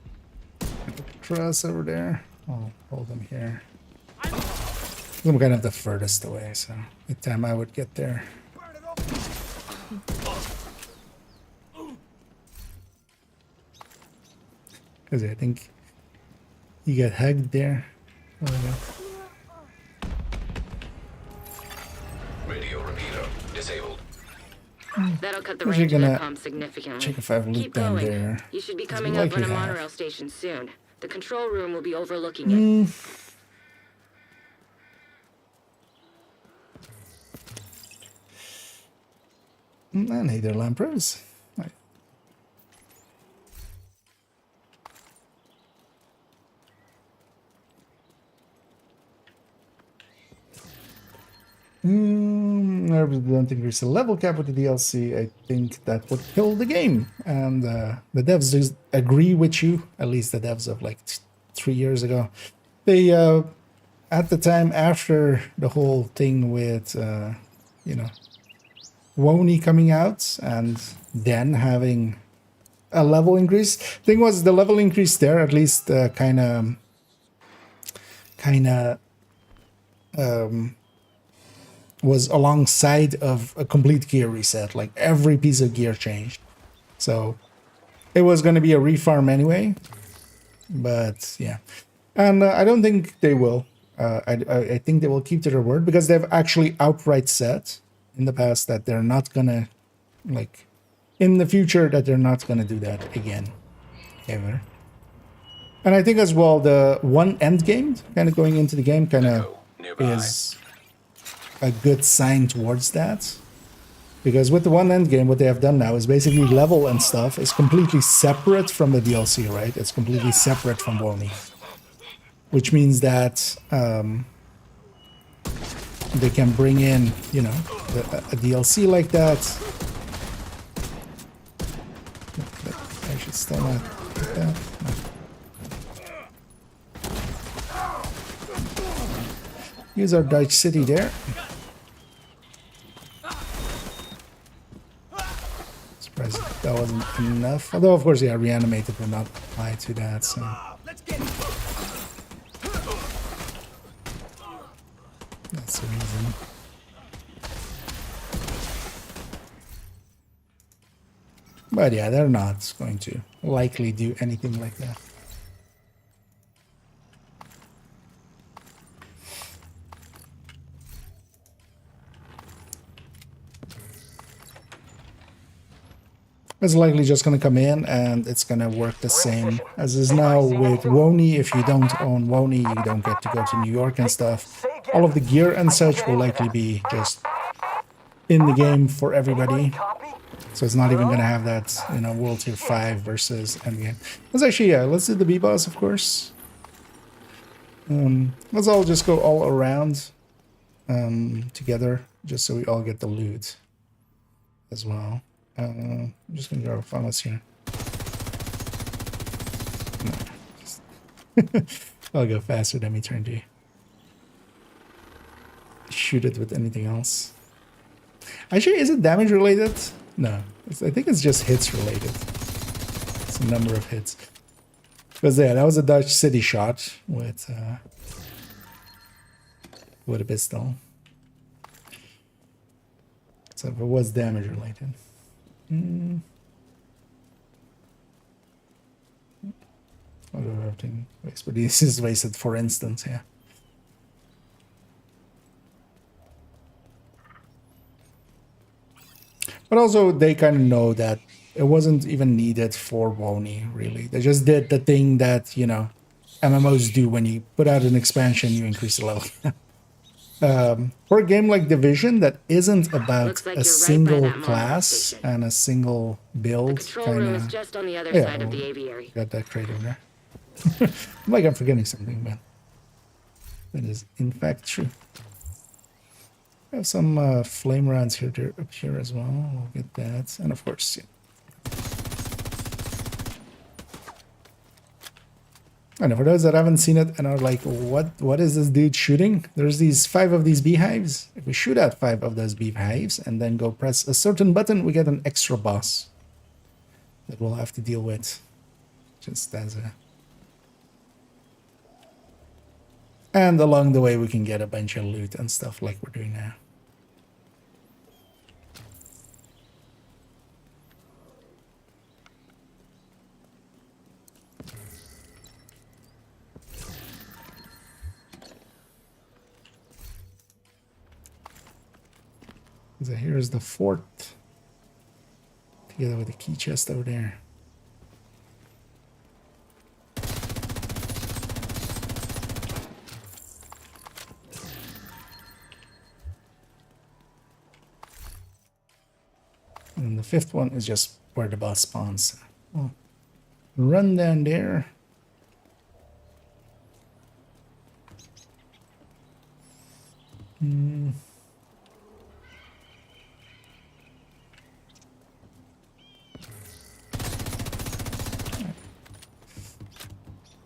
cross over there. I'll hold them here. I'm kind of the furthest away, so by the time I would get there. Because I think you get hugged there. Oh, yeah. Radio repeater disabled. That'll cut the We're range of their gonna comms significantly. check if I've looped Keep down going. there. You should be 'Cause coming we up on likely a have. monorail station soon. The control room will be overlooking it. And hey there, Lampros. Right. if they don't increase the level cap with the DLC, I think that would kill the game. And the devs just agree with you, at least the devs of like 3 years ago. They, at the time after the whole thing with, you know, WONI coming out and then having a level increase. Thing was, the level increase there at least kind of was alongside of a complete gear reset. Like every piece of gear changed, so it was going to be a refarm anyway. But yeah, and I don't think they will. I think they will keep to their word, because they've actually outright said in the past that they're not gonna, like, in the future, that they're not gonna do that again, ever. And I think as well, the one end game kind of going into the game kind of is a good sign towards that. Because with the one end game, what they have done now is basically level and stuff is completely separate from the DLC, right? It's completely separate from WONI. Which means that they can bring in, you know, a DLC like that. I should still not like that. No. Use our Dutch city there. Surprised that wasn't enough. Although, of course, yeah, reanimated would not apply to that, so. That's the reason. But yeah, they're not going to likely do anything like that. It's likely just going to come in and it's going to work the same as is now with WONI. If you don't own WONI, you don't get to go to New York and stuff. All of the gear and such will likely be just in the game for everybody. So it's not even going to have that, you know, World Tier 5 versus endgame. Let's actually, yeah, let's do the B-Boss, of course. Let's all just go all around together, just so we all get the loot as well. I'm just gonna grab a funnels here. No, I'll go faster than me turn to shoot it with anything else. Actually, is it damage related? No, I think it's just hits related. It's a number of hits. Because yeah, that was a Dutch city shot with a pistol. So if it was damage related. Everything waste, but this is wasted, for instance, yeah. But also, they kind of know that it wasn't even needed for WONI, really. They just did the thing that, you know, MMOs do when you put out an expansion, you increase the level. For a game like Division that isn't about a single class and a single build, the control room is just on the other side of the aviary. Got that crate over there. I'm like I'm forgetting something, but that is in fact true. I have some flame rounds here up here as well. We'll get that, and of course, yeah. And for those that haven't seen it and are like, what is this dude shooting? There's these 5 of these beehives. If we shoot at 5 of those beehives and then go press a certain button, we get an extra boss that we'll have to deal with. Just as a... And along the way, we can get a bunch of loot and stuff like we're doing now. So here's the fort, together with the key chest over there. And the 5th one is just where the boss spawns. Well, run down there.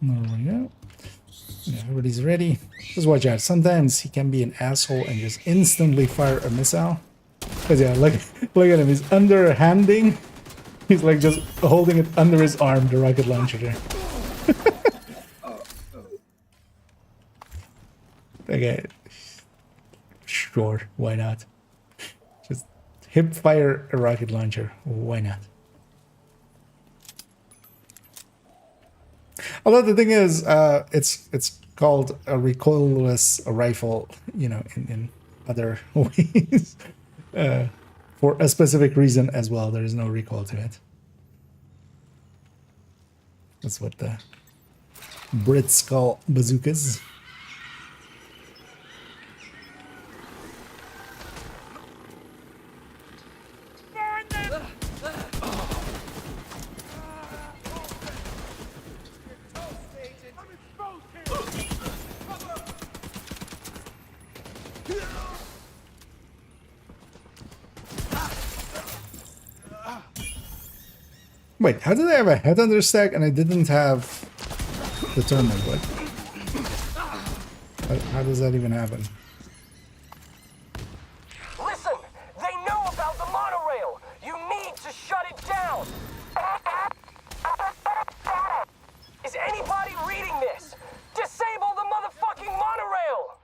There we go. Yeah, everybody's ready. Just watch out. Sometimes he can be an asshole and just instantly fire a missile. Cause yeah, look at him. He's underhanding. He's like just holding it under his arm, the rocket launcher there. Okay. Sure, why not? Just hip fire a rocket launcher. Why not? Although the thing is, it's called a recoilless rifle, you know, in other ways, for a specific reason as well. There is no recoil to it. That's what the Brits call bazookas. Wait, how did I have a headhunter stack and I didn't have the tournament? What? How does that even happen? Listen, they know about the monorail. You need to shut it down. Is anybody reading this? Disable the motherfucking monorail.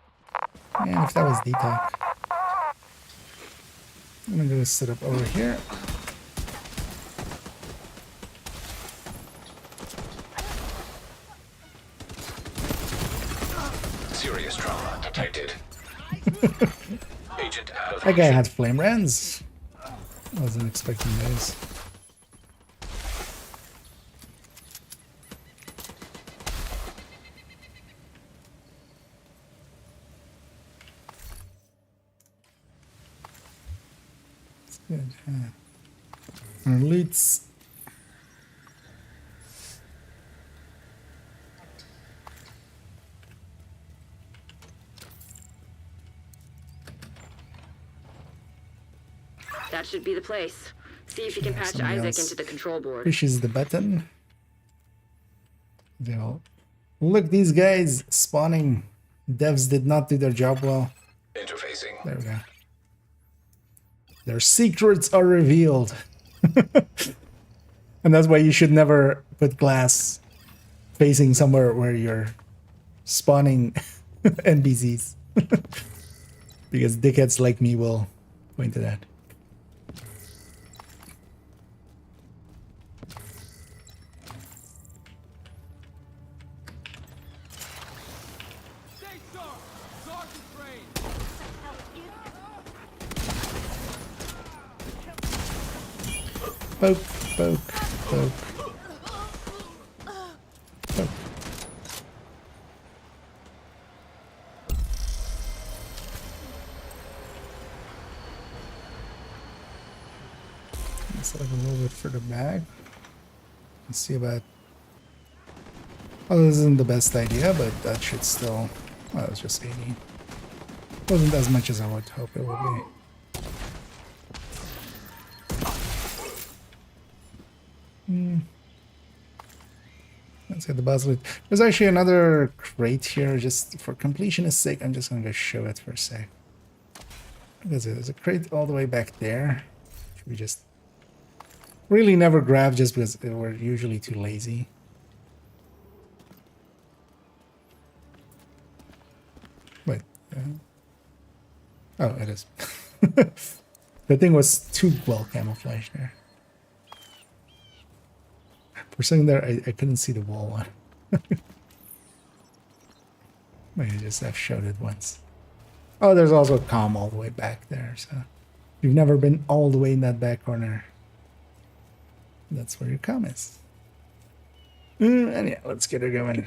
Man, if that was DTalk. I'm gonna go sit up over here. Serious trauma detected. Agent out of That guy had flame rands. I wasn't expecting those. It's good. Our leads. That should be the place. See if you can patch somebody Isaac else into the control board. Pushes the button. They all look. These guys spawning. Devs did not do their job well. interfacing. There we go. Their secrets are revealed. And that's why you should never put glass facing somewhere where you're spawning NPCs. Because dickheads like me will point to that. Poke, poke, poke. Poke. Let's look a little bit further back. Let's see about... Oh, this isn't the best idea, but that should still... Well, it's just 80. Wasn't as much as I would hope it would be. Let's get the basilisk. There's actually another crate here, just for completionist sake. I'm just gonna go show it for a sec. There's a crate all the way back there, which we just really never grab just because we're usually too lazy. Wait. Oh, it is. The thing was too well camouflaged there. For a second there, I couldn't see the wall one. Maybe just I've showed it once. Oh, there's also a comm all the way back there, so if you've never been all the way in that back corner, that's where your comm is. And yeah, let's get her going.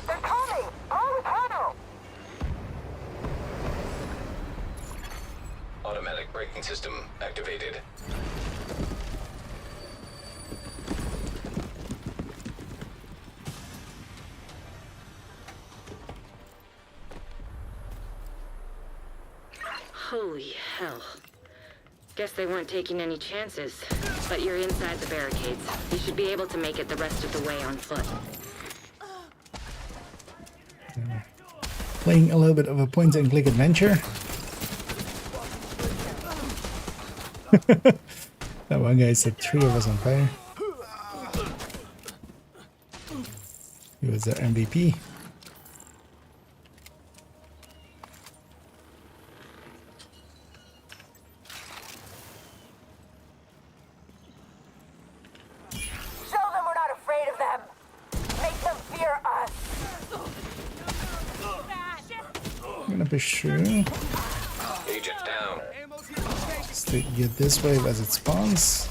They're coming! On the tunnel! Automatic braking system activated. Holy hell. Guess they weren't taking any chances. But you're inside the barricades. You should be able to make it the rest of the way on foot. Playing a little bit of a point-and-click adventure. That one guy set 3 of us on fire. He was their MVP. Show them we're not afraid of them. Make them fear us. I'm gonna push through. Agent down. Just to get this wave as it spawns.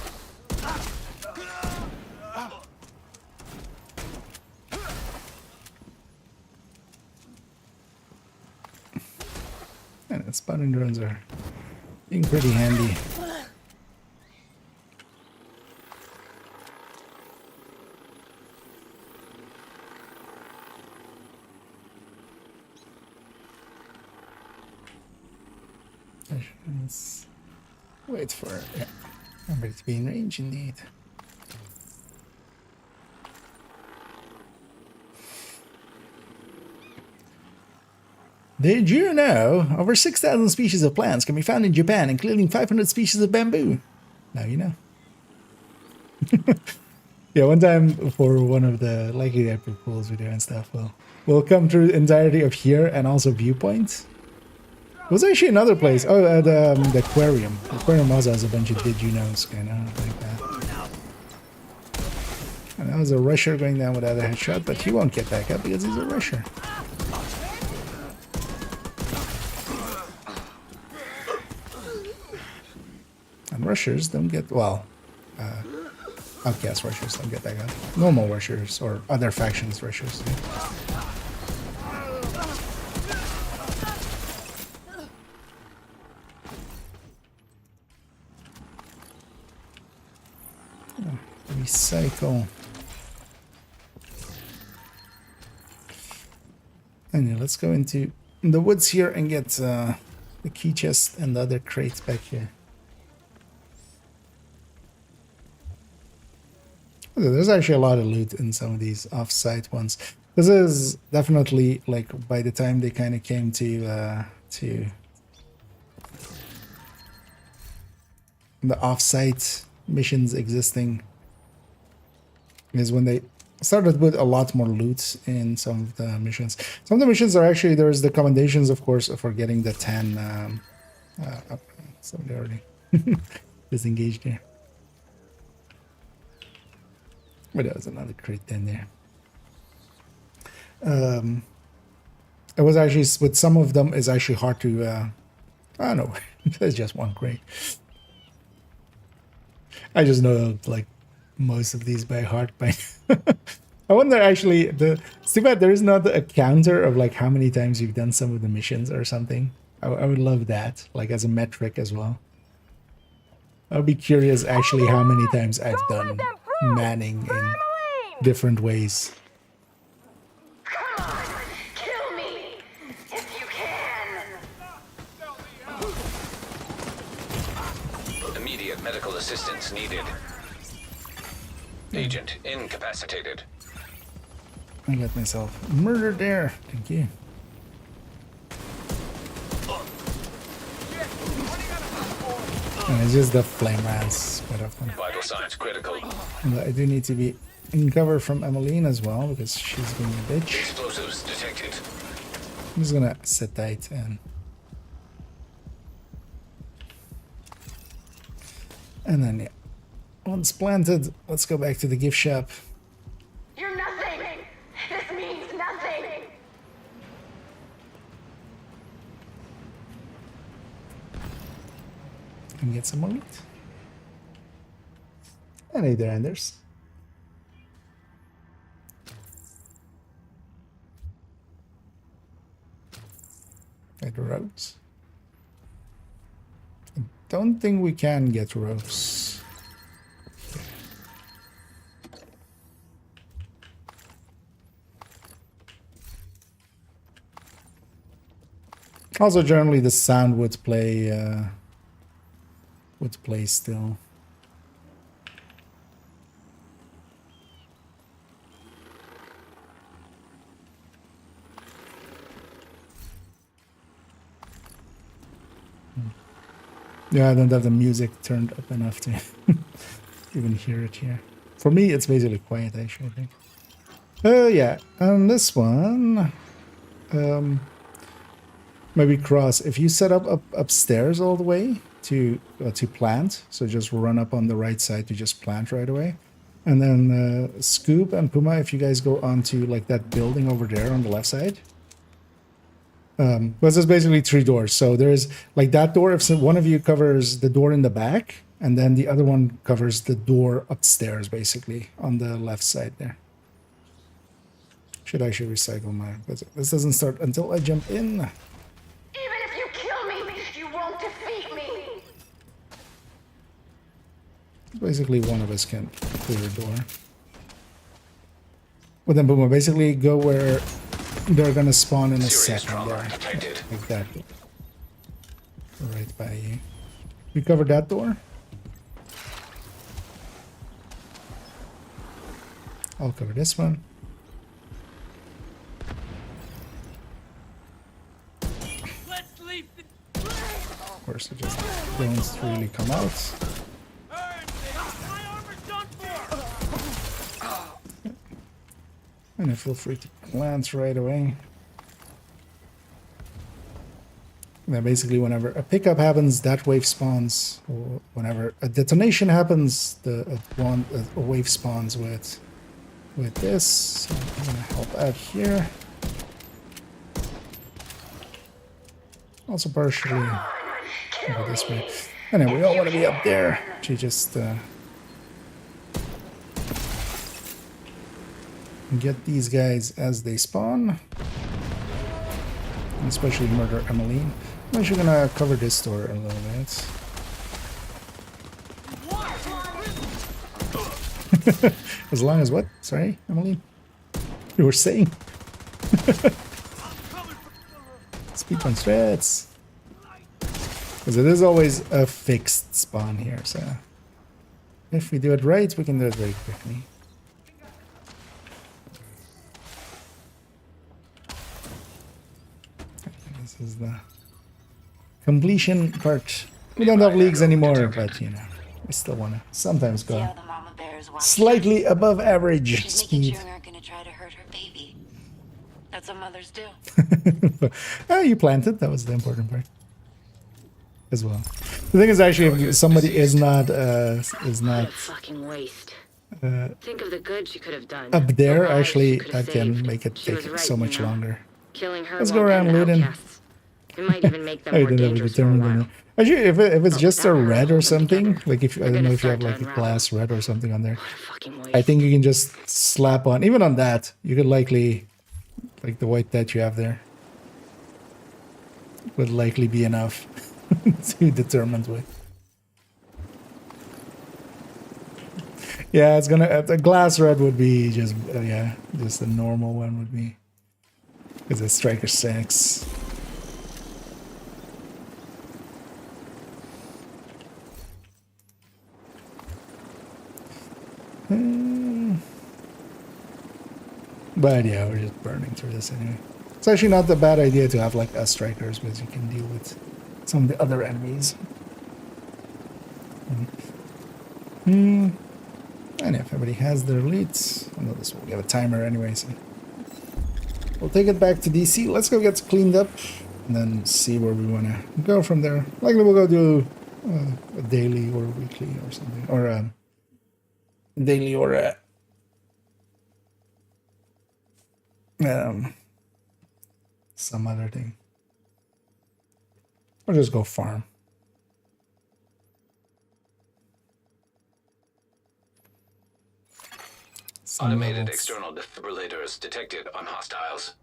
And the spawning drones are being pretty handy. Let's wait for it. Yeah. I'm ready to be in range indeed. Did you know over 6,000 species of plants can be found in Japan, including 500 species of bamboo? Now you know. Yeah, one time for one of the likely epic pools video and stuff, we'll come through the entirety of here and also Viewpoint. It was actually another place. Oh, the Aquarium. The Aquarium also has a bunch of did you knows, kind of like that. And that was a rusher going down without a headshot, but he won't get back up because he's a rusher. And rushers don't get, well, outcast rushers don't get back up. Normal rushers or other factions rushers. Recycle. Anyway, let's go into the woods here and get the key chest and the other crates back here. There's actually a lot of loot in some of these off-site ones. This is definitely like by the time they kind of came to the off-site missions existing is when they started to put a lot more loot in some of the missions. Some of the missions are actually, there's the commendations, of course, for getting the 10 up. Somebody already disengaged here. But there was another crate in there. It was actually, with some of them, it's actually hard to, I don't know, there's just one crate. I just know, like, most of these by heart. I wonder, actually, it's too bad there is not a counter of, like, how many times you've done some of the missions or something. I would love that, like, as a metric as well. I would be curious, actually, how many times I've done manning in different ways. Come on, kill me if you can. Immediate medical assistance needed. Agent incapacitated. I got myself murdered there. Thank you. And it's just the flame rounds quite often. Vital signs critical. And I do need to be in cover from Emmeline as well because she's being a bitch. Explosives detected. I'm just gonna sit tight and then yeah. Once planted, let's go back to the gift shop. You're nothing. This means nothing. And get some more loot. And hey there, Anders. Get ropes. I don't think we can get ropes. Also, generally, the sound would would play still. Yeah, I don't have the music turned up enough to even hear it here. For me, it's basically quiet, actually, I think. Yeah, and this one, maybe cross. If you set up upstairs all the way to plant, so just run up on the right side to just plant right away. And then Scoop and Puma, if you guys go onto like that building over there on the left side. Because there's basically 3 doors. So there's like that door, if one of you covers the door in the back, and then the other one covers the door upstairs, basically, on the left side there. Should actually recycle my... This doesn't start until I jump in. Even if you kill me, you won't defeat me. Basically, one of us can clear a door. But then, boom, basically go where they're gonna spawn in a second there. Like that. Right by you. You covered that door? I'll cover this one. Of course, it just don't really come out. And feel free to plant right away. And then basically whenever a pickup happens, that wave spawns. Or whenever a detonation happens, a wave spawns with this. So I'm gonna help out here. Also partially over this way. And then we all want to be up there to just get these guys as they spawn. And especially murder Emmeline. I'm actually gonna cover this door a little bit. As long as what? Sorry, Emmeline? You were saying? Speed on threats. Because it is always a fixed spawn here, so if we do it right, we can do it very quickly. This is the completion part. We don't have leagues anymore, but you know, we still want to sometimes go slightly above average speed. That's what mothers do. Oh, you planted. That was the important part as well. The thing is, actually, if somebody is not fucking waste. Think of the good she could have done. Up there, actually, that can make it take so much longer. Killing her. Let's go around looting. It might even make them more dangerous for a while. Actually, if it's just a red or something, like if I don't know if you have like a glass red or something on there, I think you can just slap on. Even on that, you could likely, like the white that you have there, would likely be enough to determine with. Yeah, it's gonna. A glass red would be just yeah, just a normal one would be, because it's striker 6. But yeah, we're just burning through this anyway. It's actually not a bad idea to have like us strikers, because you can deal with some of the other enemies. And if everybody has their leads, I know this will get a timer anyway, so we'll take it back to DC. Let's go get cleaned up and then see where we want to go from there. Likely we'll go do a daily or weekly or something, or daily or some other thing, or just go farm. Automated external defibrillators detected on hostiles.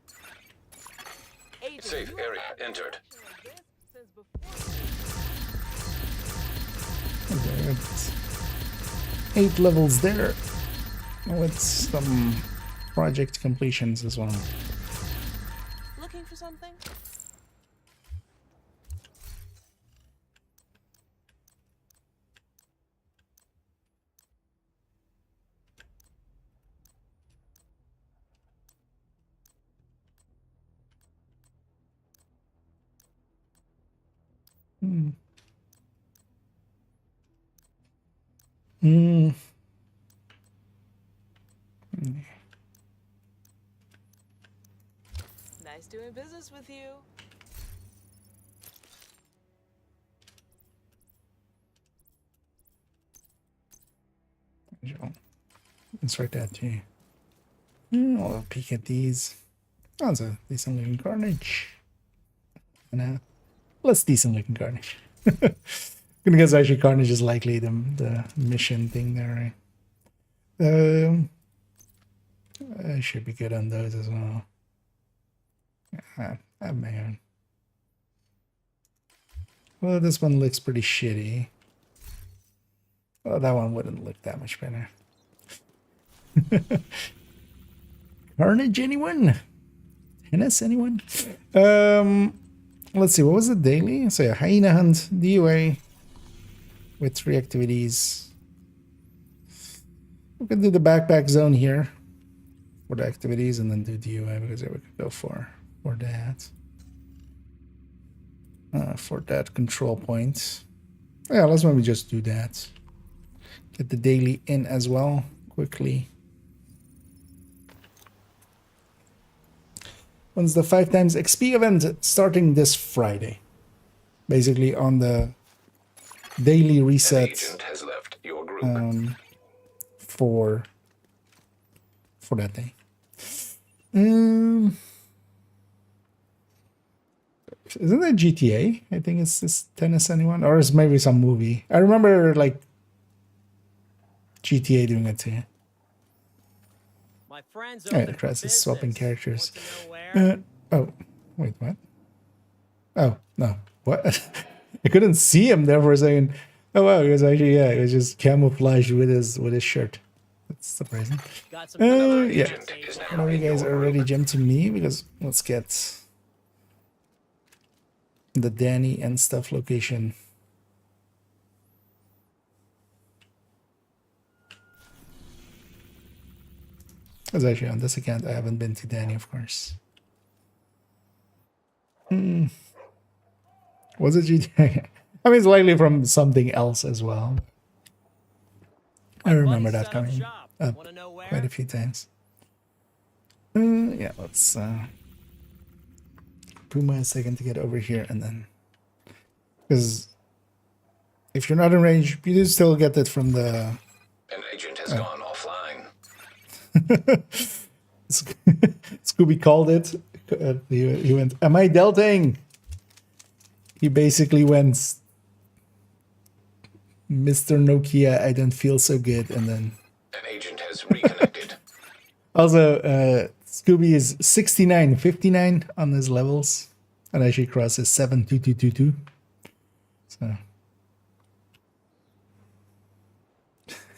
Safe area entered. Okay, 8 levels there, with some project completions as well. Looking for something? Hmm. Hmm. Nice doing business with you. Let's write that too. I'll peek at these. Oh, it's a decent looking carnage. And less decent looking carnage. Gonna guess actually carnage is likely the mission thing there, right? I should be good on those as well. I have my own. Well, this one looks pretty shitty. Well, that one wouldn't look that much better. Carnage, anyone? Tennis, anyone? Let's see, what was the daily? So yeah, hyena hunt, DUA with 3 activities. We can do the backpack zone here for the activities and then do DUA because we could go for that. For that control point. Yeah, let's maybe just do that. Get the daily in as well quickly. When's the 5 times XP event? Starting this Friday. Basically on the daily reset. An agent has left your group. For that day. Isn't that GTA? I think it's this Tennis Anyone, or it's maybe some movie. I remember like GTA doing it too. My friends Yeah, the Crest is swapping characters. Oh, wait, what? Oh, no. What? I couldn't see him there for a second. Oh wow, he was actually, yeah, he was just camouflaged with his shirt. That's surprising. Yeah. I know you guys already jumped to me because let's get the Danny and stuff location. Because actually on this account I haven't been to Danny, of course. Was it GTA? I mean, it's likely from something else as well. I remember that coming up quite a few times. Yeah, let's Puma a second to get over here and then, because if you're not in range, you do still get it from the. An agent has gone offline. Scooby called it. He went, "Am I delting?" He basically went, "Mr. Nokia, I don't feel so good," and then. An agent has reconnected. Also, Scooby is 69-59 on his levels, and actually crosses 72222. So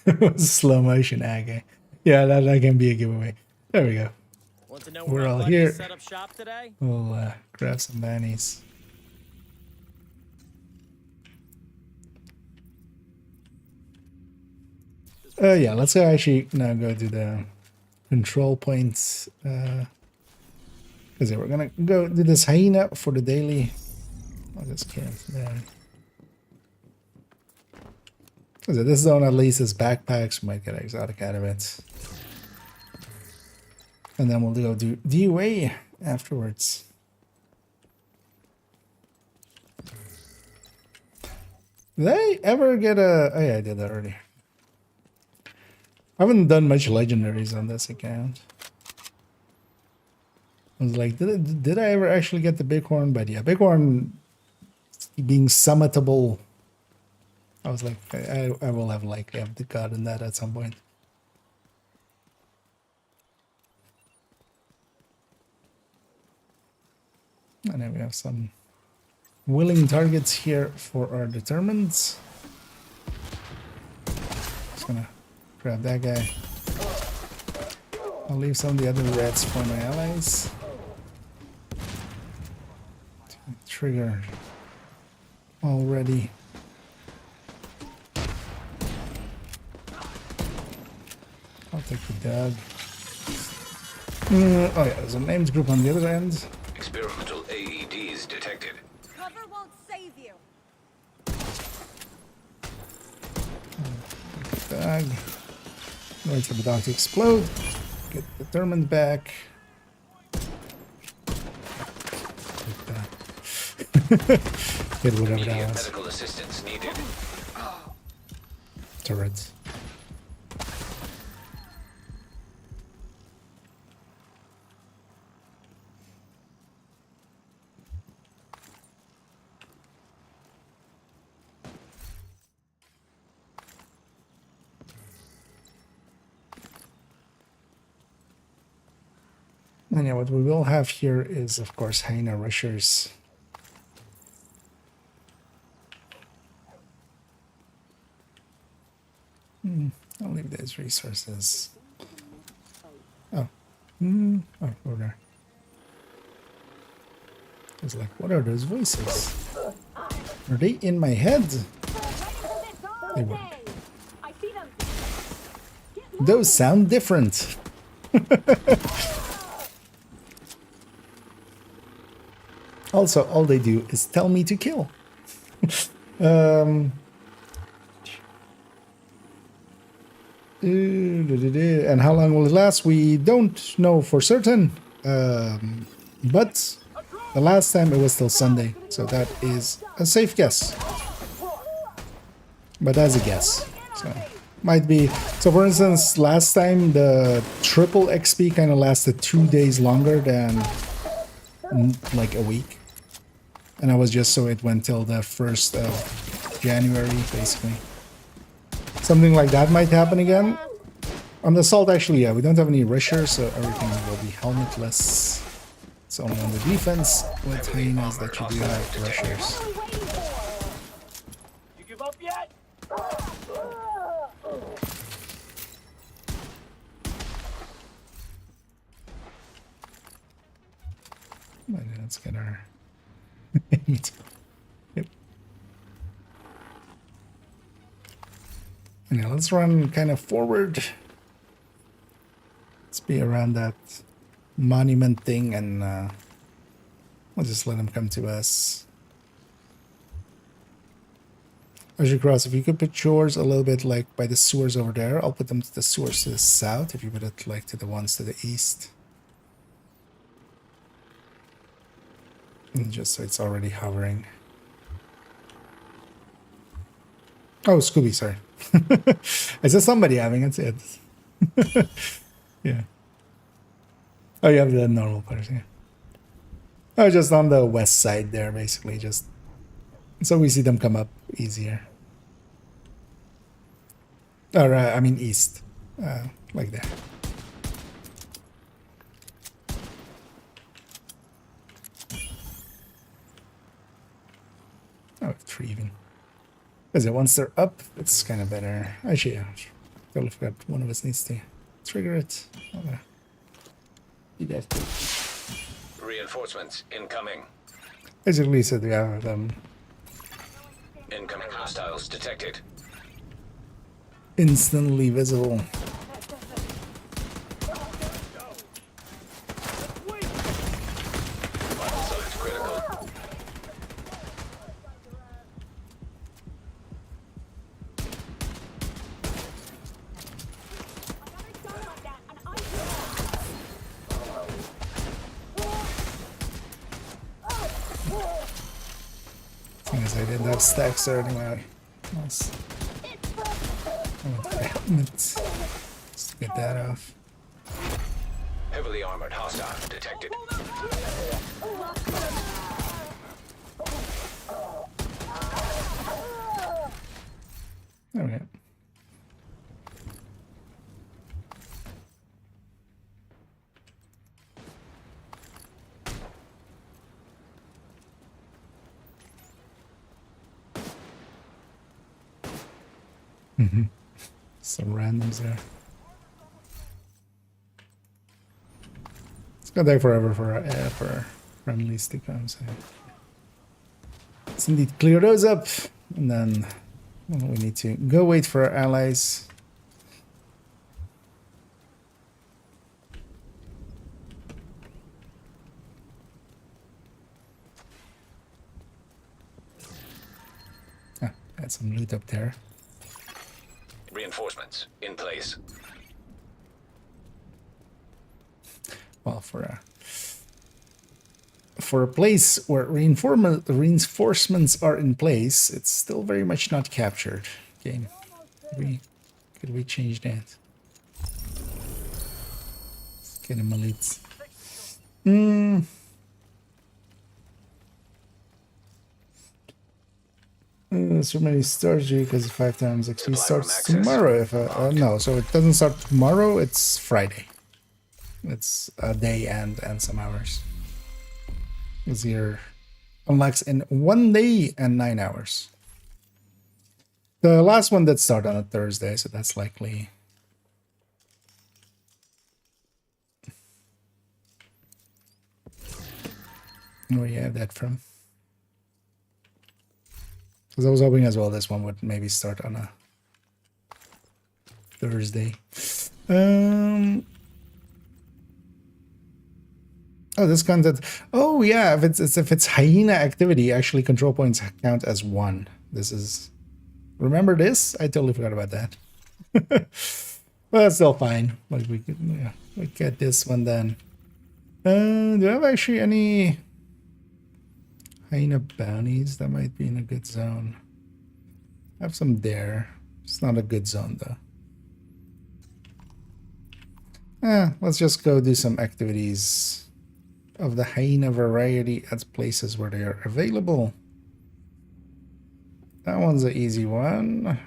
it was slow motion, okay. Yeah, that can be a giveaway. There we go. Want to know We're where all my here. buddies set up shop today? We'll grab some bannies. Yeah, let's actually now go to the control points. Because we're gonna go do this hyena for the daily. I just can't. So this zone at least is backpacks. We might get exotic out of it. And then we'll go do DUA afterwards. Did I ever get a... Oh yeah, I did that already. I haven't done much legendaries on this account. I was like, did I ever actually get the bighorn? But yeah, bighorn being summitable. I was like, I will have likely have gotten that at some point. And then we have some willing targets here for our determineds. Just gonna grab that guy. I'll leave some of the other reds for my allies. Trigger already. I'll take the dog. Oh yeah, there's a named group on the other end. Experimental AEDs detected. Cover won't save you. dog. Wait for the dog to explode. Get determined back. Get whatever that Immediate was. medical assistance needed. Turrets. And yeah, what we will have here is, of course, hyena rushers. I'll leave those resources. Oh. Oh, over there. It's like, what are those voices? Are they in my head? They were. Those sound different. Also, all they do is tell me to kill. And how long will it last? We don't know for certain. But the last time it was still Sunday, so that is a safe guess. But that's a guess. So might be. So for instance, last time the triple XP kind of lasted 2 days longer than like a week. And I was just so it went till the 1st of January, basically. Something like that might happen again. On the assault, actually, yeah, we don't have any rushers, so everything will be helmetless. It's only on the defense with hyenas that you do have rushers. You give up yet? Let's get our... Yep. And now let's run kind of forward. Let's be around that monument thing, and we'll just let them come to us. Ocean Cross, if you could put yours a little bit like by the sewers over there, I'll put them to the sewers to the south. If you put it like to the ones to the east. And just so it's already hovering. Oh, Scooby, sorry. I saw somebody having it. Yeah. Oh, you have the normal parts, yeah. Oh, just on the west side there, basically, just so we see them come up easier. Or, I mean east, like that. Oh, 3 even. Because once they're up, it's kind of better. Actually, yeah, totally forgot one of us needs to trigger it. Okay. You guys do. Reinforcements incoming. Basically, so we have them Incoming hostiles detected. instantly visible. Vital signs critical. Thing is, I didn't have stacks there anyway. Nice. Let's get that off. Heavily armored hostile detected. There we go. Some randoms there. It's gonna take forever for friendlies to come, so let's indeed clear those up, and then well, we need to go wait for our allies. Got some loot up there. Reinforcements in place. Well, for a place where reinforcements are in place, it's still very much not captured. Game. Could we change that? Let's get him elites. So many stars here because 5 times XP starts tomorrow. If no, so it doesn't start tomorrow. It's Friday. It's a day and some hours. It's here unlocks in 1 day and 9 hours. The last one that started on a Thursday, so that's likely. Where you have that from? Because I was hoping as well this one would maybe start on a Thursday. Oh, this content. Oh yeah, if it's hyena activity, actually control points count as 1. This is. Remember this? I totally forgot about that. Well, that's still fine. Like we get this one then. Do I have actually any hyena bounties that might be in a good zone? I have some there. It's not a good zone though. Let's just go do some activities of the hyena variety at places where they are available. That one's an easy one.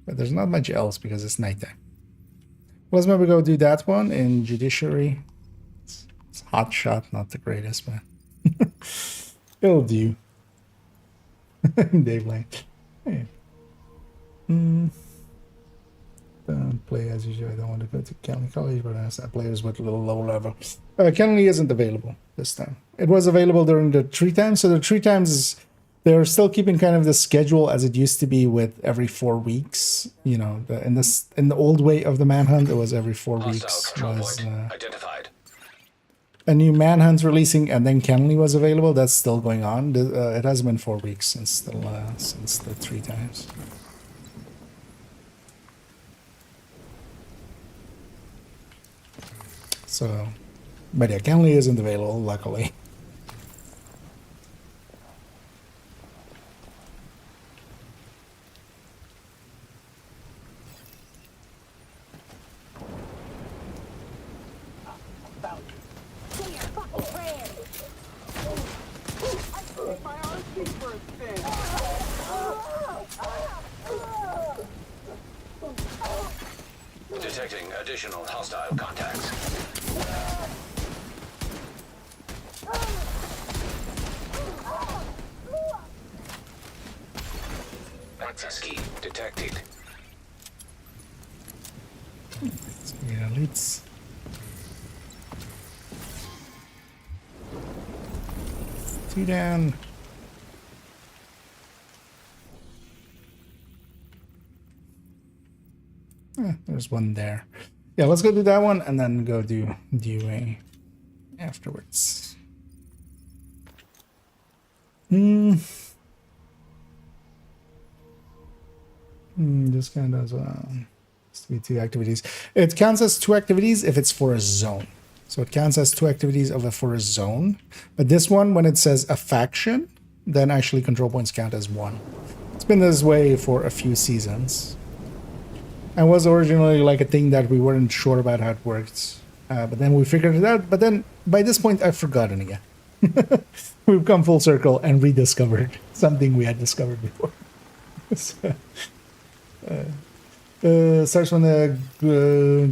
But there's not much else because it's nighttime. Let's maybe go do that one in Judiciary. It's hot shot, not the greatest, but it'll do. Dave Lane. Hey. Don't play as usual. I don't want to go to County College, but I asked that players with a little low level. County isn't available this time. It was available during the 3 times, so the 3 times is. They're still keeping kind of the schedule as it used to be with every 4 weeks. You know, in the old way of the manhunt, it was every 4 weeks. Was identified. A new manhunt releasing, and then Kenley was available. That's still going on. It has been 4 weeks since the 3 times. So, but yeah, Kenley isn't available, luckily. Detecting additional hostile contacts. Access key detected. Yeah, let's. Two down. There's one there. Yeah, let's go do that one and then go do DUA afterwards. This kind of has to be 2 activities. It counts as 2 activities if it's for a zone. So it counts as 2 activities for a zone. But this one, when it says a faction, then actually control points count as 1. It's been this way for a few seasons. And was originally like a thing that we weren't sure about how it worked. But then we figured it out. But then by this point, I've forgotten again. We've come full circle and rediscovered something we had discovered before. So, starts from the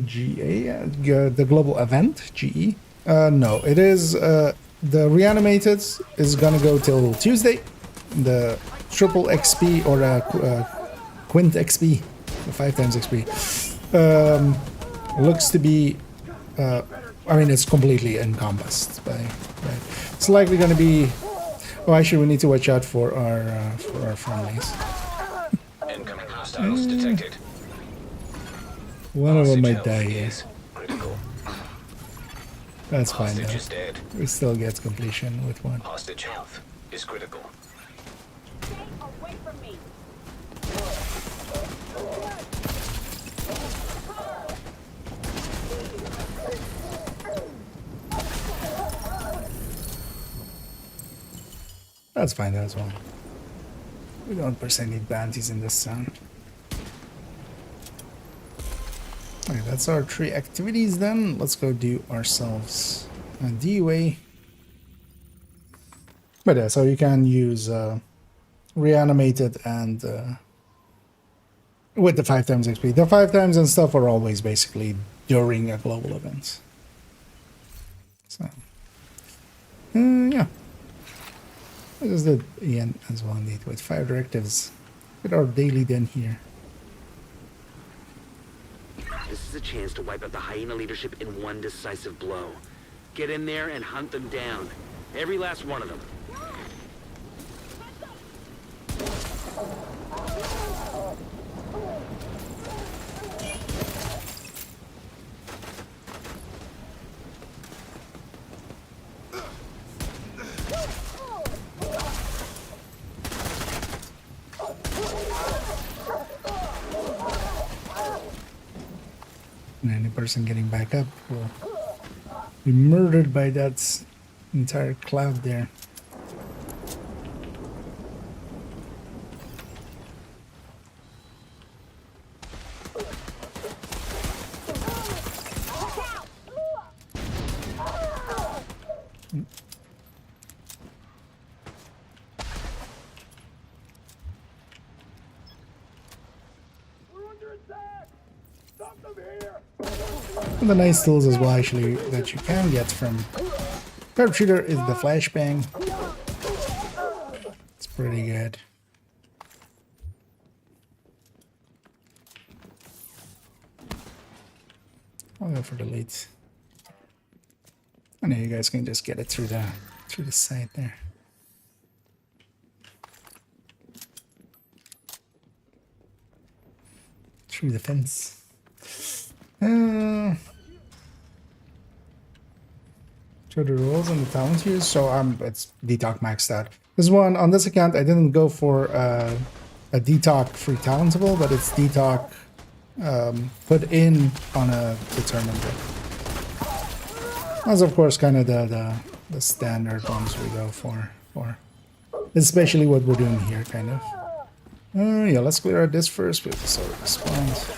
GA, the global event, GE. No, it is the reanimated is gonna go till Tuesday. The triple XP or quint XP, the 5 times XP, looks to be. I mean, it's completely encompassed by. It's likely gonna be. Oh, actually, we need to watch out for our friendlies. Incoming hostiles detected. One of them might die here. Critical. That's fine Hostage though. is dead. We still get completion with one. Hostage health is critical. Stay away from me. That's fine as well. We don't per se need bounties in this zone. Okay, that's our 3 activities then. Let's go do ourselves a DUA. But yeah, so you can use reanimated and with the 5 times XP. The 5 times and stuff are always basically during a global event. So, yeah. I just did Ian as well indeed with 5 directives. Get our daily den here. This is a chance to wipe out the hyena leadership in one decisive blow. Get in there and hunt them down. Every last one of them. And any person getting back up will be murdered by that entire cloud there. And the nice tools as well, actually, that you can get from Sharpshooter is the flashbang. It's pretty good. I'll go for the lead. I know you guys can just get it through the side there. Through the fence. So the rules and the talents here, so it's DTalk maxed out. This one on this account I didn't go for a DTalk free talentable, but it's DTalk put in on a determined rate. That's of course kind of the standard ones we go for, especially what we're doing here, kind of. Yeah, let's clear out this first with the sword response.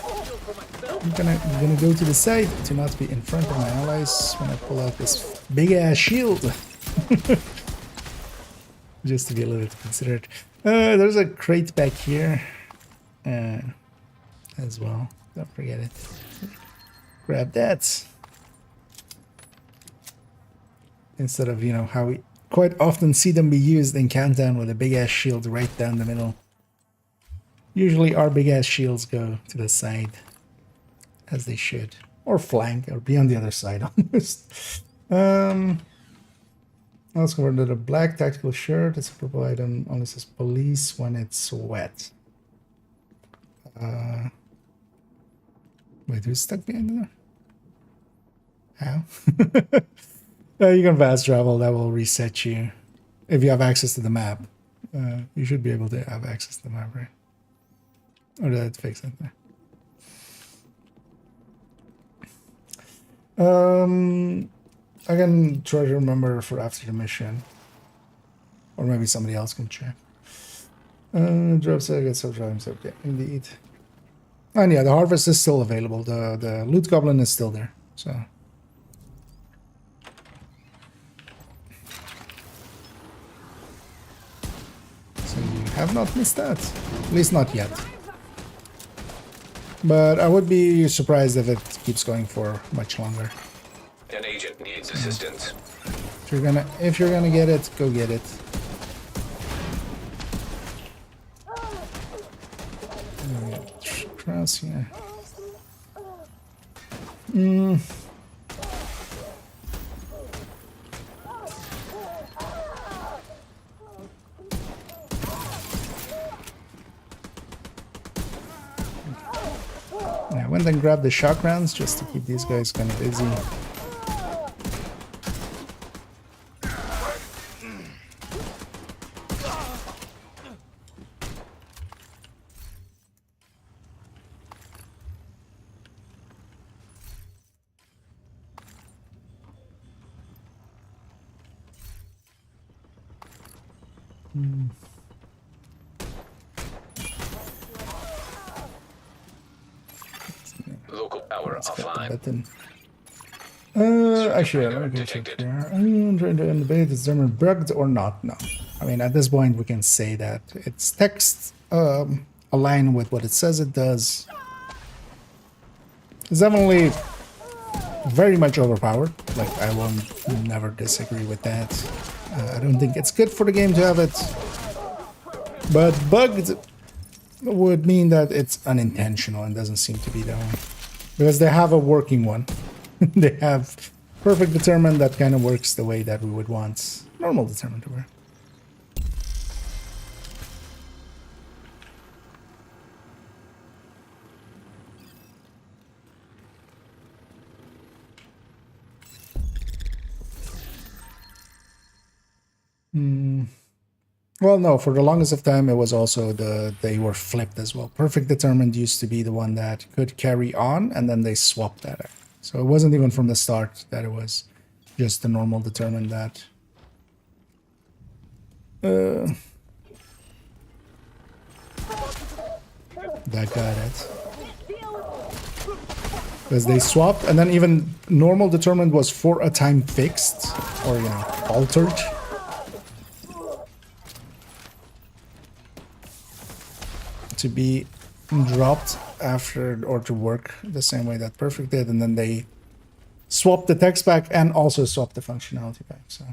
I'm gonna go to the side to not be in front of my allies when I pull out this big ass shield. Just to be a little bit considerate. There's a crate back here as well. Don't forget it. Grab that. Instead of, you know, how we quite often see them be used in Countdown with a big ass shield right down the middle. Usually our big ass shields go to the side. As they should. Or flank, or be on the other side almost. Let's go over to the black tactical shirt. It's a purple item, only says police when it's wet. Wait, who's stuck behind there? How? You can fast travel, that will reset you. If you have access to the map. You should be able to have access to the map, right? Or did that fix it there? I can try to remember for after the mission. Or maybe somebody else can check. Drop set, get self-driving, okay, indeed. And yeah, the harvest is still available. The loot goblin is still there, so. So you have not missed that. At least not yet. But I would be surprised if it keeps going for much longer. An agent needs assistance. If you're gonna get it, go get it. Cross here. I went and grabbed the shock rounds just to keep these guys kind of busy. Local power Let's get the offline. button. Actually, let me check here. I'm trying to end the debate. Is determined bugged or not? No. I mean, at this point, we can say that its text align with what it says it does. It's definitely very much overpowered. Like, I will never disagree with that. I don't think it's good for the game to have it. But bugged would mean that it's unintentional and doesn't seem to be that one. Because they have a working one. They have perfect determined that kind of works the way that we would want normal determined to work. Well, no, for the longest of time, it was also they were flipped as well. Perfect determined used to be the one that could carry on, and then they swapped that out. So it wasn't even from the start that it was just the normal determined that. That got it. Because they swapped, and then even normal determined was for a time fixed, or, you know, altered. To be dropped after, or to work the same way that perfect did, and then they swapped the text back and also swapped the functionality back. So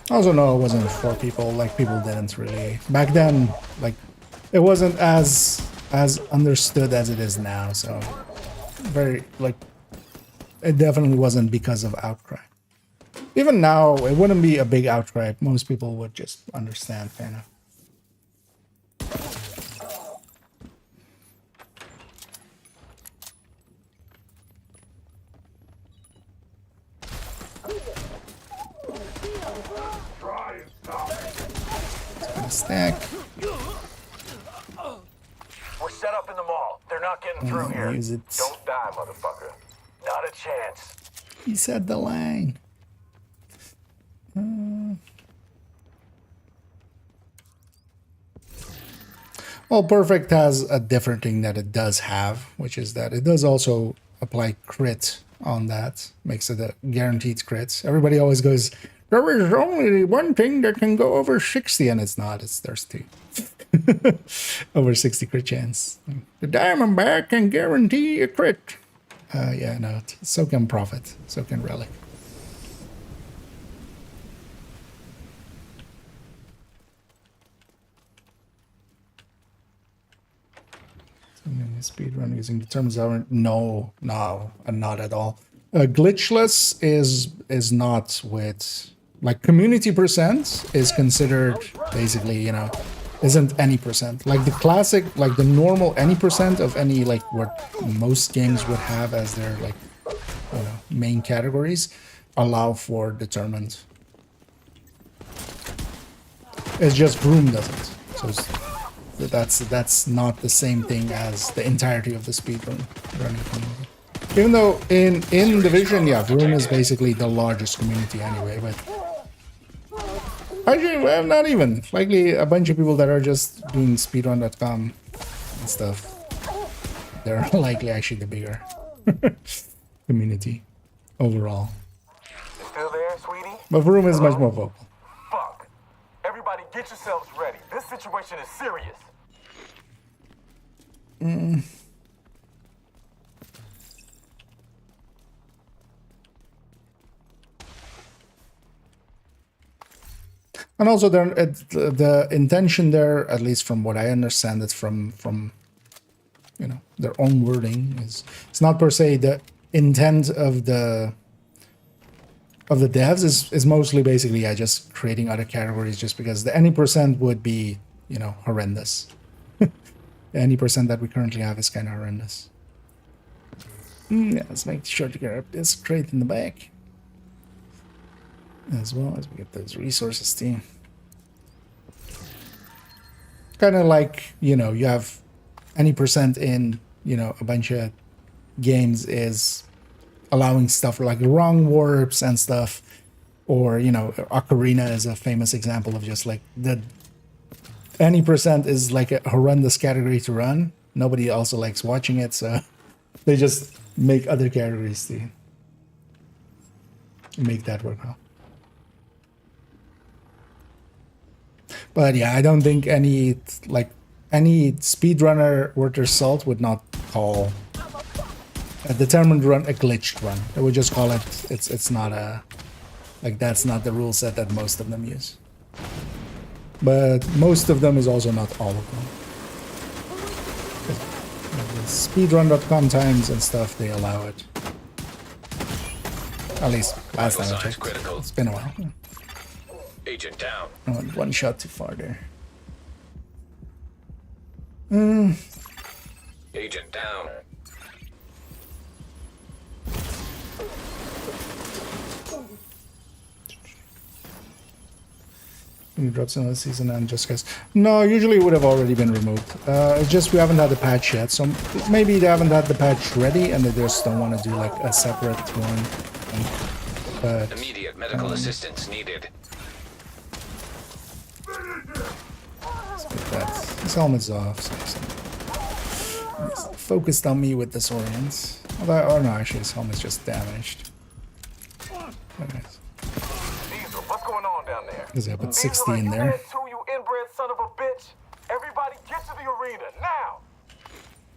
also, no, it wasn't for people. Like, people didn't really back then. Like, it wasn't as understood as it is now. So very, like, it definitely wasn't because of outcry. Even now, it wouldn't be a big outcry. Most people would just understand, kind of. Stack. We're set up in the mall. They're not getting through here. Use it. Don't die, motherfucker. Not a chance. He said the line. Well, perfect has a different thing that it does have, which is that it does also apply crit on that. Makes it a guaranteed crit. Everybody always goes, there is only one thing that can go over 60, and it's not. There's two. Over 60 crit chance. The Diamondback can guarantee a crit. Yeah, no, so can Prophet, so can Relic. Speedrun using determines our no, not at all. Glitchless is not with, like, community percent is considered basically, you know, isn't any percent. Like the classic, like the normal any percent of any, like what most games would have as their, like, you know, main categories allow for determined. It's just Vroom doesn't. So that's not the same thing as the entirety of the speedrun running community. Even though in Division, yeah, Vroom is basically the largest community anyway, but actually, well, not even. Likely a bunch of people that are just doing speedrun.com and stuff. They're likely actually the bigger community overall. You still there, sweetie? But Vroom is much more vocal. Fuck. Everybody get yourselves ready. This situation is serious. And also, the intention there, at least from what I understand it from you know, their own wording, is it's not per se the intent of the devs is mostly basically, yeah, just creating other categories, just because the any percent would be, you know, horrendous. The any percent that we currently have is kind of horrendous. Yeah, let's make sure to get up this crate in the back, as well as we get those resources too. Kind of like, you know, you have any percent in, you know, a bunch of games is allowing stuff like wrong warps and stuff, or you know, Ocarina is a famous example of just like the any percent is like a horrendous category to run. Nobody also likes watching it, so they just make other categories to make that work well. But yeah, I don't think any speedrunner worth their salt would not call a determined run a glitched run. They would just call it it's not a, like, that's not the rule set that most of them use. But most of them is also not all of them. Speedrun.com times and stuff, they allow it. At least last time I checked. Critical. It's been a while. Agent down. I went one shot too far there. Agent down. When you drop some of the season and just guys. No, usually it would have already been removed. It's just we haven't had the patch yet, so maybe they haven't had the patch ready and they just don't want to do like a separate one. But Immediate medical assistance needed. His helmet's off. So he's focused on me with disorient. Although, oh no, actually his helmet's just damaged. Okay. What's going on down there? Because I put 60 in there. You inbred son of a bitch. Everybody get to the arena now.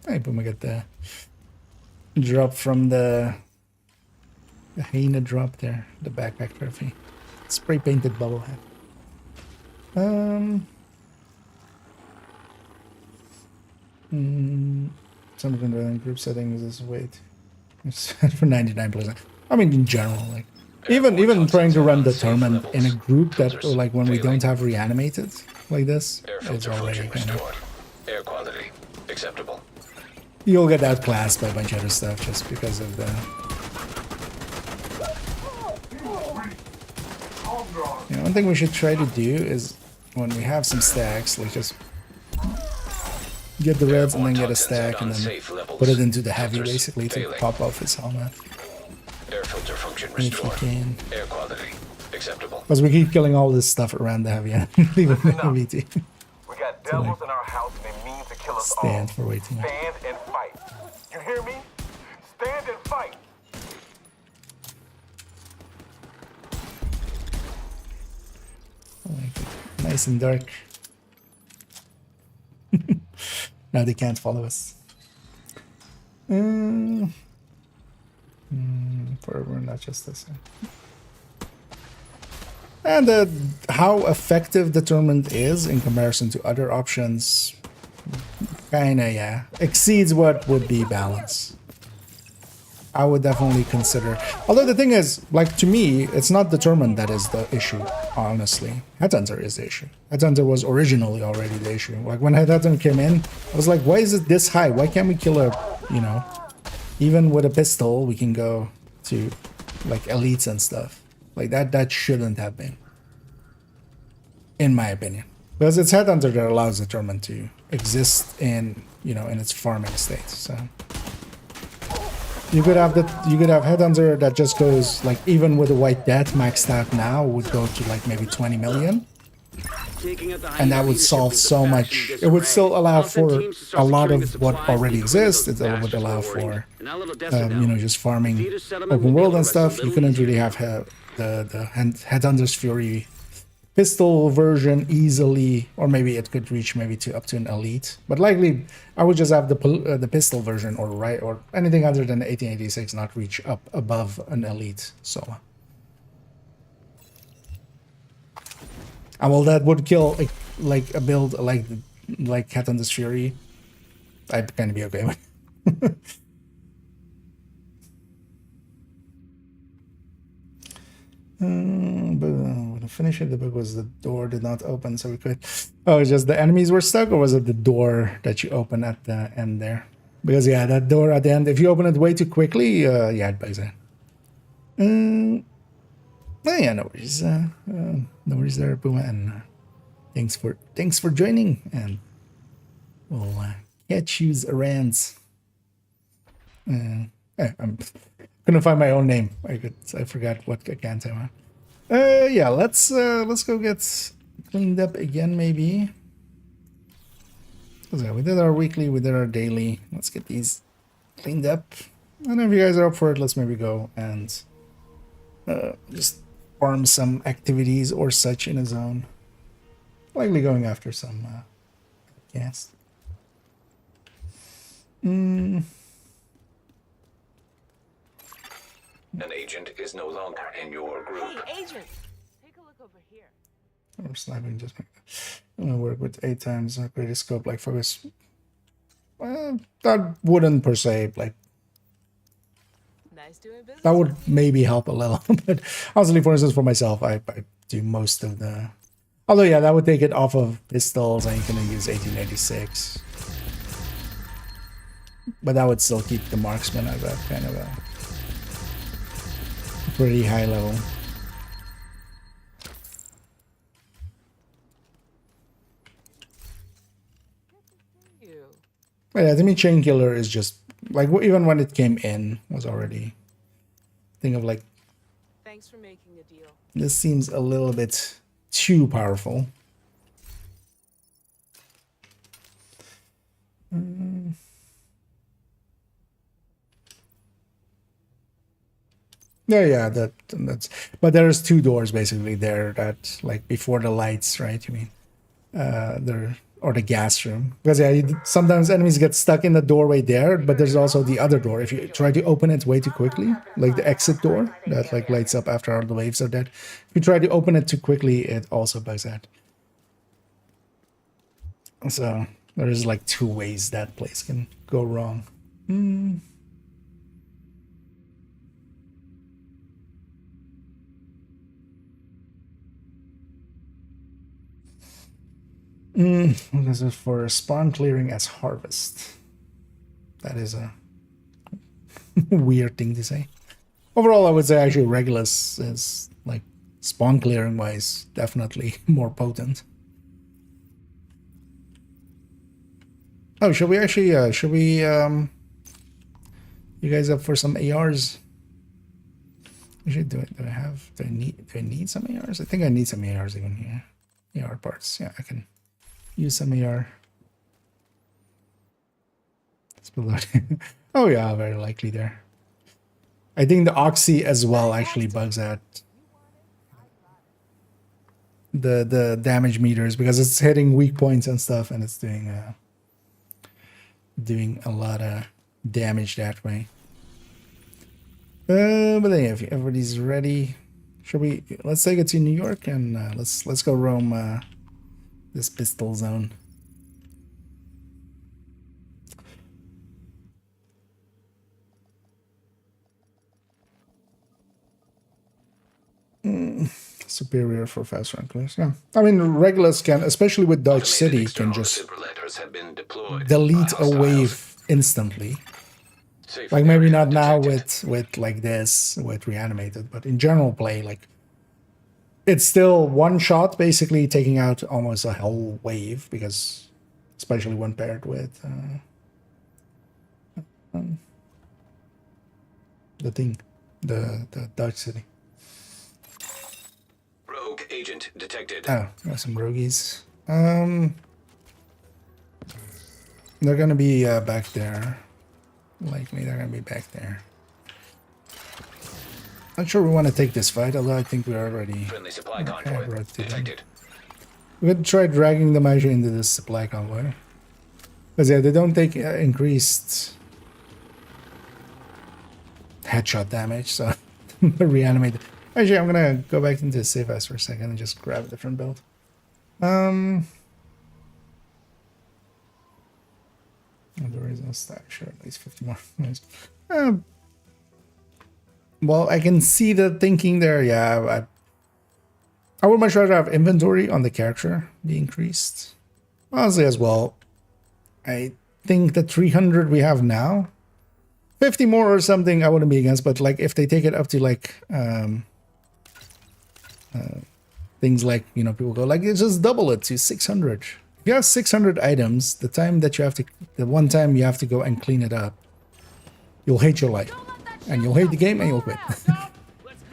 Hey, boom, I got the drop from the hyena drop there. The backpack trophy. Spray painted bubblehead. Something in group settings is wait. It's for 99%. I mean, in general, like even trying to run the tournament in a group that, like, when we don't have reanimated like this, it's already kind of. Air quality acceptable. You'll get outclassed by a bunch of other stuff just because of the. You know, one thing we should try to do is when we have some stacks, like just get the reds and then get a stack and then put it into the heavy basically to pop off his helmet. Air filter function If you can. Air quality acceptable. Because we keep killing all this stuff around the heavy and leaving the heavy team. We got devils in our house and they mean to kill us all. Stand for way too much. Stand and fight. You hear me? Stand and fight. I like it. Nice and dark. Now they can't follow us. Forever, not just this. And how effective determined is in comparison to other options, kinda, yeah, exceeds what would be balance. I would definitely consider. Although the thing is, like, to me, it's not determined that is the issue, honestly. Headhunter is the issue. Headhunter was originally already the issue. Like, when Headhunter came in, I was like, why is it this high? Why can't we kill a, you know, even with a pistol, we can go to, like, elites and stuff. Like, that shouldn't have been, in my opinion. Because it's Headhunter that allows the tournament to exist in, you know, in its farming state, so. You could have Headhunter that just goes, like, even with a White Death maxed out now, would go to like maybe 20 million. And that would solve so much. It would still allow for a lot of what already exists. It would allow for, you know, just farming open world and stuff. You couldn't really have the Headhunter's Fury pistol version easily, or maybe it could reach maybe to up to an elite. But likely, I would just have the pistol version, or anything other than 1886 not reach up above an elite solo. And well, that would kill like a build like Headhunter's Fury. I'd kind of be okay with. But when I finished it, the bug was the door did not open, so we could. Oh, it's just the enemies were stuck, or was it the door that you open at the end there? Because yeah, that door at the end, if you open it way too quickly, yeah, it bugs it. Oh yeah, no worries. No worries there, Puma, and thanks for joining, and we'll catch yous around. I couldn't find my own name. I forgot what account I'm on. Yeah, let's go get cleaned up again, maybe. So we did our weekly, we did our daily. Let's get these cleaned up. And if you guys are up for it, let's maybe go and just farm some activities or such in a zone. Likely going after some gas. An agent is no longer in your group. Hey, agent! Take a look over here. Or sniping just like that. I'm gonna work with 8 times greater scope, like focus. That wouldn't per se, like, Nice doing business. that would maybe help a little. But honestly, for instance, for myself, I do most of the. Although, yeah, that would take it off of pistols, and you can use 1886. But that would still keep the marksman at that kind of a pretty high level. But yeah, to me, Chain Killer is just like even when it came in was already think of like. Thanks for making a deal. This seems a little bit too powerful. Yeah, that's. But there's 2 doors basically there that like before the lights, right? You mean, there or the gas room, because yeah, sometimes enemies get stuck in the doorway there. But there's also the other door. If you try to open it way too quickly, like the exit door that like lights up after all the waves are dead. If you try to open it too quickly, it also bugs out. So there's like 2 ways that place can go wrong. This is for spawn clearing as harvest. That is a weird thing to say. Overall, I would say actually Regulus is like spawn clearing wise definitely more potent. Oh, should we actually you guys up for some ARs? Actually, do I need some ARs? I think I need some ARs even here. AR parts. Yeah, I can use some AR. Oh yeah, very likely there. I think the Oxy as well actually bugs out the damage meters because it's hitting weak points and stuff, and it's doing a lot of damage that way. But then if everybody's ready, should we? Let's take it to New York and let's go roam this pistol zone. Superior for fast run clears. Yeah, I mean Regulus can, especially with Dodge City, can just delete a wave instantly. Like maybe not now with like this with reanimated, but in general play, like it's still one shot basically taking out almost a whole wave, because especially when paired with the thing, the Dodge City. Rogue agent detected. Oh, got some roguies. They're gonna be back there. Likely they're gonna be back there. Not sure we want to take this fight, although I think we're already. Friendly supply convoy detected. We could try dragging them actually into this supply convoy. Because yeah, they don't take increased headshot damage, so reanimate. Actually, I'm gonna go back into the safe house for a second and just grab a different build. There is no stack, sure, at least 50 more. Nice. Well, I can see the thinking there. Yeah, I would much rather have inventory on the character be increased. Honestly, as well, I think the 300 we have now, 50 more or something, I wouldn't be against. But like, if they take it up to like things like, you know, people go like, just double it to 600. If you have 600 items, the one time you have to go and clean it up you'll hate your life. And you'll hate the game and you'll quit.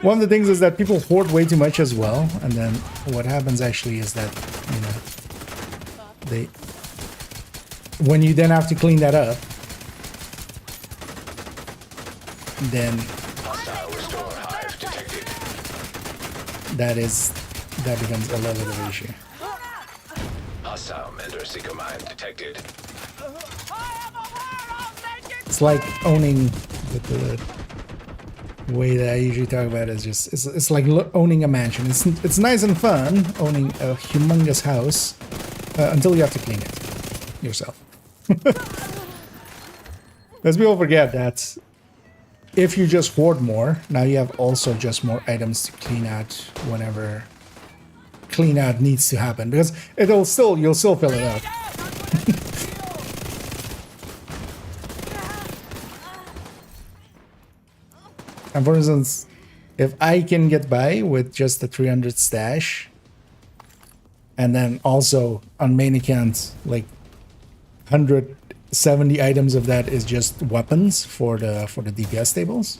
One of the things is that people hoard way too much as well. And then what happens actually is that, you know, when you then have to clean that up, then that becomes a little bit of an issue. Hostile Mentor Seeker mine detected. It's like owning the way that I usually talk about it is just it's like owning a mansion. It's nice and fun owning a humongous house until you have to clean it yourself. Because people forget that if you just hoard more, now you have also just more items to clean out whenever clean out needs to happen, because you'll still fill it up. And for instance, if I can get by with just the 300 stash, and then also on main account, like 170 items of that is just weapons for the DPS tables,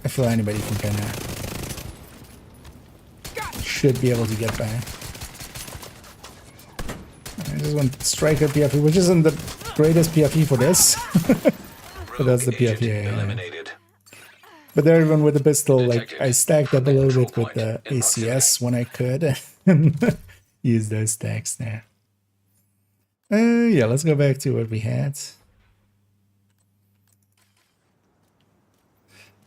I feel anybody can kind of should be able to get by. I just want striker PFE, which isn't the greatest PFE for this. But that's the PFE. But there, even with the pistol, like I stacked up a little bit with the ACS when I could and use those stacks there. Yeah, let's go back to what we had.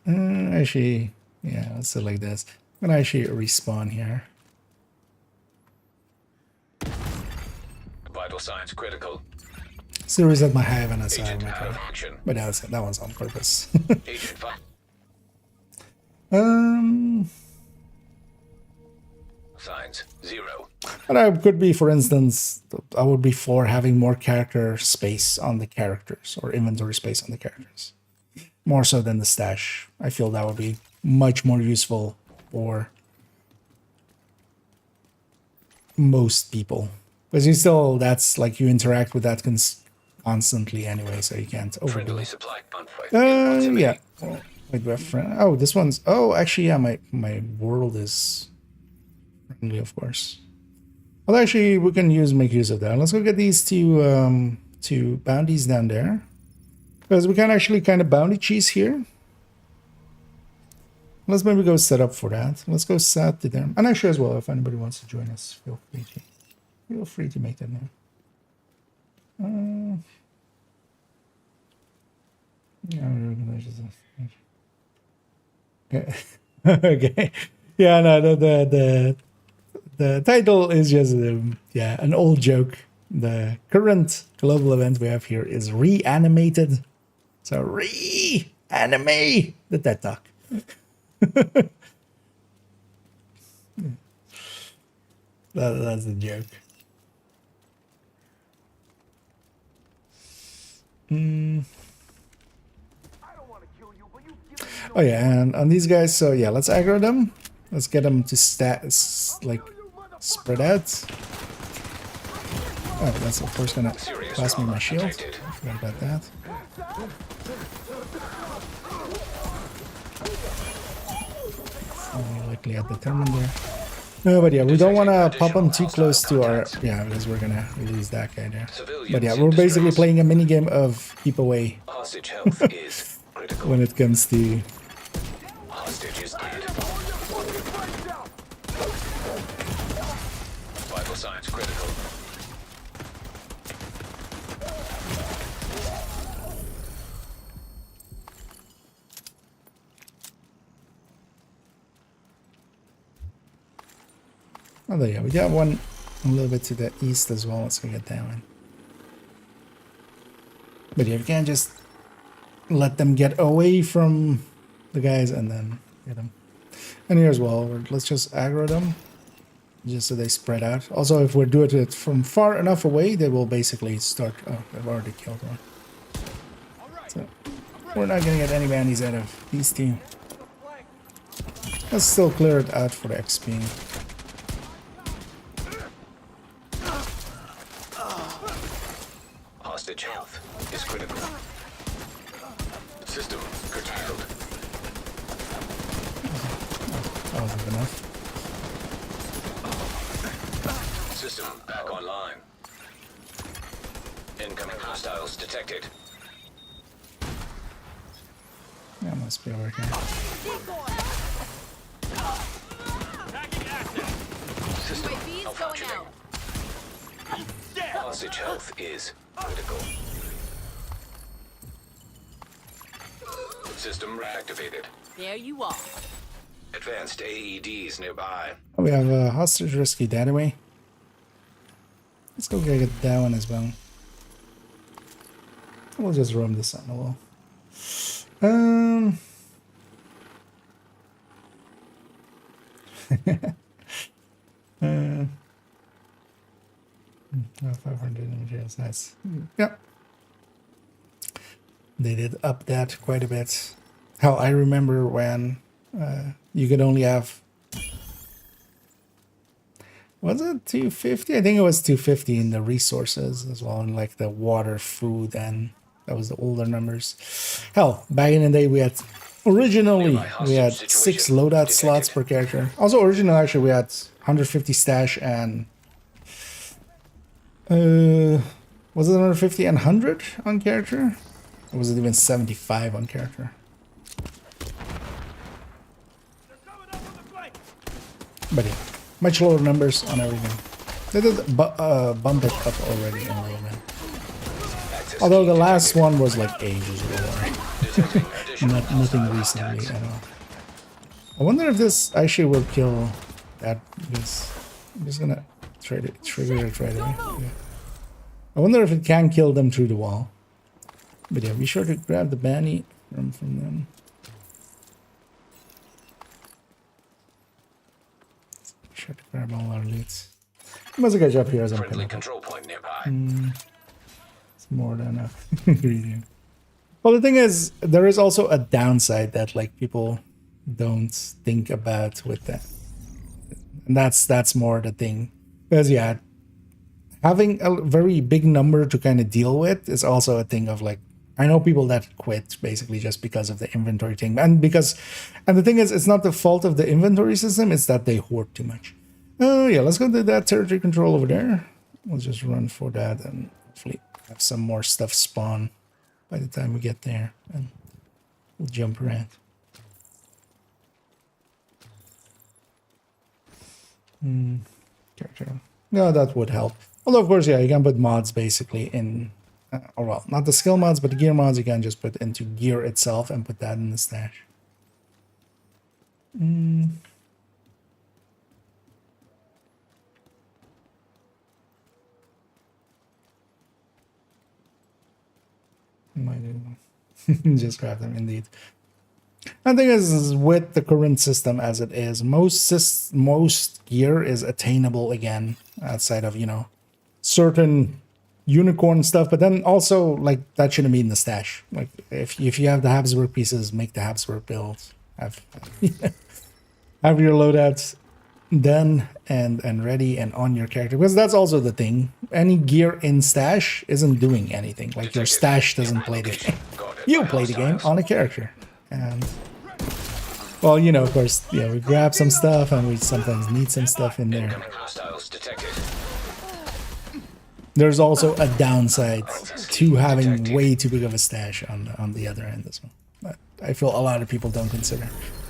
Actually, yeah, let's do it like this. I'm gonna actually respawn here. Vital signs critical. So reset my hive and that's but that one's on purpose. Signs 0. And I could be, for instance, I would be for having more character space on the characters or inventory space on the characters, more so than the stash. I feel that would be much more useful for most people, because you still, that's like you interact with that constantly anyway, so you can't overdo it. Yeah. Oh, wait, do I have friend? Oh, this one's. Oh, actually, yeah. My world is friendly, of course. Well, actually, we can make use of that. Let's go get these two bounties down there, because we can actually kind of bounty cheese here. Let's maybe go set up for that. Let's go set to them, and actually as well, if anybody wants to join us, feel free to make that now. Yeah, okay. Yeah, no, the title is just an old joke. The current global event we have here is reanimated. So reanimate the TED Talk. That's the joke. Oh yeah, and on these guys, so yeah, let's aggro them. Let's get them to spread out. Oh, that's of course gonna pass me my shield. I forgot about that. Likely at the determined there. No, but yeah, we don't want to pop them too close to our... Yeah, because we're going to lose that guy there. But yeah, we're basically playing a minigame of keep away when it comes to... Vital signs critical. Oh, there you go. We got one a little bit to the east as well. Let's go get that one. But yeah, you can't just let them get away from the guys and then get them. And here as well, let's just aggro them just so they spread out. Also, if we're doing it from far enough away, they will basically start... Oh, they've already killed one. So we're not going to get any bounties out of these two. Let's still clear it out for the XP. Hostage health is critical. System curtailed. That wasn't enough. System back online. Incoming hostiles detected. That must be working. System malfunctioning. Hostage health is critical. System reactivated. There you are. Advanced AEDs nearby. Oh, we have a hostage rescued anyway. Let's go get that one as well. We'll just roam this on the wall. Uh, 500 images, nice. Yep. They did up that quite a bit. Hell, I remember when you could only have... Was it 250? I think it was 250 in the resources as well, and like the water, food, and that was the older numbers. Hell, back in the day we had... Originally, we had 6 loadout slots per character. Also, originally, actually, we had 150 stash and... was it 150 and 100 on character? Or was it even 75 on character? But yeah, much lower numbers on everything. They did bump it up already in enrollment. Although the last one was like ages ago. Nothing recently at all. I wonder if this actually will kill that, because I'm just gonna trigger it right away. Yeah. I wonder if it can kill them through the wall. But yeah, be sure to grab the bounty from them. Be sure to grab all our loot. Must have got up here as I'm Friendly coming. control point nearby. It's more than enough. Greeting. Well, the thing is, there is also a downside that like people don't think about with that, and that's more the thing. Because yeah, having a very big number to kind of deal with is also a thing of like, I know people that quit basically just because of the inventory thing, and the thing is, it's not the fault of the inventory system; it's that they hoard too much. Oh yeah, let's go to that territory control over there. We'll just run for that and hopefully have some more stuff spawn by the time we get there, and we'll jump around. Character. No, that would help. Although, of course, yeah, you can put mods basically in, or well, not the skill mods, but the gear mods, you can just put into gear itself and put that in the stash. Just grab them indeed. I think is with the current system as it is, most gear is attainable again outside of, you know, certain unicorn stuff, but then also like that shouldn't be in the stash. Like if you have the Habsburg pieces, make the Habsburg build. Have your loadouts done and ready and on your character, because that's also the thing. Any gear in stash isn't doing anything. Like your stash doesn't play the game. You play the game on a character. And well, you know, of course, yeah, we grab some stuff and we sometimes need some stuff in there. There's also a downside to having way too big of a stash on the other end as well. But I feel a lot of people don't consider.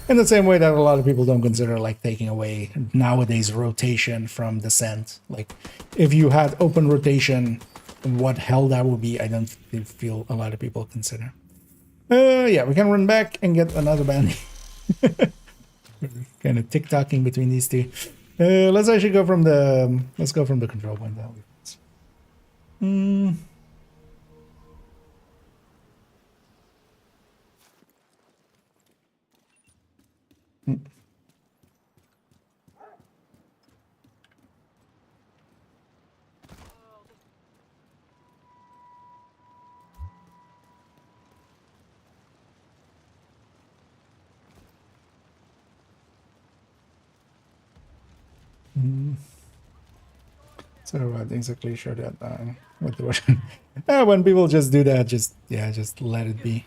In the same way that a lot of people don't consider like taking away nowadays rotation from descent. Like if you had open rotation, what hell that would be, I don't feel a lot of people consider. Yeah, we can run back and get another bounty. Kind of tick-tocking between these two. Let's actually go from the control point down. So I exactly sure that what the when people just do that, just let it be.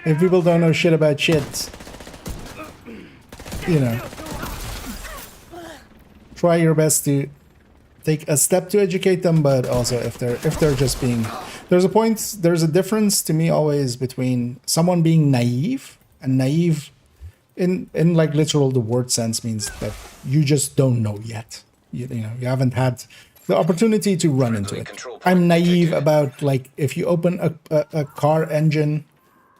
If people don't know shit about shit, you know, try your best to take a step to educate them, but also if they're just being, there's a difference to me always between someone being naive, and naive in like literal the word sense means that you just don't know yet. You know, you haven't had the opportunity to run into it. I'm naive about, like, if you open a car engine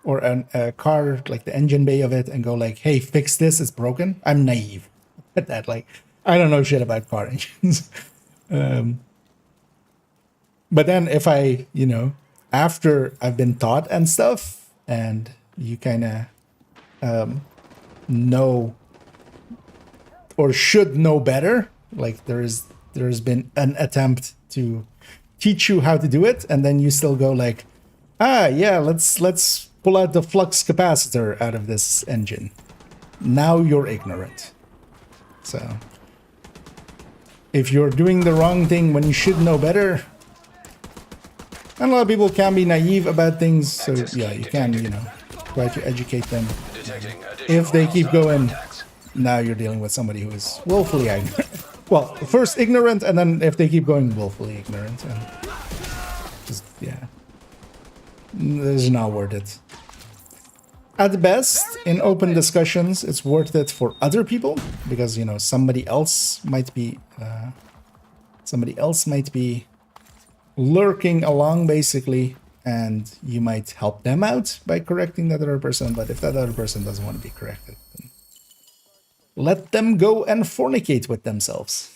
or a car, like the engine bay of it, and go like, hey, fix this, it's broken. I'm naive at that. Like, I don't know shit about car engines. But then if I, you know, after I've been taught and stuff, and you kind of know or should know better, like there's been an attempt to teach you how to do it, and then you still go like, ah, yeah, let's pull out the flux capacitor out of this engine. Now you're ignorant. So if you're doing the wrong thing when you should know better, and a lot of people can be naive about things, so yeah, you can, you know, try to educate them. If they keep going, now you're dealing with somebody who is willfully ignorant. Well, first ignorant, and then if they keep going, willfully ignorant. And just, yeah. This is not worth it. At best, in open discussions, it's worth it for other people, because, you know, somebody else might be lurking along, basically, and you might help them out by correcting that other person. But if that other person doesn't want to be corrected, then let them go and fornicate with themselves.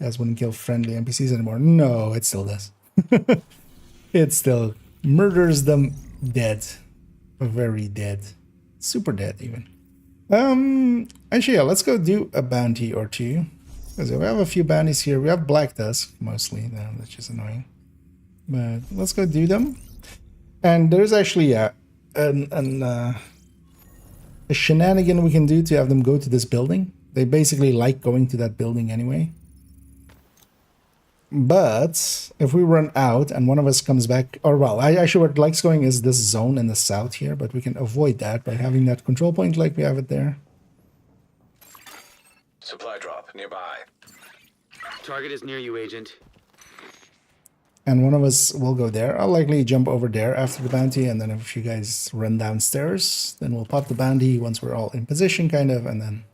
Guys wouldn't kill friendly NPCs anymore. No, it still does. It still murders them dead. Very dead. Super dead, even. Actually, yeah, let's go do a bounty or two. Because we have a few bounties here. We have Black Dusk, mostly. That's just annoying. But let's go do them. And there's actually a shenanigan we can do to have them go to this building. They basically like going to that building anyway. But if we run out and one of us comes back, or well, actually what likes going is this zone in the south here, but we can avoid that by having that control point like we have it there. Supply drop nearby. Target is near you, Agent. And one of us will go there. I'll likely jump over there after the bounty, and then if you guys run downstairs, then we'll pop the bounty once we're all in position, kind of, and then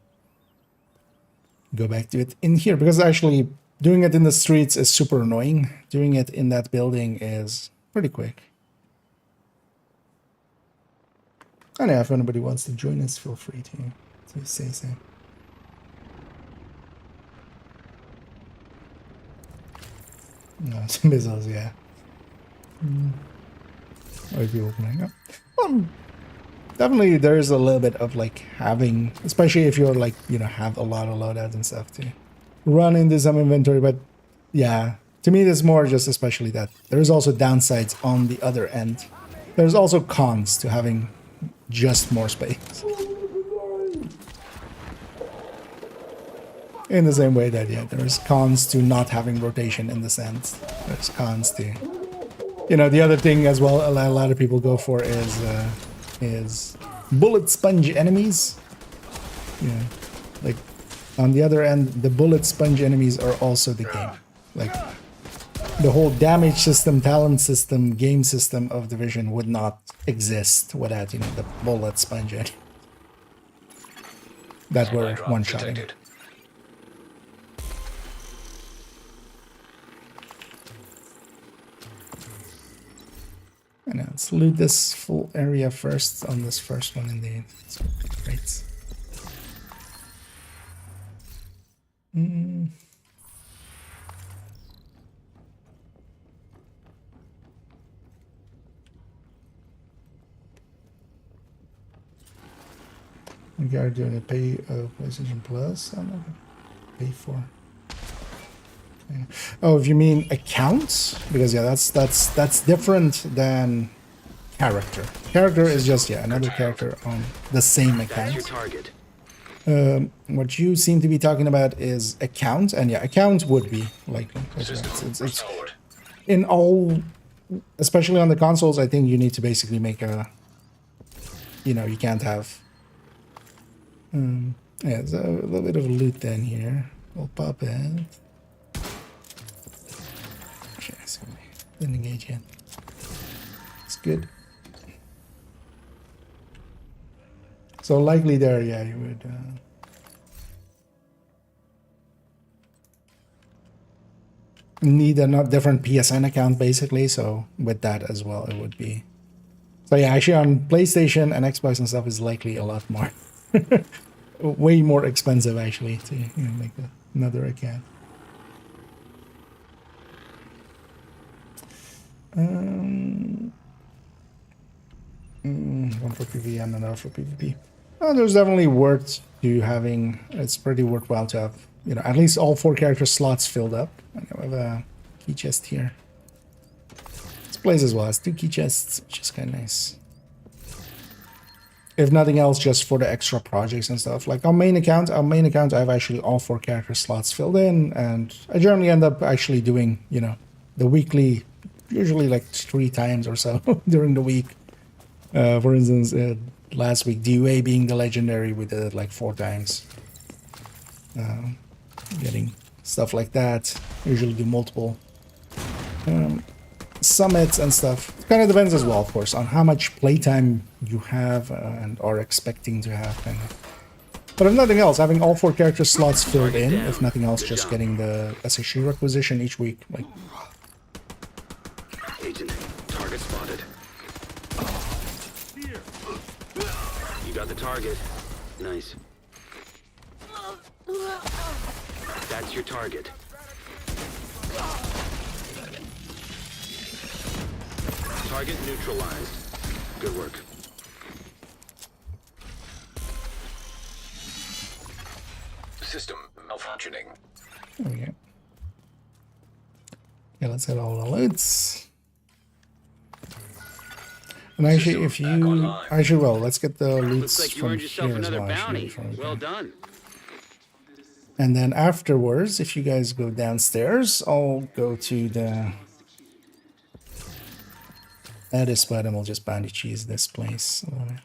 go back to it in here. Because actually, doing it in the streets is super annoying. Doing it in that building is pretty quick. And yeah, if anybody wants to join us, feel free to say so. No, some missiles, yeah. Or people opening up. Definitely there's a little bit of like having, especially if you're like, you know, have a lot of loadouts and stuff to run into some inventory. But yeah, to me there's more just especially that there's also downsides on the other end. There's also cons to having just more space. In the same way that, yeah, there's cons to not having rotation in the sense. There's cons to, you know, the other thing as well a lot of people go for is bullet sponge enemies. Yeah, like on the other end, the bullet sponge enemies are also the game. Like the whole damage system, talent system, game system of Division would not exist without, you know, the bullet sponge enemy that were one-shotting. And let's loot this full area first on this first one indeed. So, great. We are doing a pay PlayStation Plus. I'm not gonna pay for. Okay. Oh, if you mean accounts, because yeah, that's different than character. Character is just, yeah, another character on the same account. That's your target. What you seem to be talking about is account, and yeah, account would be likely. It's in all especially on the consoles, I think you need to basically make a, you know, you can't have, yeah, there's a little bit of loot then here. We'll pop it. Didn't engage yet. It's good. So likely there, yeah, you would. Need a not different PSN account basically, so with that as well it would be. So yeah, actually on PlayStation and Xbox and stuff is likely a lot more, way more expensive actually to, you know, make another account. One for PvE and another for PvP. There's definitely worth to having. It's pretty worthwhile to have, you know, at least all 4 character slots filled up. And I have a key chest here. This place as well has 2 key chests, which is kind of nice. If nothing else, just for the extra projects and stuff. Like on main account, I have actually all 4 character slots filled in, and I generally end up actually doing, you know, the weekly, usually like 3 times or so during the week. For instance, last week, DUA being the legendary, we did it like 4 times. Getting stuff like that. Usually do multiple summits and stuff. It kind of depends as well, of course, on how much playtime you have and are expecting to have. Kind of. But if nothing else, having all 4 character slots filled in, if nothing else, just getting the SHG requisition each week. Like, Agent, target spotted. You got the target. Nice. That's your target. Target neutralized. Good work. System malfunctioning. There we go. Yeah, let's get all the loads. And actually, if you actually, well, let's get the loots Looks like you from earned yourself here as another well. bounty. Well done. And then afterwards, if you guys go downstairs, I'll go to the edit spot and we'll just bounty cheese this place a little bit.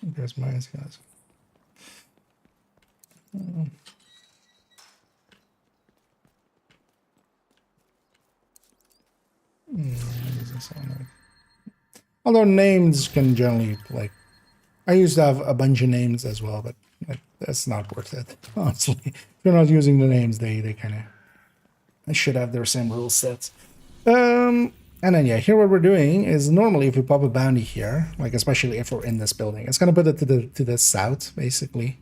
There's mine, guys. Although names can generally, like, I used to have a bunch of names as well, but like, that's not worth it, honestly. If you're not using the names, they kind of, they should have their same rule sets. And then yeah, here what we're doing is normally if you pop a bounty here, like especially if we're in this building, it's gonna put it to the south basically,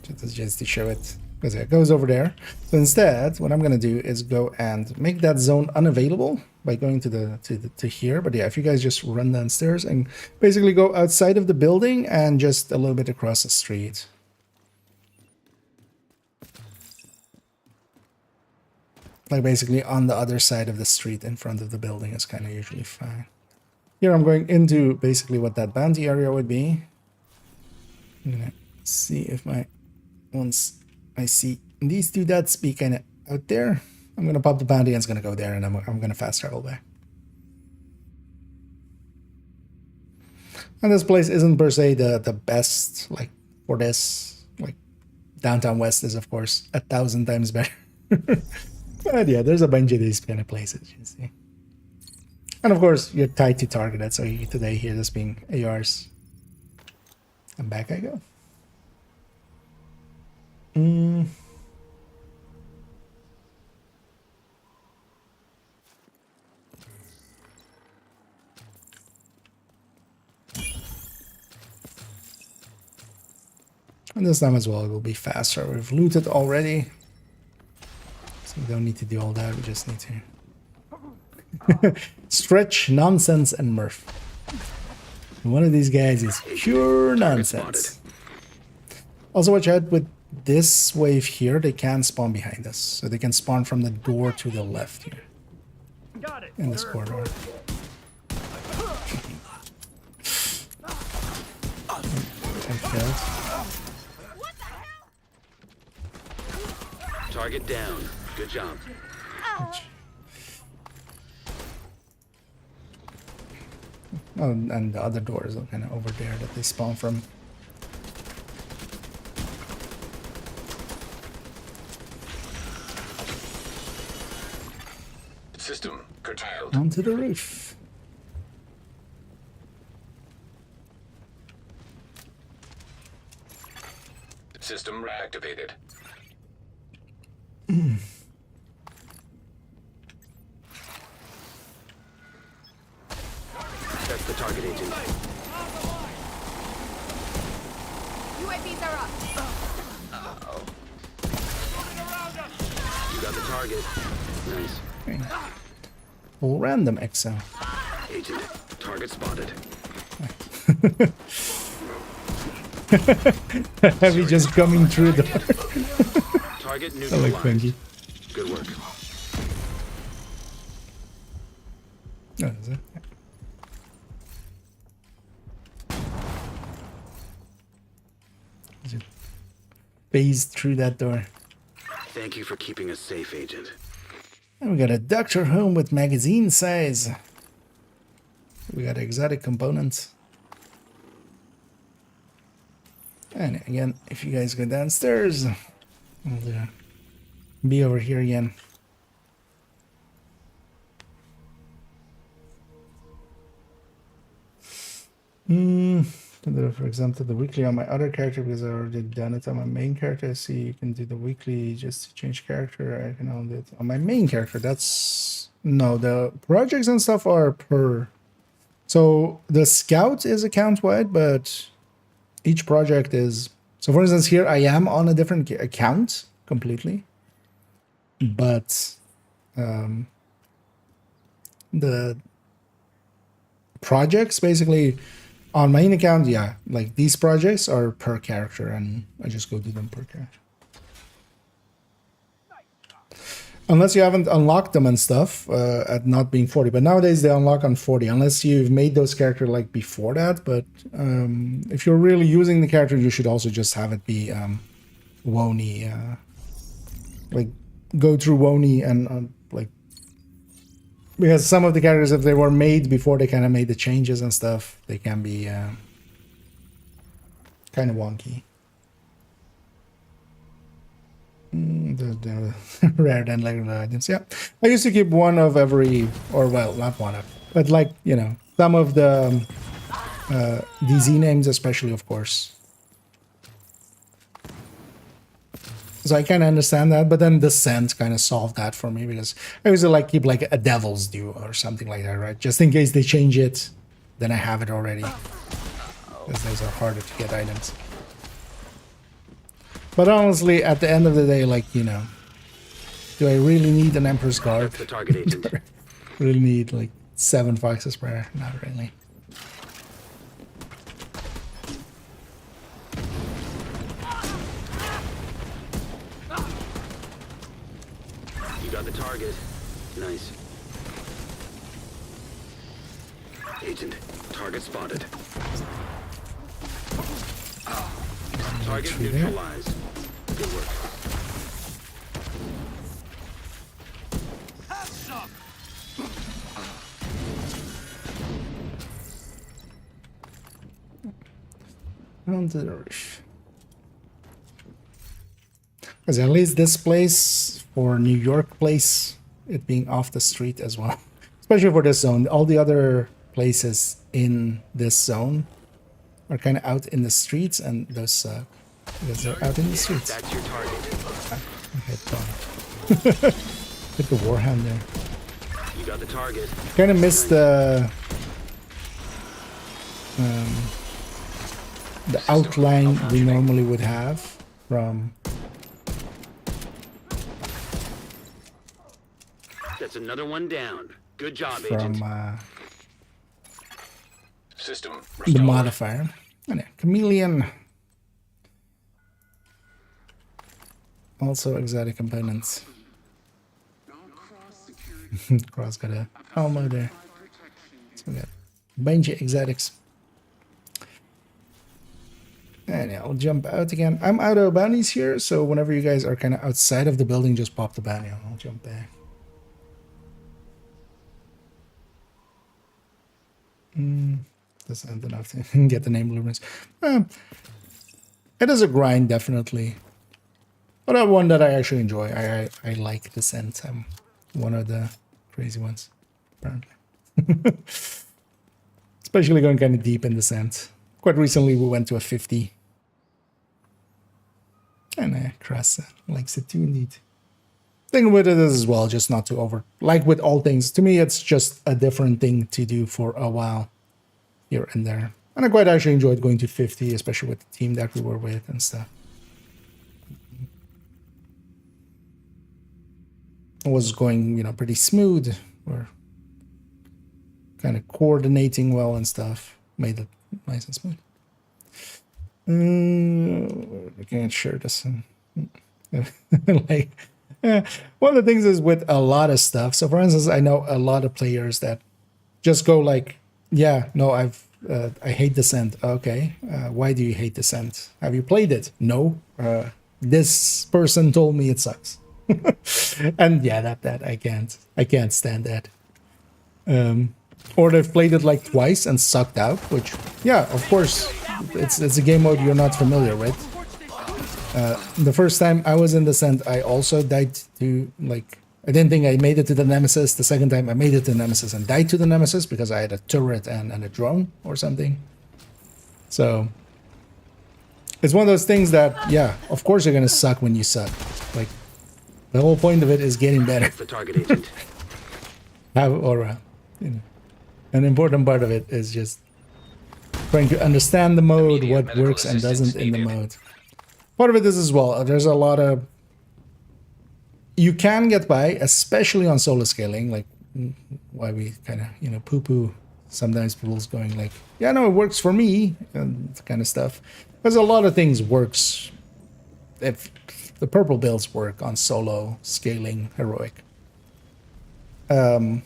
just to show it, because it goes over there. So instead, what I'm gonna do is go and make that zone unavailable by going to here. But yeah, if you guys just run downstairs and basically go outside of the building and just a little bit across the street. Like basically on the other side of the street in front of the building is kind of usually fine. Here I'm going into basically what that bounty area would be. I'm gonna see if once I see these 2 dots be kind of out there, I'm gonna pop the bounty and it's gonna go there, and I'm gonna fast travel back. And this place isn't per se the best, like, for this. Like, Downtown West is of course 1,000 times better. But yeah, there's a bunch of these kind of places, you see. And of course, you're tied to targeted, so you today hear this being ARs. And back I go. And this time as well, it will be faster. We've looted already. So we don't need to do all that, we just need to stretch, nonsense, and Murph. One of these guys is pure nonsense. Also watch out with this wave here, they can spawn behind us. So they can spawn from the door to the left here. Got it. In this corridor. Target down. Good job. Oh, and the other doors are kind of over there that they spawn from. System curtailed. Onto the roof. System reactivated. That's the target, Agent. UAVs are up. You got the target. Nice. Random exo. Agent, target spotted. Heavy just coming through the Target I like neutralized. Benji. Good work. Oh, is it? Just phased through that door. Thank you for keeping us safe, Agent. And we got a Doctor Home with magazine size. We got exotic components. And again, if you guys go downstairs, we'll be over here again. For example, the weekly on my other character because I already done it on my main character. I see you can do the weekly just to change character. I can only do it on my main character. That's no, the projects and stuff are per. So the scout is account wide, but each project is. So for instance, here I am on a different account completely, but the projects basically. On main account, yeah, like these projects are per character, and I just go do them per character. Unless you haven't unlocked them and stuff at not being 40, but nowadays they unlock on 40, unless you've made those characters like before that. But if you're really using the character, you should also just have it be Woni, like go through Woni and like. Because some of the characters, if they were made before they kind of made the changes and stuff, they can be kind of wonky. The rare than regular items, yeah. I used to keep one of every, or well, not one of, but like, you know, some of the DZ names especially, of course. So I kind of understand that, but then the scent kind of solved that for me because I used to like keep like a Devil's Due or something like that, right? Just in case they change it, then I have it already. Because those are harder to get items. But honestly, at the end of the day, like, you know, do I really need an Emperor's Guard? That's the target, Agent. Really need like 7 foxes per? Not really. You got the target. Nice. Agent, target spotted. Target neutralized. Good work. Onto the roof. Because at least this place, for New York place, it being off the street as well. Especially for this zone. All the other places in this zone are kind of out in the streets, and those suck. Because they're out in the streets. That's your target. Okay, fine. Hit the Warhound there. You got the target. Kind of missed the outline we normally would have from. That's another one down. Good job, Agent. From System the restored. modifier. And yeah, Chameleon. Also exotic components. Cross got a Almo there. So we got a bunch of exotics. And yeah, I'll jump out again. I'm out of bounties here, so whenever you guys are kind of outside of the building, just pop the bounty. I'll jump back. That's not enough to get the name blueprints. It is a grind, definitely. But one that I actually enjoy. I like Descent. I'm one of the crazy ones, apparently. Especially going kind of deep in Descent. Quite recently, we went to a 50. And Cross likes it too, indeed. Thing with it is as well, just not to over... Like with all things, to me, it's just a different thing to do for a while. Here and there. And I quite actually enjoyed going to 50, especially with the team that we were with and stuff. It was going, pretty smooth. We're kind of coordinating well and stuff. Made it nice and smooth. I can't share this. One of the things is with a lot of stuff. So for instance, I know a lot of players that just go like, yeah, no, I hate Descent. Okay. Why do you hate Descent? Have you played it? No. This person told me it sucks. And yeah, that I can't stand that. Or they've played it like twice and sucked out, which, yeah, of course, it's a game mode you're not familiar with. The first time I was in Descent, I also died to, like, I didn't think I made it to the Nemesis. The second time I made it to the Nemesis and died to the Nemesis because I had a turret and a drone or something. So, it's one of those things that, yeah, of course you're gonna suck when you suck. Like, the whole point of it is getting better. The target agent. An important part of it is just trying to understand the mode, what works and doesn't in the mode. Part of it is as well, there's a lot of... You can get by, especially on solo scaling, like why we kind of, poo-poo sometimes people's going like, yeah, no, it works for me, and kind of stuff. There's a lot of things works. If the purple builds work on solo scaling heroic. That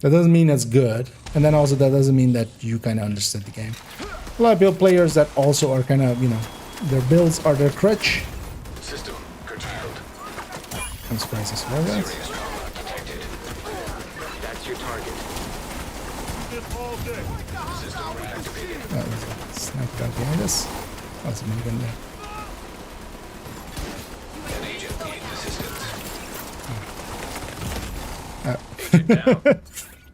doesn't mean it's good, and then also that doesn't mean that you kind of understood the game. A lot of build players that also are kind of, their builds are their crutch. System curtailed. I'm surprised I survived that. That's your target. Oh, there's a sniper out behind us. Oh, there's a minigun there. An agent needs assistance.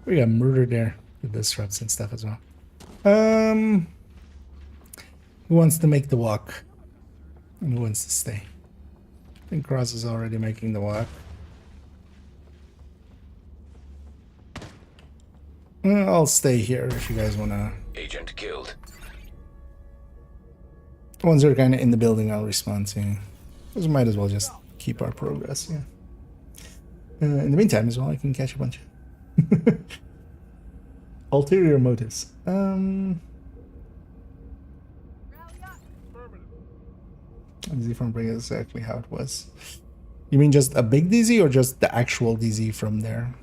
We got murdered there with disrupts and stuff as well. Who wants to make the walk? And who wants to stay? I think Cross is already making the walk. I'll stay here if you guys wanna. Agent killed. Once they're kind of in the building, I'll respond to. Because we might as well just keep our progress. Yeah. In the meantime, as well, I can catch a bunch. Ulterior motives. DZ from bring is exactly how it was. You mean just a big DZ or just the actual DZ from there?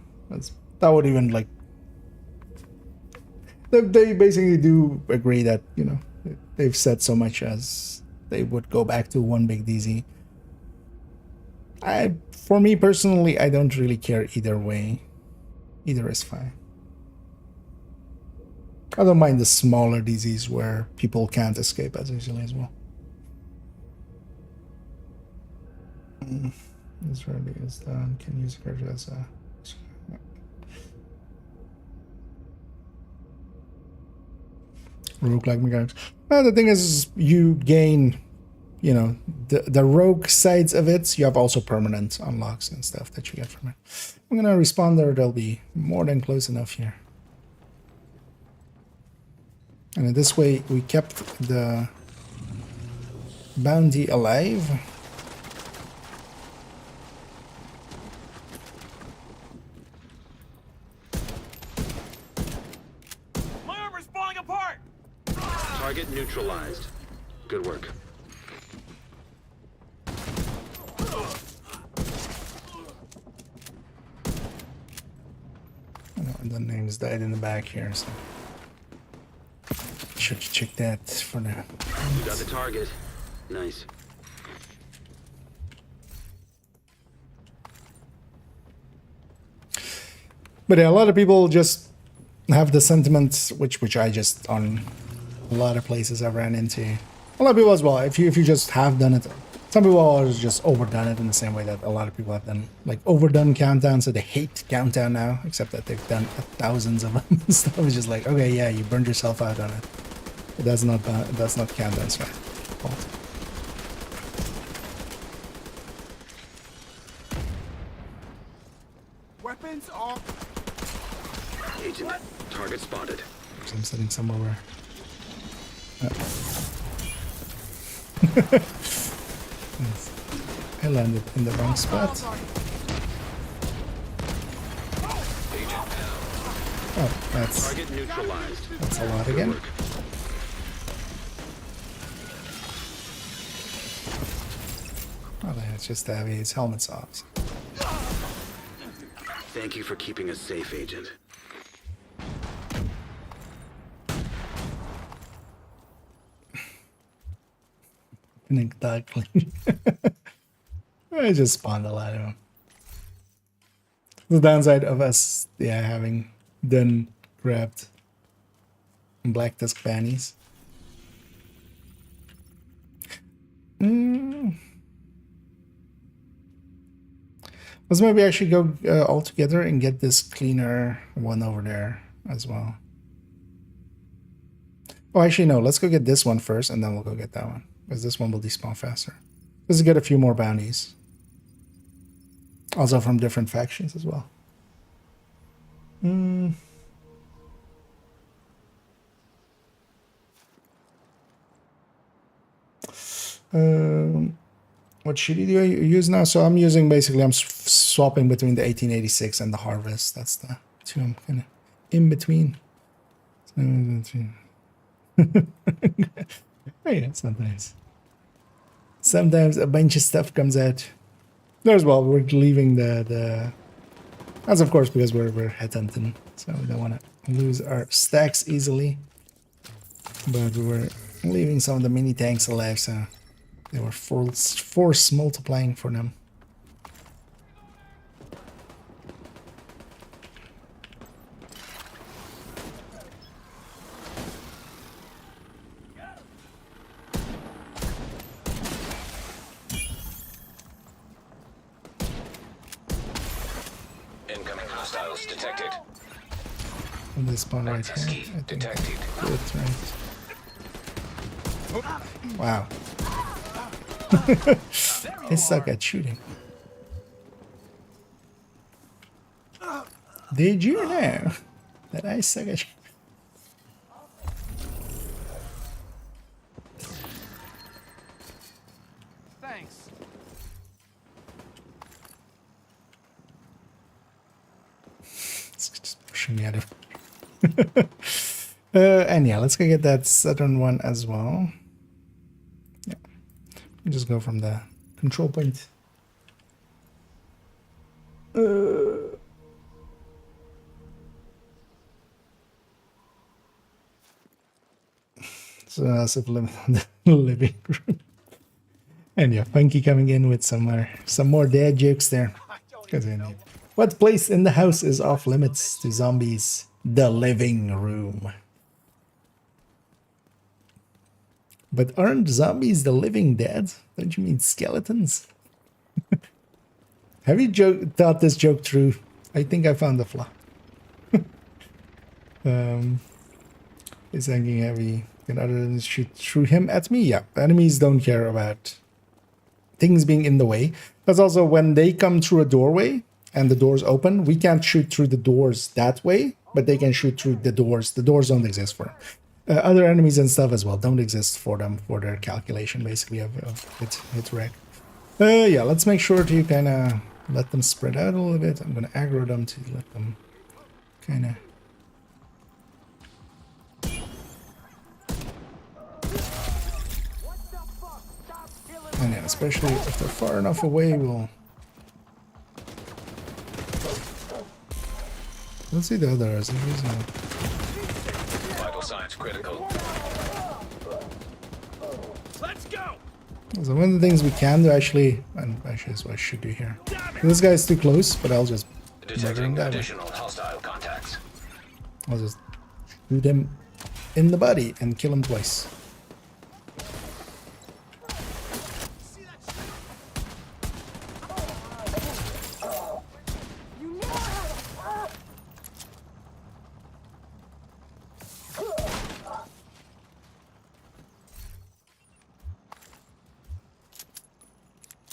That would even like. They basically do agree that, they've said so much as they would go back to one big DZ. For me personally, I don't really care either way. Either is fine. I don't mind the smaller DZs where people can't escape as easily as well. This really is done. Can use character as a. Roguelike mechanics. The thing is, you gain, the rogue sides of it. You have also permanent unlocks and stuff that you get from it. I'm gonna respawn there. They'll be more than close enough here. And in this way, we kept the bounty alive. My armor's falling apart! Target neutralized. Good work. The names died in the back here, so should check that for now. You got the target. Nice. But yeah, a lot of people just have the sentiment, which I just on a lot of places I've ran into. A lot of people as well. If you just have done it, some people are just overdone it in the same way that a lot of people have done like overdone countdown, so they hate countdown now. Except that they've done thousands of them. So it's just like, okay, yeah, you burned yourself out on it. But that's not countdown's fault. Weapons are... Agent, target spotted. So I'm sitting somewhere where... I landed in the wrong spot. Oh, that's a lot again. Oh, it's just to have his helmets off. Thank you for keeping us safe, Agent. Exactly. I just spawned a lot of them. The downside of us, yeah, having done grabbed black disc bannies. Let's maybe actually go all together and get this cleaner one over there as well. Oh, actually, no. Let's go get this one first, and then we'll go get that one. Because this one will despawn faster. Let's get a few more bounties. Also from different factions as well. What shitty do I use now? So I'm using basically, I'm swapping between the 1886 and the Harvest. That's the two I'm kind of in between. Yeah, sometimes a bunch of stuff comes out. There's well, we're leaving the that's of course because we're headhunting, so we don't want to lose our stacks easily. But we were leaving some of the mini tanks alive, so they were force multiplying for them. Incoming hostiles detected. And they spawn right Access here. key detected. Good, right. Wow. They suck at shooting. Did you know that I suck at shooting? Thanks. It's just pushing me out of. And yeah, let's go get that Saturn one as well. Yeah, just go from the control point. So massive limit on the living room. And yeah, Funky coming in with some more dad jokes there. What place in the house is off limits to zombies? The living room. But aren't zombies the living dead? Don't you mean skeletons? Have you thought this joke through? I think I found the flaw. Is hanging heavy. Can other than shoot through him at me? Yeah, enemies don't care about things being in the way. That's also when they come through a doorway and the doors open, we can't shoot through the doors that way, but they can shoot through the doors. The doors don't exist for them. Other enemies and stuff as well don't exist for them for their calculation basically of hit wreck. Yeah, let's make sure to kind of let them spread out a little bit. I'm gonna aggro them to let them kind of. And yeah, especially if they're far enough away, we'll. Let's see the others. Vital signs critical. Let's go. So one of the things we can do actually, and actually is what I should do here. This guy's too close, but I'll just murder him Detecting that way. additional hostile contacts. I'll just shoot him in the body and kill him twice.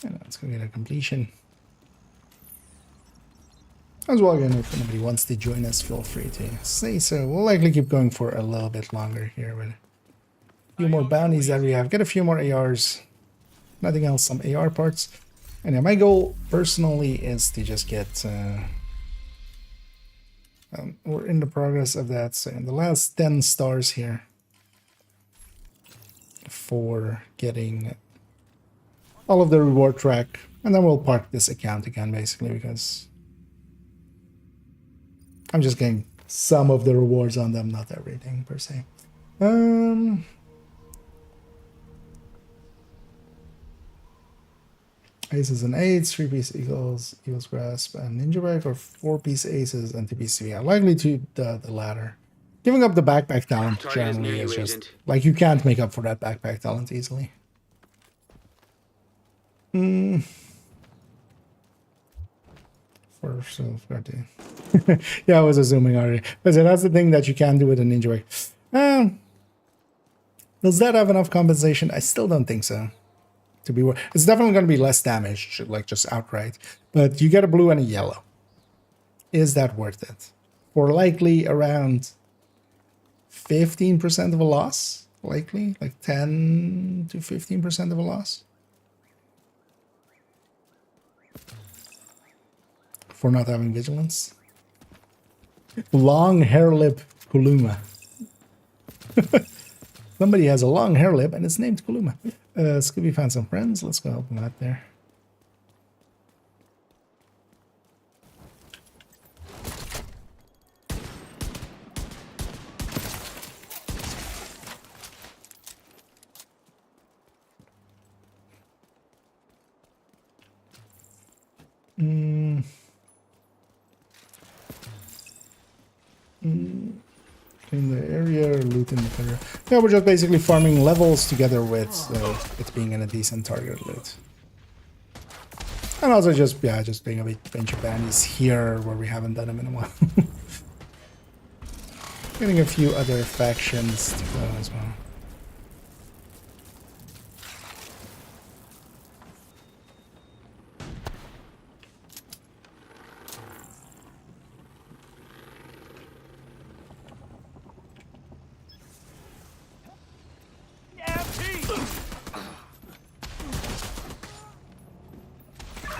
And let's go get a completion. As well, again, if anybody wants to join us, feel free to say so. We'll likely keep going for a little bit longer here with a few more bounties that we have. Get a few more ARs. Nothing else, some AR parts. And yeah, my goal personally is to just get... we're in the progress of that. So in the last 10 stars here for getting all of the reward track. And then we'll park this account again, basically, because... I'm just getting some of the rewards on them, not everything per se. Aces and eights, 3-piece eagles grasp, and ninja bag, or 4-piece aces and 2-piece CV. I'm likely to the latter. Giving up the backpack talent generally is just like you can't make up for that backpack talent easily. Yeah, I was assuming already. But that's the thing that you can do with a ninja bag. Does that have enough compensation? I still don't think so. To be, it's definitely going to be less damage, like just outright. But you get a blue and a yellow. Is that worth it? For likely around 15% of a loss, likely like 10 to 15% of a loss. For not having vigilance. Long hair lip Kuluma. Somebody has a long hair lip and it's named Kuluma. Scooby found some friends. Let's go help him out there. In the area, loot in the area. Yeah, we're just basically farming levels together with it being in a decent target loot. And also just, yeah, just being a bunch of bandies here where we haven't done them in a while. Getting a few other factions to go as well.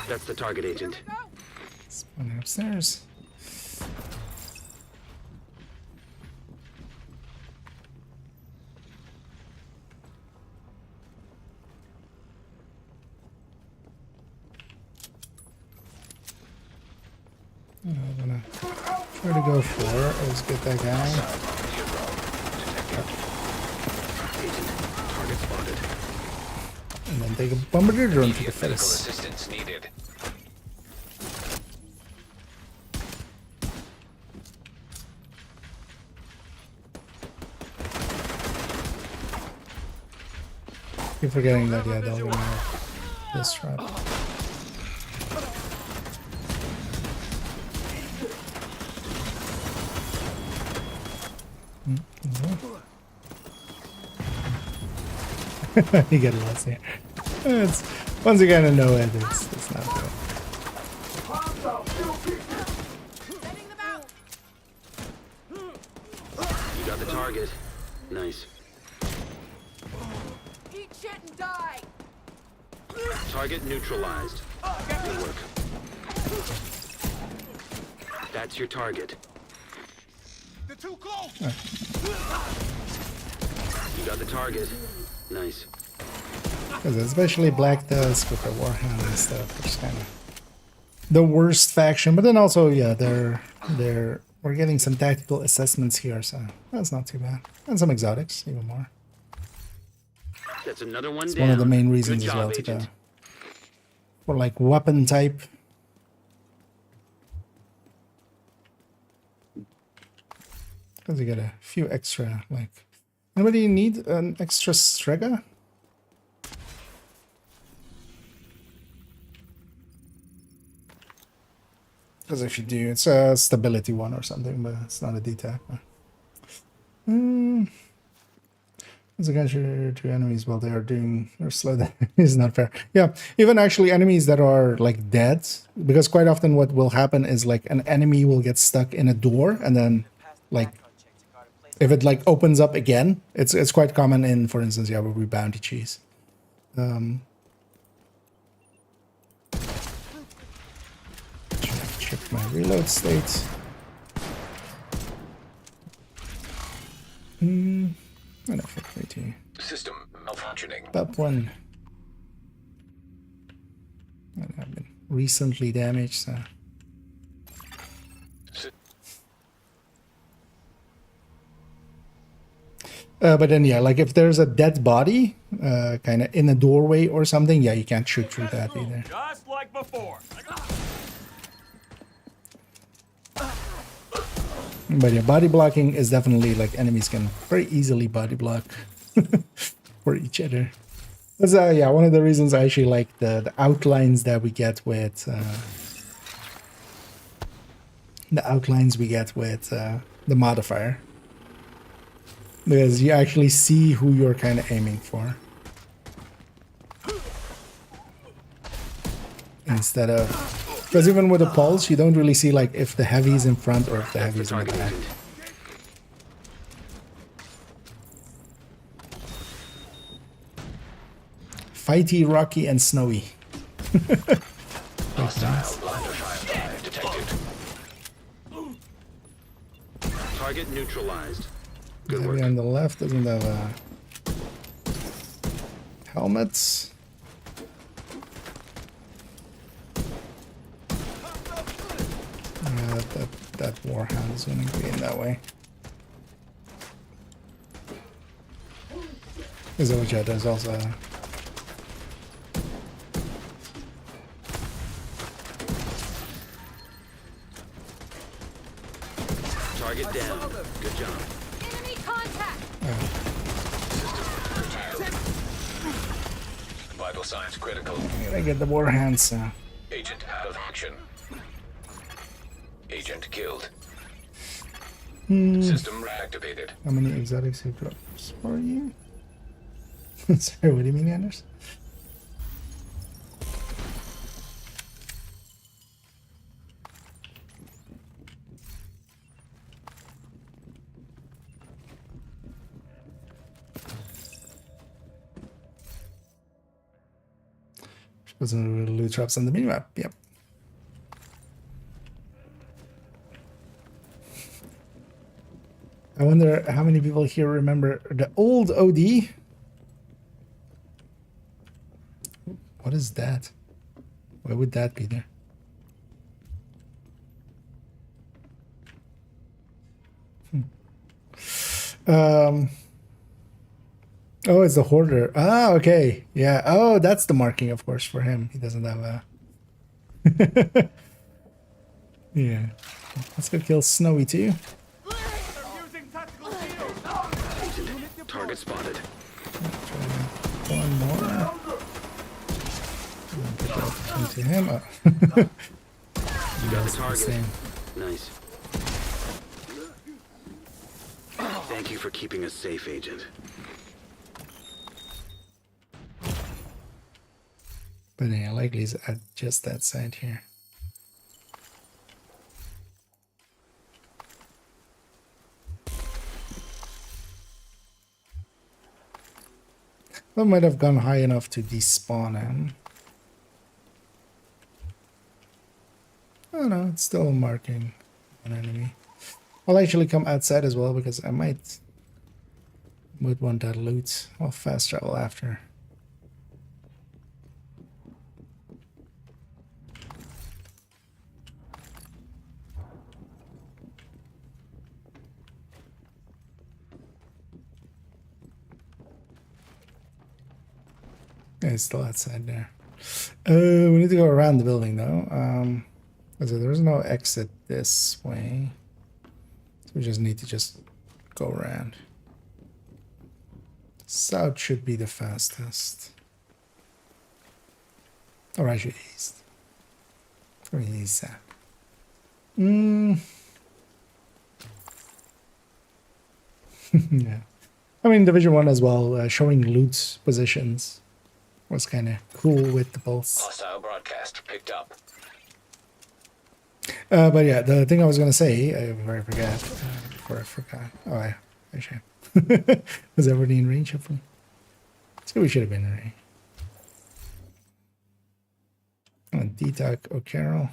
That's the target, Agent. Spawning upstairs. I'm gonna try to go for it. Let's get that guy. Target spotted. And then take a bombardier drone to the face. Assistance needed. Keep forgetting that, yeah, they'll remove this trap. You get lost here. It's, once you get to know it, it's not good. You got the target. Nice. Eat shit and die. Target neutralized. Good work. That's your target. They're too close. You got the target. Nice. Because especially Black Tusk with the Warhound and stuff, which is kind of the worst faction. But then also, yeah, we're getting some tactical assessments here, so that's not too bad. And some exotics, even more. That's another one It's down. one of the main reasons Good as well job, to go Agent. for like weapon type. Because you get a few extra, like... Anybody need an extra Strega? Because if you do, it's a stability one or something, but it's not a D-tag. As against your two enemies while they are doing or slow, that is not fair. Yeah, even actually enemies that are like dead, because quite often what will happen is like an enemy will get stuck in a door, and then like if it like opens up again, it's quite common in, for instance, yeah, where we bounty cheese. Check my reload state. Enough for 3T. System malfunctioning. That one. That have been recently damaged, so. But then, yeah, like if there's a dead body, kind of in a doorway or something, yeah, you can't shoot through that either. Just like before. But yeah, body blocking is definitely like enemies can very easily body block for each other. That's yeah, one of the reasons I actually like the outlines that we get with the modifier, because you actually see who you're kind of aiming for instead of. Because even with a pulse, you don't really see like if the heavy is in front or if the heavy is in the back. Fighty, rocky, and snowy. Target neutralized. Good Heavy work. on the left doesn't have helmets. That warhound is going to be in that way. Zoja does also. Target down. Good job. Enemy contact. Vital signs critical. I get the warhounds. Agent out of action. Agent killed. System reactivated. How many exotics he drops for you? Sorry, what do you mean, Anders? Wasn't loot drops on the minimap. Yep. I wonder how many people here remember the old OD. What is that? Why would that be there? Oh, it's the hoarder. Ah, okay. Yeah. Oh, that's the marking, of course, for him. He doesn't have a... Yeah. Let's go kill Snowy, too. Target spotted. One more. Into him. Oh. You got the target. Nice. Thank you for keeping us safe, Agent. But yeah, likely is at just that side here. That might have gone high enough to despawn him. Oh no, it's still marking an enemy. I'll actually come outside as well because I might want that loot. I'll fast travel after. Yeah, it's still outside there. We need to go around the building though. So there's no exit this way. So we just need to just go around. South should be the fastest. Or actually east. Or east south. Yeah. I mean, Division 1 as well, showing loot positions was kind of cool with the pulse. Hostile broadcast picked up. But yeah, the thing I was going to say, I forgot. Before I forgot. Oh, yeah. Actually. Was everybody in range, hopefully? So we should have been in range. TEDtalk O'Carroll.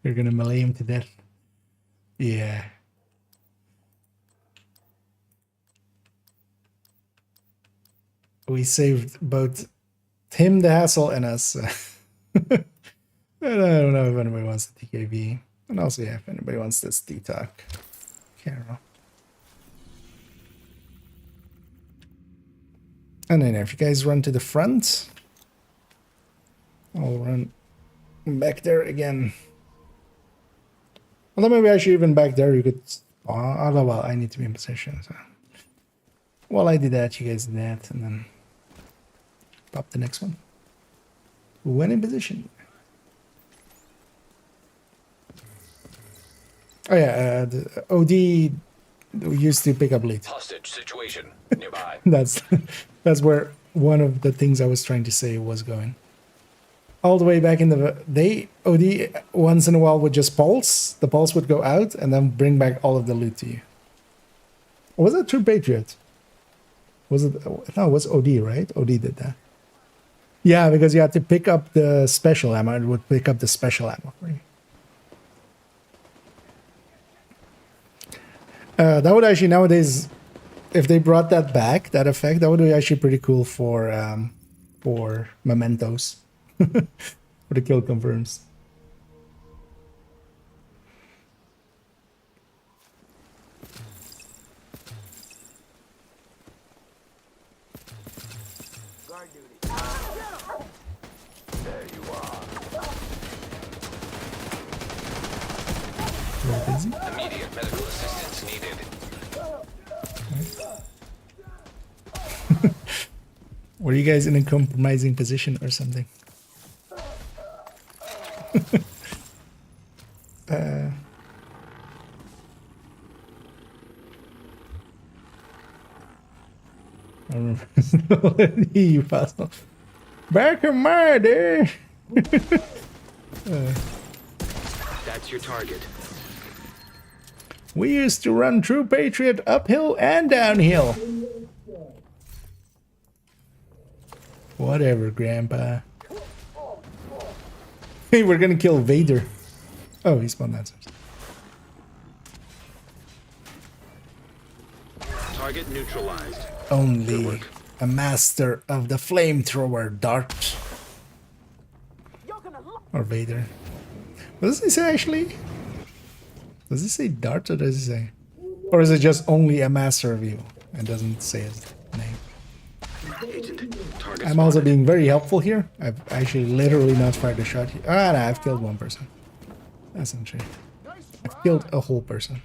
You're gonna melee him to death. Yeah. We saved both him the hassle and us. I don't know if anybody wants the TKV. And also, yeah, if anybody wants this TEDtalk. Carol. And then if you guys run to the front, I'll run back there again. Well, then maybe actually even back there you could... Oh, well, I need to be in position. So. While I did that, you guys did that, and then pop the next one. When in position. Oh yeah, the OD used to pick up late. Hostage situation nearby. That's where one of the things I was trying to say was going. All the way back in the day, OD once in a while would just pulse. The pulse would go out and then bring back all of the loot to you. Or was it True Patriot? Was it? No, it was OD, right? OD did that. Yeah, because you had to pick up the special ammo. It would pick up the special ammo for you. That would actually nowadays, if they brought that back, that effect, that would be actually pretty cool for mementos, for the kill confirms. There you are. Immediate medical assistance needed. Were you guys in a compromising position or something? I remember. You passed on. Back in my day. That's your target. We used to run True Patriot uphill and downhill. Whatever, Grandpa. Hey, we're gonna kill Vader. Oh, he spawned that. Target neutralized. Only a master of the flamethrower dart. Or Vader. What does he say actually? Does he say dart or does he say? Or is it just only a master of evil and doesn't say his name? I'm also being very helpful here. I've actually literally not fired a shot here. Ah, no, I've killed one person. That's not true. I've killed a whole person.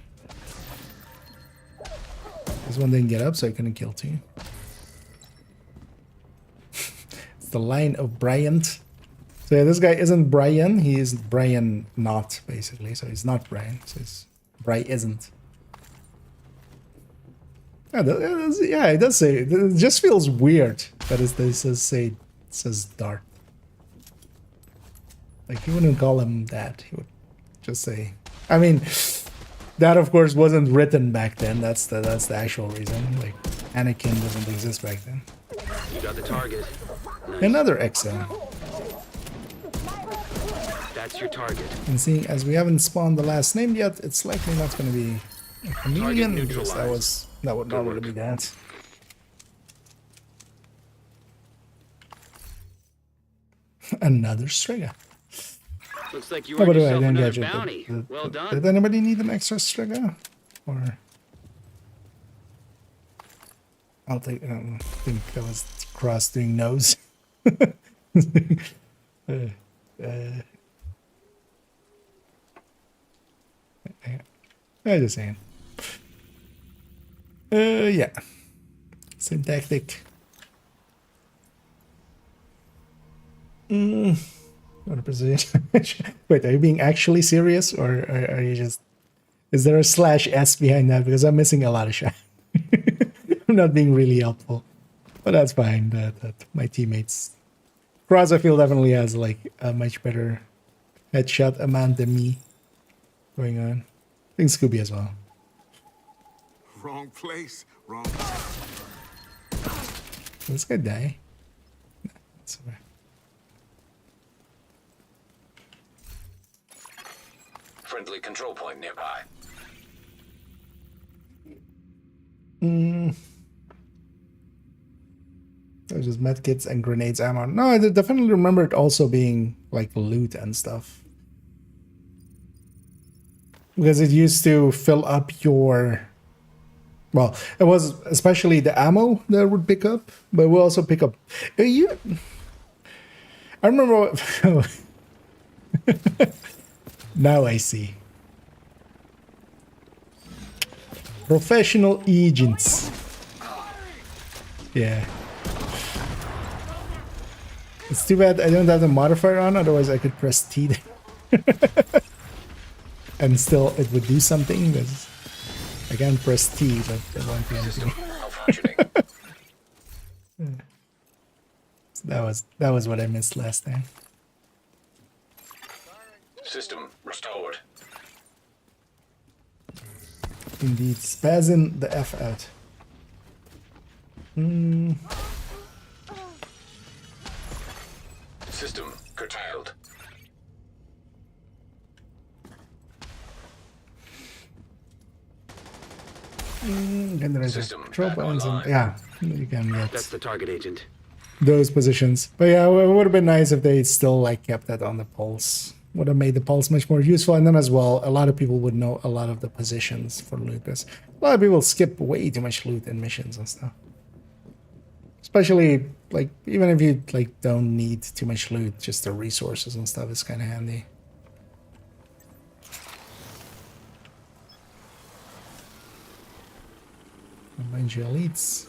This one didn't get up, so I couldn't kill two. It's the line of Bryant. So yeah, this guy isn't Brian. He is Brian not, basically. So he's not Brian. So it's Brian isn't. Yeah, it does say. It just feels weird that it says Dart. Like he wouldn't call him that. He would just say. I mean, that of course wasn't written back then. That's the actual reason. Like Anakin doesn't exist back then. You got the target. Nice. Another XM. That's your target. And seeing as we haven't spawned the last name yet, it's likely not going to be a chameleon. Because that would normally be that. Another Striga. Looks like you Oh, by earned the way, I yourself didn't another get you. bounty. Well done. Did anybody need an extra Striga? Or I'll take. I don't think that was Cross doing nose. I'm just saying. Yeah. Same tactic. What a position. Wait, are you being actually serious, or are you just... Is there a /S behind that? Because I'm missing a lot of shots. I'm not being really helpful. But that's fine. That my teammates... Cross, I feel, definitely has like a much better headshot amount than me going on. I think Scooby as well. Wrong place, wrong. Did this guy die? No, that's okay. Friendly control point nearby. There's just medkits and grenades ammo. No, I definitely remember it also being like loot and stuff. Because it used to fill up your... Well, it was especially the ammo that would pick up, but we'll also pick up... I remember... Now I see. Professional agents. Yeah. It's too bad I don't have the modifier on, otherwise I could press T and still it would do something, because I can't press T, but it won't do anything. So that was what I missed last time. System restored. Indeed, spazzing the F out. System curtailed. System control buttons and, yeah, you can get That's the target, Agent. those positions. But yeah, it would have been nice if they still like kept that on the pulse. Would have made the pulse much more useful, and then as well, a lot of people would know a lot of the positions for loot. Because a lot of people skip way too much loot in missions and stuff. Especially like even if you like don't need too much loot, just the resources and stuff is kind of handy. A bunch of elites.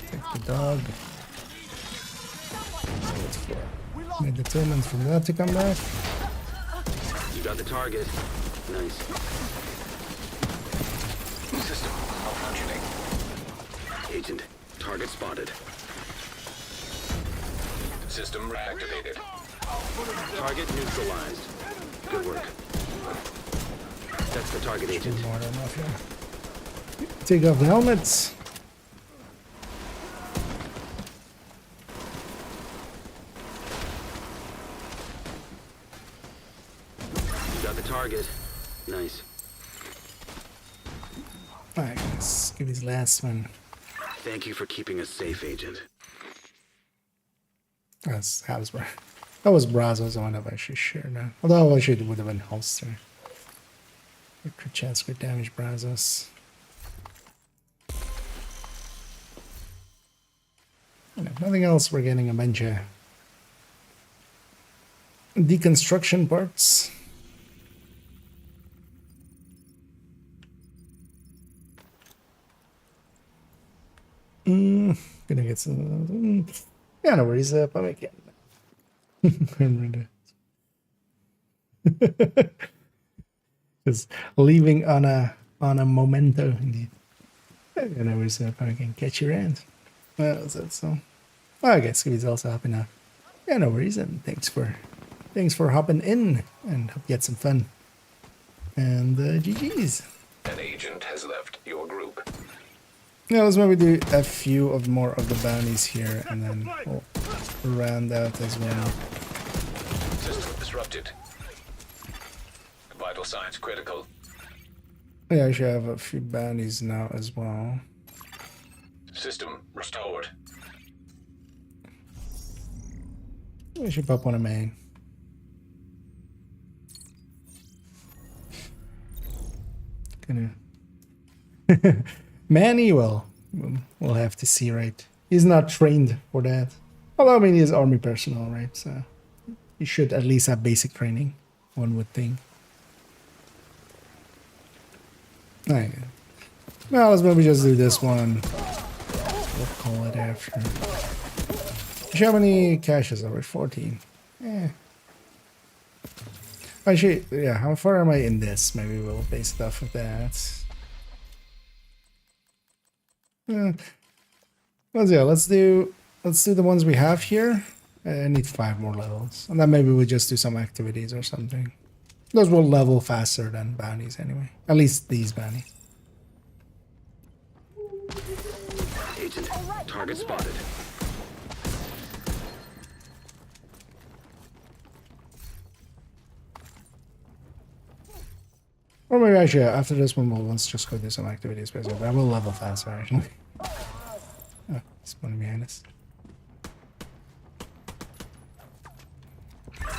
Take the dog. Made determined from that to come back. You got the target. Nice. System malfunctioning. Agent, target spotted. System reactivated. Target neutralized. Good work. That's the target, Agent. Take off the helmets. You got the target. Nice. Alright, let's give this last one. Thank you for keeping us safe, Agent. That's Habsburg. That was Brazos. I wonder if I should share that. Although I should would have been holster. Crit chance, crit damage, Brazos. And if nothing else, we're getting a bunch of deconstruction parts. Gonna get some. Yeah, no worries. I'm making. Just leaving on a memento, indeed. Yeah, no worries. I can catch your hand. Well, that's so. Well, I guess he's also happy now. Yeah, no worries. And thanks for hopping in, and hope you had some fun. And GG's. An agent has left your group. Yeah, let's maybe do a few of more of the bounties here, and then we'll round out as well. System disrupted. Vital signs critical. Yeah, I should have a few bounties now as well. System restored. We should pop one of main. Gonna Manny, well, we'll have to see, right? He's not trained for that. Although, I mean, he's army personnel, right? So he should at least have basic training one would think. Alright. Well, let's maybe just do this one. We'll call it after. How many caches are we? 14. Actually, yeah, how far am I in this? Maybe we'll base it off of that. Let's do the ones we have here. I need 5 more levels. And then maybe we just do some activities or something. Those will level faster than bounties anyway. At least these bounties. Agent, target spotted. Or maybe actually after this one, let's just go do some activities. Basically, I will level faster actually. Oh, it's one behind us.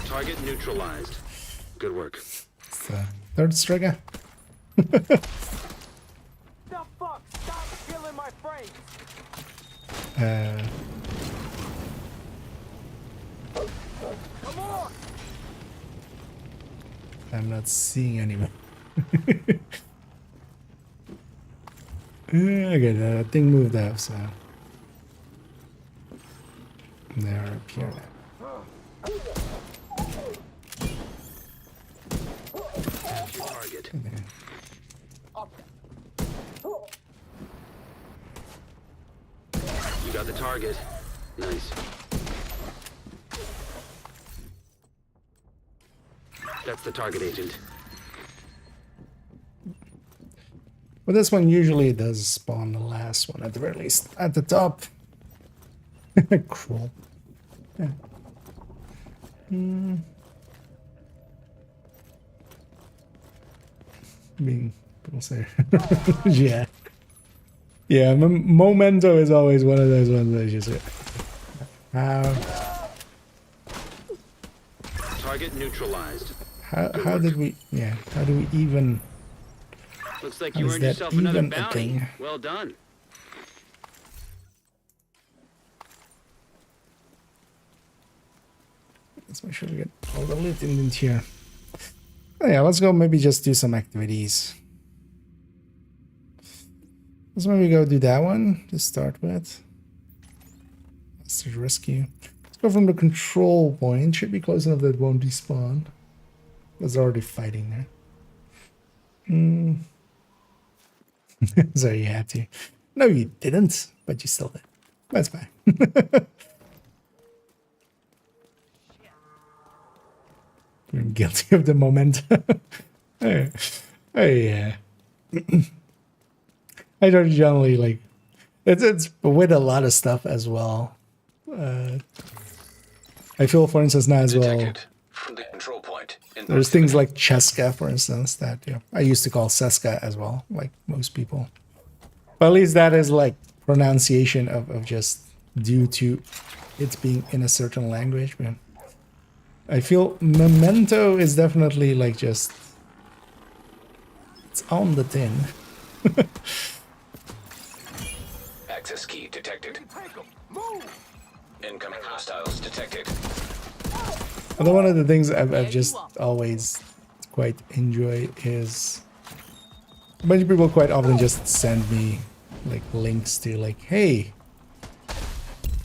Target neutralized. Good work. It's the 3rd striker. The fuck? Stop killing my frames! Come on! I'm not seeing anyone. Okay, the thing moved up, so they're up here now. Target. You got the target. Nice. That's the target, Agent. But this one usually does spawn the last one at the very least. At the top. Cruel. Yeah. Being people say. Yeah. Yeah, Memento is always one of those ones that you just Target neutralized. How did we even Looks like how you is earned that yourself another even a bounty. thing? Well done. Let's make sure we get all the loot in here. Oh yeah, let's go maybe just do some activities. Let's maybe go do that one to start with. Let's do rescue. Let's go from the control point. Should be close enough that it won't despawn. There's already fighting there. So you had to. No, you didn't, but you still did. That's fine. I'm guilty of the momentum. Hey, yeah. I don't generally like it's with a lot of stuff as well. I feel, for instance, now as well. From the control point. There's things like Cheska, for instance, that I used to call Seska as well, like most people. But at least that is like pronunciation of just due to it being in a certain language. But I feel Memento is definitely like just it's on the tin. Access key detected. Incoming hostiles detected. Although one of the things I've just always quite enjoyed is a bunch of people quite often just send me like links to like, hey,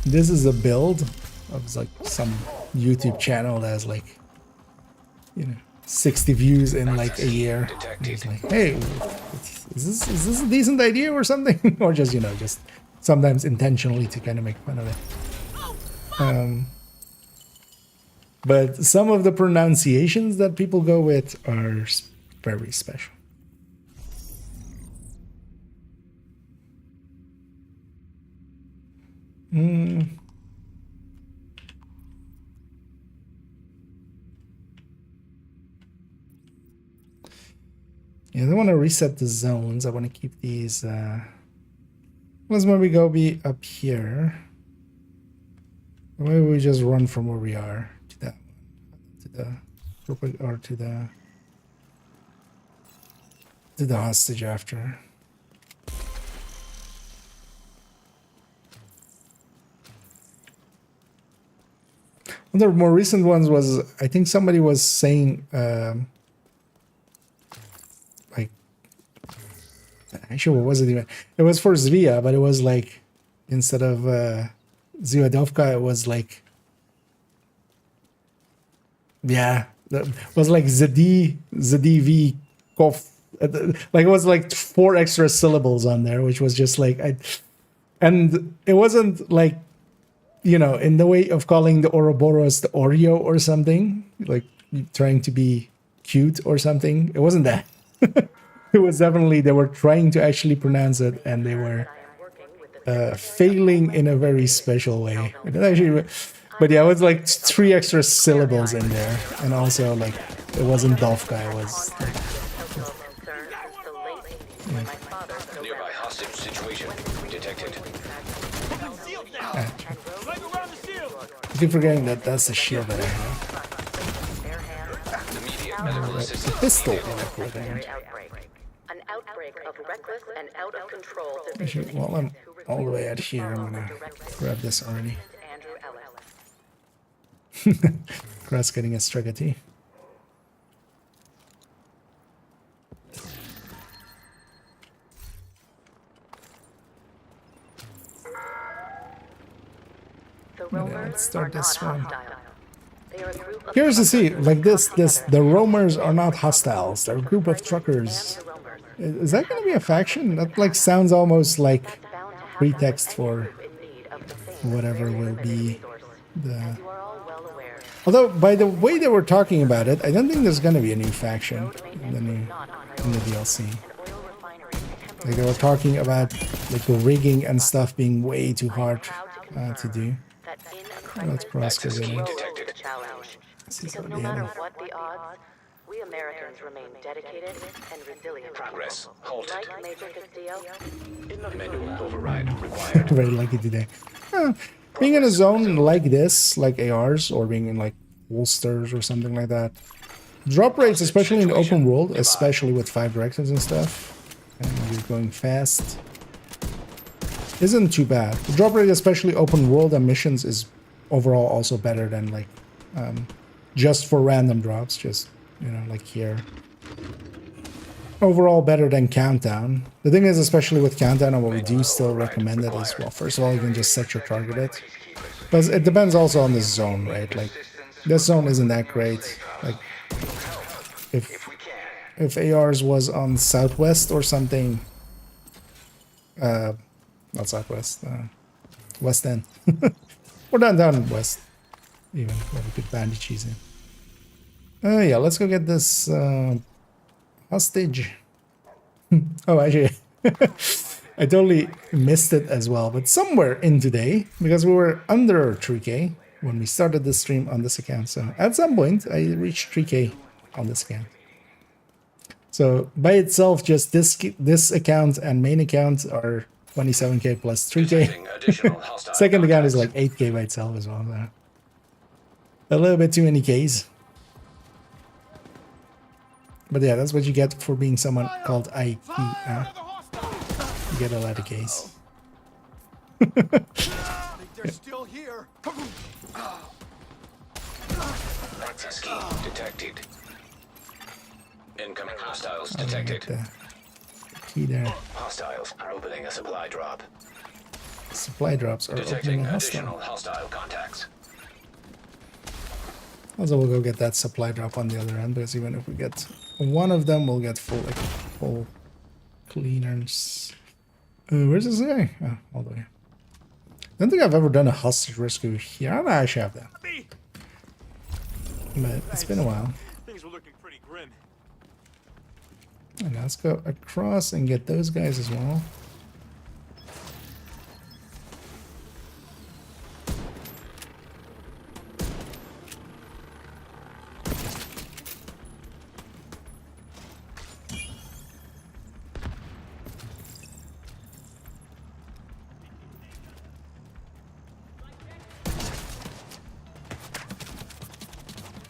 this is a build of like some YouTube channel that has like, 60 views in like a year. It's like, hey, is this a decent idea or something? Or just, just sometimes intentionally to kind of make fun of it. But some of the pronunciations that people go with are very special. Yeah, I don't want to reset the zones. I want to keep these. Let's maybe go be up here. Or maybe we just run from where we are to that one, to the hostage after. One of the more recent ones was, I think somebody was saying, like, actually, what was it even? It was for Zvia, but it was like, instead of Zviadovka, it was like, yeah, it was like ZDV Kof. Like, it was like 4 extra syllables on there, which was just like, and it wasn't like, you know, in the way of calling the Ouroboros the Oreo or something, like trying to be cute or something. It wasn't that. It was definitely, they were trying to actually pronounce it, and they were failing in a very special way. Actually, but yeah, it was like 3 extra syllables in there, and also like it wasn't Dovka, it was like, Nearby hostage situation detected. I keep forgetting that that's the shield that I have. Immediate medical assistance. Pistol. An outbreak of reckless and out of control Actually, while I'm all the way out here, I'm gonna grab this already. Grass getting a Strigati. Let's start this one. Curious to see, like the roamers are not hostiles. They're a group of truckers. Is that going to be a faction? That like sounds almost like pretext for whatever will be the. Although by the way they were talking about it, I don't think there's going to be a new faction in the DLC. Like they were talking about like the rigging and stuff being way too hard to do. Let's cross the village. Because no matter what the odds, we Americans remain dedicated and resilient. Progress halted. Like Major Castillo, Menu override required. Very lucky today. Being in a zone like this, like ARs, or being in like holsters or something like that, drop rates, especially in the open world, especially with 5 directives and stuff, and you're going fast, isn't too bad. The drop rate, especially open world and missions, is overall also better than like just for random drops, just, you know, like here. Overall better than Countdown. The thing is, especially with Countdown, and what we do still recommend it is, well, first of all, you can just set your target it. But it depends also on the zone, right? Like, this zone isn't that great. Like, if ARs was on Southwest or something, not Southwest, West End. Or down West, even, where we could bandage cheese in. Yeah, let's go get this hostage. Oh, actually, I totally missed it as well, but somewhere in today, because we were under 3K when we started the stream on this account, so at some point I reached 3K on this account. So by itself, just this account and main account are 27K plus 3K. Second account is like 8K by itself as well. So a little bit too many Ks. But yeah, that's what you get for being someone called IT. You get a lot of Ks. They're still here. Access key detected. Incoming hostiles detected. Key there. Hostiles are opening a supply drop. Supply drops are Detecting opening a additional hostile contacts. Also, we'll go get that supply drop on the other end, because even if we get one of them, we'll get full cleaners. Where's this guy? Oh, all the way. I don't think I've ever done a hostage rescue here. I don't actually have that. But it's been a while. Things were looking pretty grim. And let's go across and get those guys as well.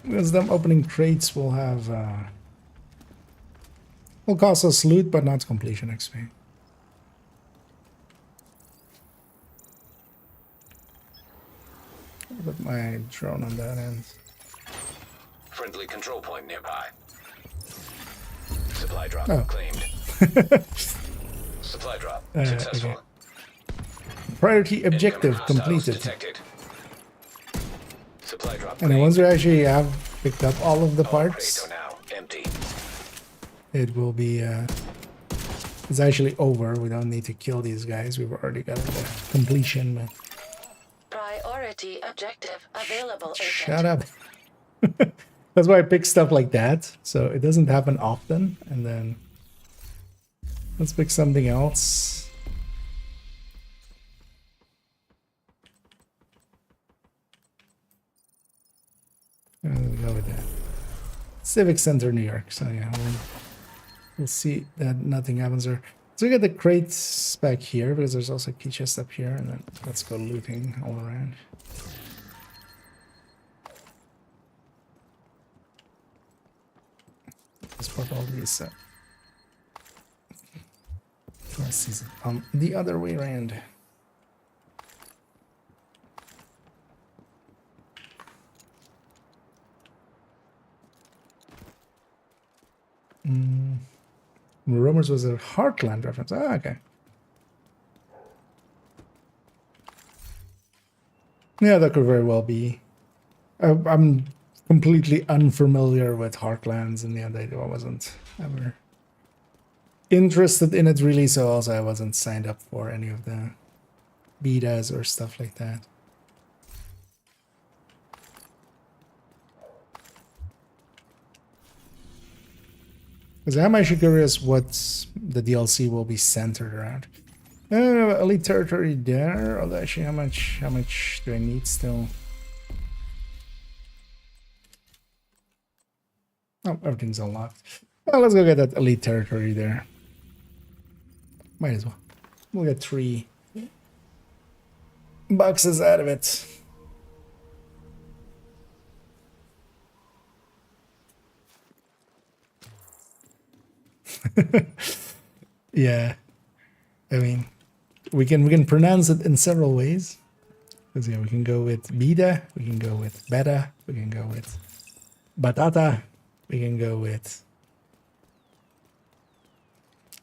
Because them opening crates will have will cost us loot, but not completion XP. Put my drone on that end. Friendly control point nearby. Supply drop claimed. Supply drop successful. Okay. Priority objective Incoming hostiles completed. Detected. Supply drop And once we actually have picked up all of the All parts, crates are now empty. it will be it's actually over. We don't need to kill these guys. We've already got the completion. Priority objective available. Shut up. That's why I pick stuff like that, so it doesn't happen often. And then let's pick something else. Let's go with that. Civic Center, New York. So yeah, we'll see that nothing happens there. So we get the crates back here because there's also a key chest up here, and then let's go looting all around. Let's put all these season the other way around. Rumors was a Heartland reference. Ah, okay. Yeah, that could very well be. I'm completely unfamiliar with Heartlands, and yeah, I wasn't ever interested in it really, so also I wasn't signed up for any of the betas or stuff like that. Because I'm actually curious what the DLC will be centered around. Elite territory there. Although actually, how much do I need still? Oh, everything's unlocked. Well, let's go get that elite territory there. Might as well. We'll get 3 boxes out of it. Yeah, I mean, we can pronounce it in several ways. Because yeah, we can go with beta, we can go with beta, we can go with batata, we can go with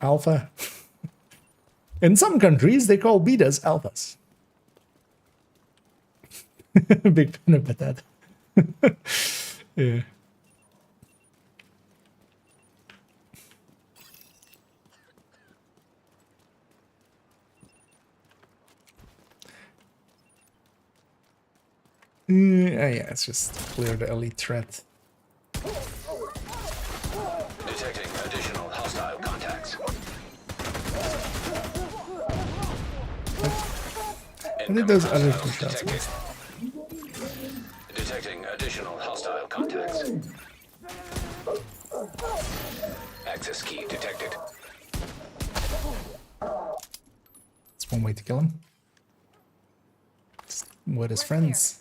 alpha. In some countries, they call betas alphas. Big fan of batata. Yeah. Yeah, it's just clear the elite threat. Detecting additional hostile contacts. I think those other 2 shots. Detecting additional hostile contacts. Access key detected. That's one way to kill him. With his friends.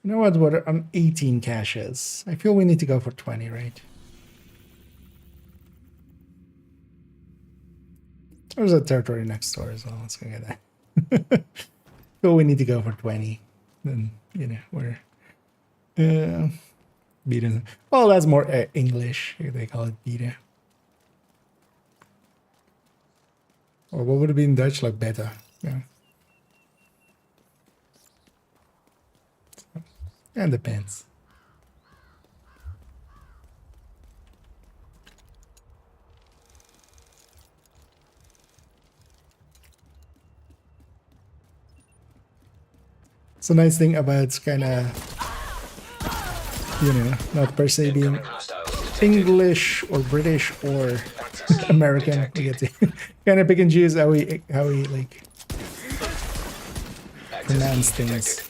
You know what? I'm 18 caches. I feel we need to go for 20, right? There's a territory next door as well. Let's go get that. Feel we need to go for 20. Then, you know, we're beta. Well, that's more English. They call it beta. Or what would it be in Dutch? Like beta. Yeah. And depends. It's a nice thing about kind of, you know, not per se being English or British or American. We get to kind of pick and choose how we like pronounce things.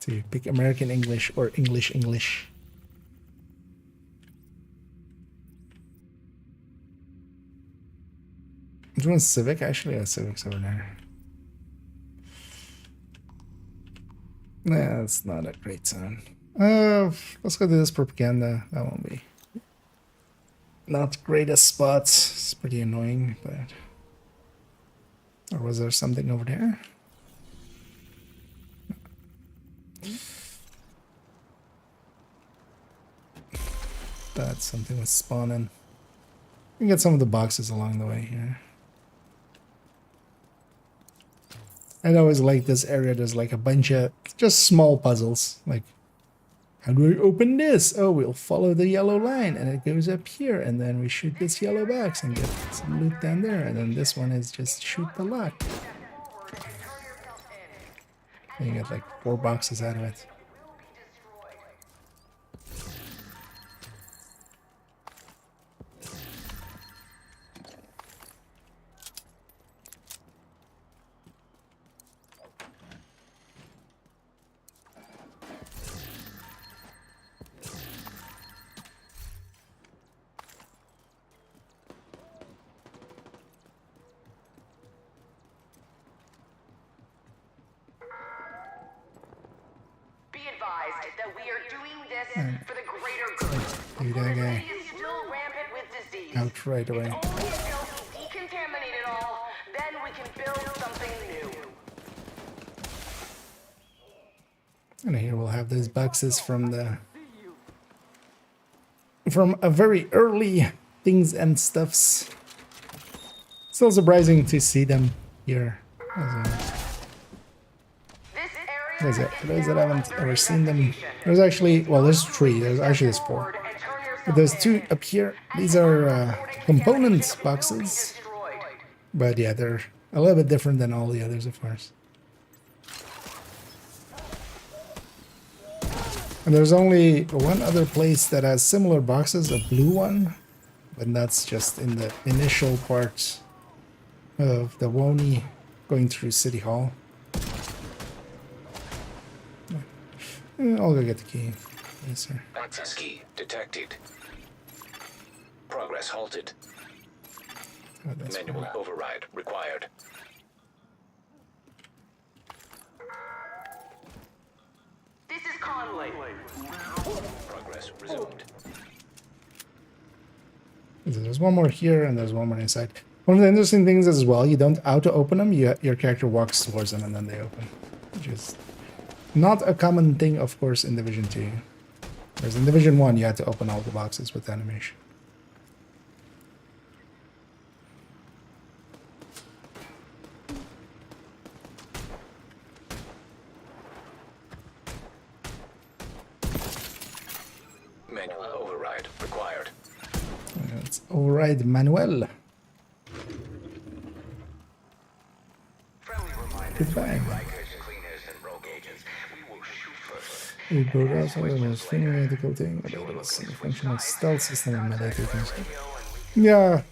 To pick American English or English English. Which one's Civic? Actually, yeah, Civic's over there. Nah, that's not a great sign. Let's go to this propaganda. That won't be not greatest spots. It's pretty annoying, but or was there something over there? That something was spawning. We can get some of the boxes along the way here. I'd always like this area. There's like a bunch of just small puzzles. Like, how do I open this? Oh, we'll follow the yellow line and it goes up here. And then we shoot this yellow box and get some loot down there. And then this one is just shoot the lock. And you get like 4 boxes out of it. That we are doing this for the greater good. Do that guy. The city is still rampant with disease. Out right away. Only until we decontaminate it all, then we can build something new. And here we'll have those boxes from a very early things and stuffs. Still surprising to see them here. For those that haven't ever seen them, there's actually, well, there's 3. There's 4. But there's 2 up here. These are component boxes. But yeah, they're a little bit different than all the others, of course. And there's only one other place that has similar boxes, a blue one. And that's just in the initial part of the Woni going through City Hall. I'll go get the key. Yes, sir. Access key detected. Progress halted. Oh, Manual override required. This is Conley. Progress resumed. There's one more here and there's one more inside. One of the interesting things as well, you don't auto-open them, your character walks towards them and then they open. Which is not a common thing, of course, in Division 2. Whereas in Division 1, you had to open all the boxes with animation. Manual override required. Let's override Manuel. Goodbye. We brought out some of the most fundamental thing about a functional stealth system and melee things. Yeah.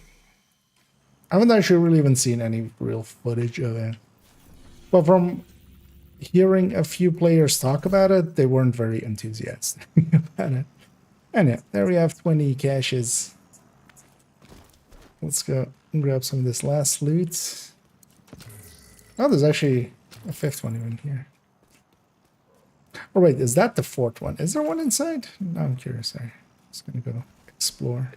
I haven't actually really even seen any real footage of it. But from hearing a few players talk about it, they weren't very enthusiastic about it. And yeah, there we have 20 caches. Let's go and grab some of this last loot. Oh, there's actually a 5th one even here. Oh wait, is that the 4th one? Is there one inside? No, I'm curious. Sorry. Just gonna go explore.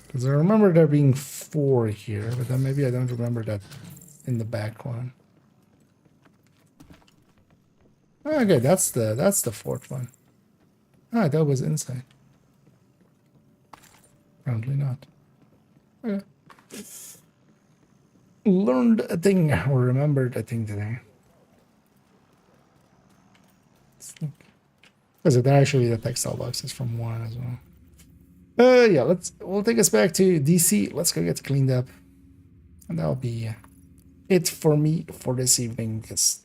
Because I remember there being 4 here, but then maybe I don't remember that in the back one. Okay, that's the 4th one. Ah, that was inside. Apparently not. Okay. Learned a thing, or remembered a thing today. Because they're actually the textile boxes from 1 as well. Yeah, we'll take us back to DC. Let's go get cleaned up. And that'll be it for me for this evening, because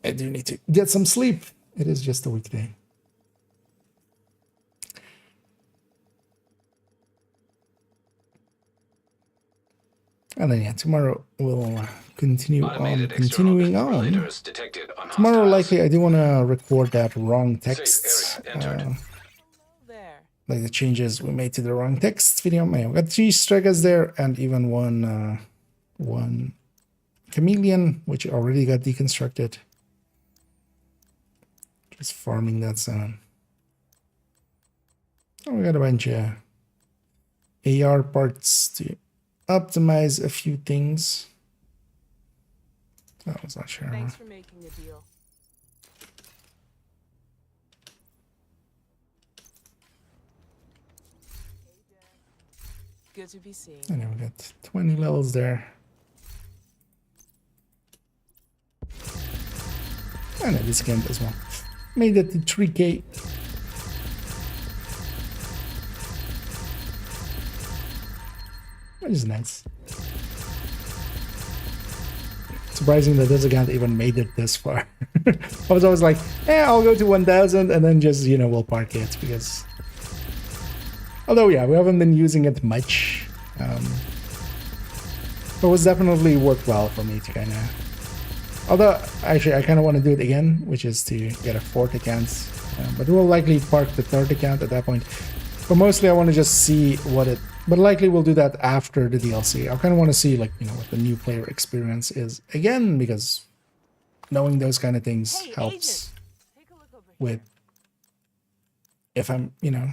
I do need to get some sleep. It is just a weekday. And then yeah, tomorrow we'll continuing on. Tomorrow likely I do want to record that wrong text. Like the changes we made to the wrong text video. Man, we got 3 Stregas there and even one Chameleon, which already got deconstructed. Just farming that zone. Oh, we got a bunch of AR parts to optimize a few things. That was not sure. Thanks for making a deal. Good to be seen. And then we got 20 levels there. And a discount as well. Made it to 3K. Which is nice. Surprising that this account even made it this far. I was always like, I'll go to 1,000 and then just, you know, we'll park it because... Although, yeah, we haven't been using it much. It was definitely worthwhile for me to kind of... Although, actually, I kind of want to do it again, which is to get a 4th account. But we'll likely park the 3rd account at that point. But mostly I want to just see what it... But likely we'll do that after the DLC. I kind of want to see, like, you know, what the new player experience is again, because knowing those kind of things helps with... If I'm, you know,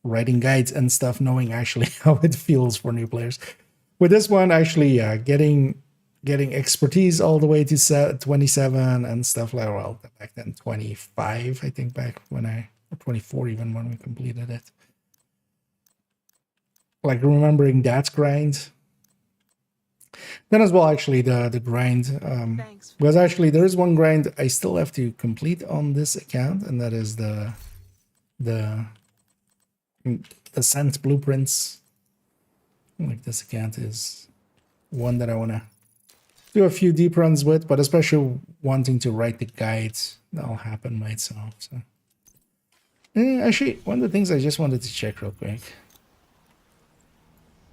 writing guides and stuff, knowing actually how it feels for new players. With this one, actually, getting expertise all the way to 27 and stuff like, well, back then 25, I think, back when or 24 even when we completed it. Like remembering that grind. Then as well, actually, the grind, because actually there is one grind I still have to complete on this account, and that is the scent blueprints. Like this account is one that I want to do a few deep runs with, but especially wanting to write the guides, that'll happen by itself. So actually, one of the things I just wanted to check real quick.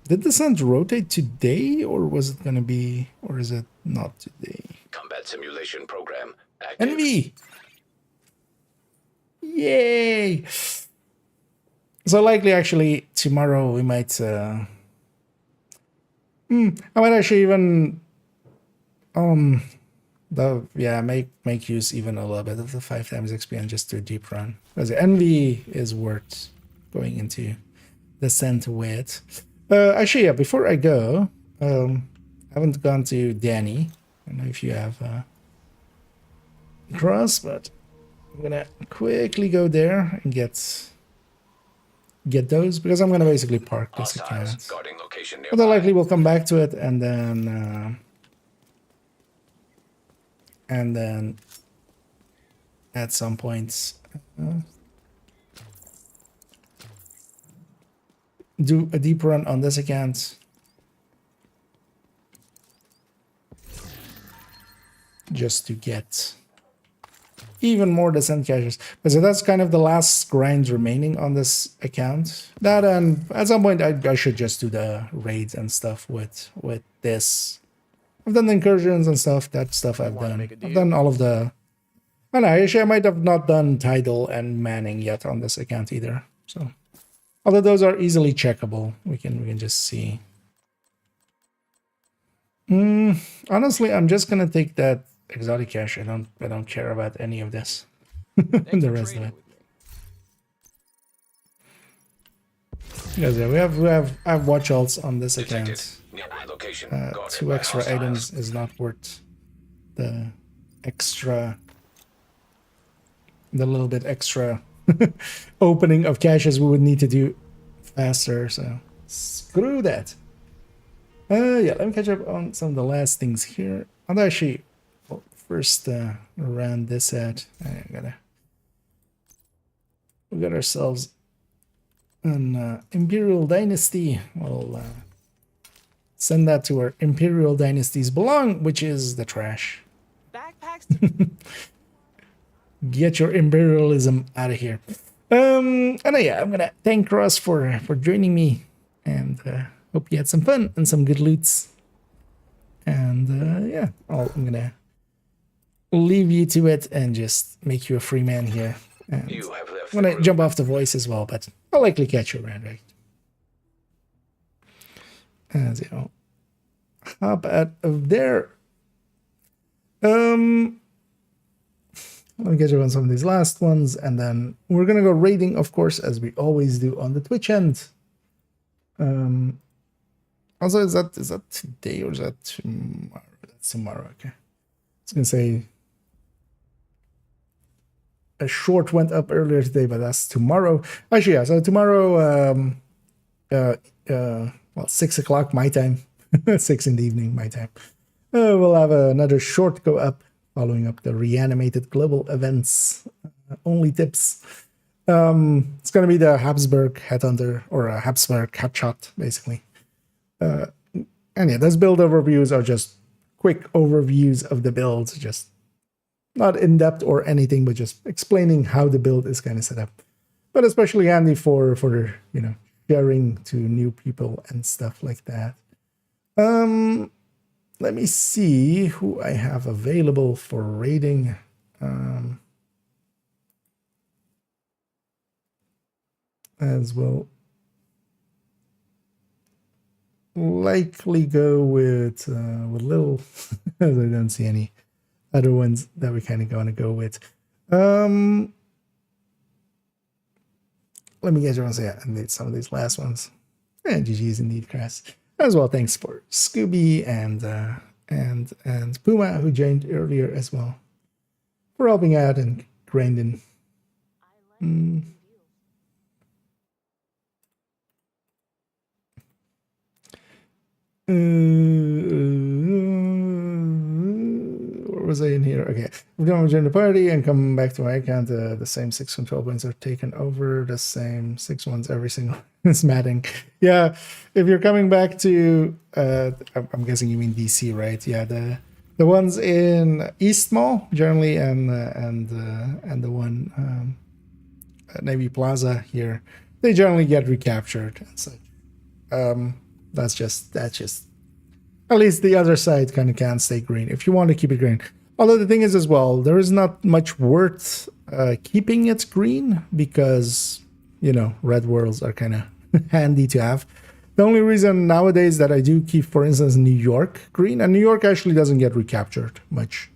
Did the scent rotate today, or was it going to be, or is it not today? Combat simulation program active. Envy! Yay! So likely, actually, tomorrow we might... I might actually even... make use even a little bit of the 5 times XP and just do a deep run. Because Envy is worth going into the scent with. Actually, yeah, before I go, I haven't gone to Danny. I don't know if you have cross, but I'm gonna quickly go there and get those, because I'm gonna basically park this account. But then likely we'll come back to it and then at some point do a deep run on this account just to get even more descent caches. So that's kind of the last grind remaining on this account. That, and at some point I should just do the raids and stuff with this. I've done the incursions and stuff. That stuff I've done. I've done all of the... I don't know, actually I might have not done Tidal and Manning yet on this account either. So, although those are easily checkable, we can just see. Honestly, I'm just gonna take that exotic cache. I don't care about any of this. The rest of it. Because yeah, I have watch alts on this account. 2 extra items is not worth the little bit extra opening of caches we would need to do faster. So screw that. Yeah, let me catch up on some of the last things here. I'll actually first run this at. We got ourselves an Imperial Dynasty. We'll send that to where Imperial Dynasties belong, which is the trash. Backpacks. Get your imperialism out of here. And yeah, I'm gonna thank Ross for joining me, and hope you had some fun and some good loots. And yeah, I'm gonna leave you to it and just make you a free man here. And I'm gonna jump off the voice as well, but I'll likely catch you around, right? And you know, hop out of there. Let me get you on some of these last ones, and then we're gonna go rating, of course, as we always do on the Twitch end. Also, is that today or is that tomorrow? That's tomorrow. Okay. I was gonna say a short went up earlier today, but that's tomorrow. Actually, yeah. So tomorrow, well, 6 o'clock my time, 6 in the evening my time. We'll have another short go up, following up the reanimated global events only tips. It's gonna be the Habsburg Headhunter, or a Habsburg Headshot, basically. And yeah, those build overviews are just quick overviews of the builds, just not in depth or anything, but just explaining how the build is kind of set up. But especially handy for you know, sharing to new people and stuff like that. Let me see who I have available for rating. As well, likely go with Lil, as I don't see any other ones that we kind of going to go with. Let me get you on say I need some of these last ones. And GG's indeed, Crass. As well, thanks for Scooby and Puma, who joined earlier as well, for helping out and grinding. Where was I in here? Okay, we're going to join the party and come back to my account. The same 6 control points are taken over. The same 6 ones every single. It's matting. Yeah, if you're coming back to, I'm guessing you mean DC, right? Yeah, the ones in East Mall generally, and the one at Navy Plaza here, they generally get recaptured and such. That's just at least the other side kind of can stay green if you want to keep it green. Although the thing is as well, there is not much worth keeping it green, because, you know, red worlds are kind of handy to have. The only reason nowadays that I do keep, for instance, New York green, and New York actually doesn't get recaptured much.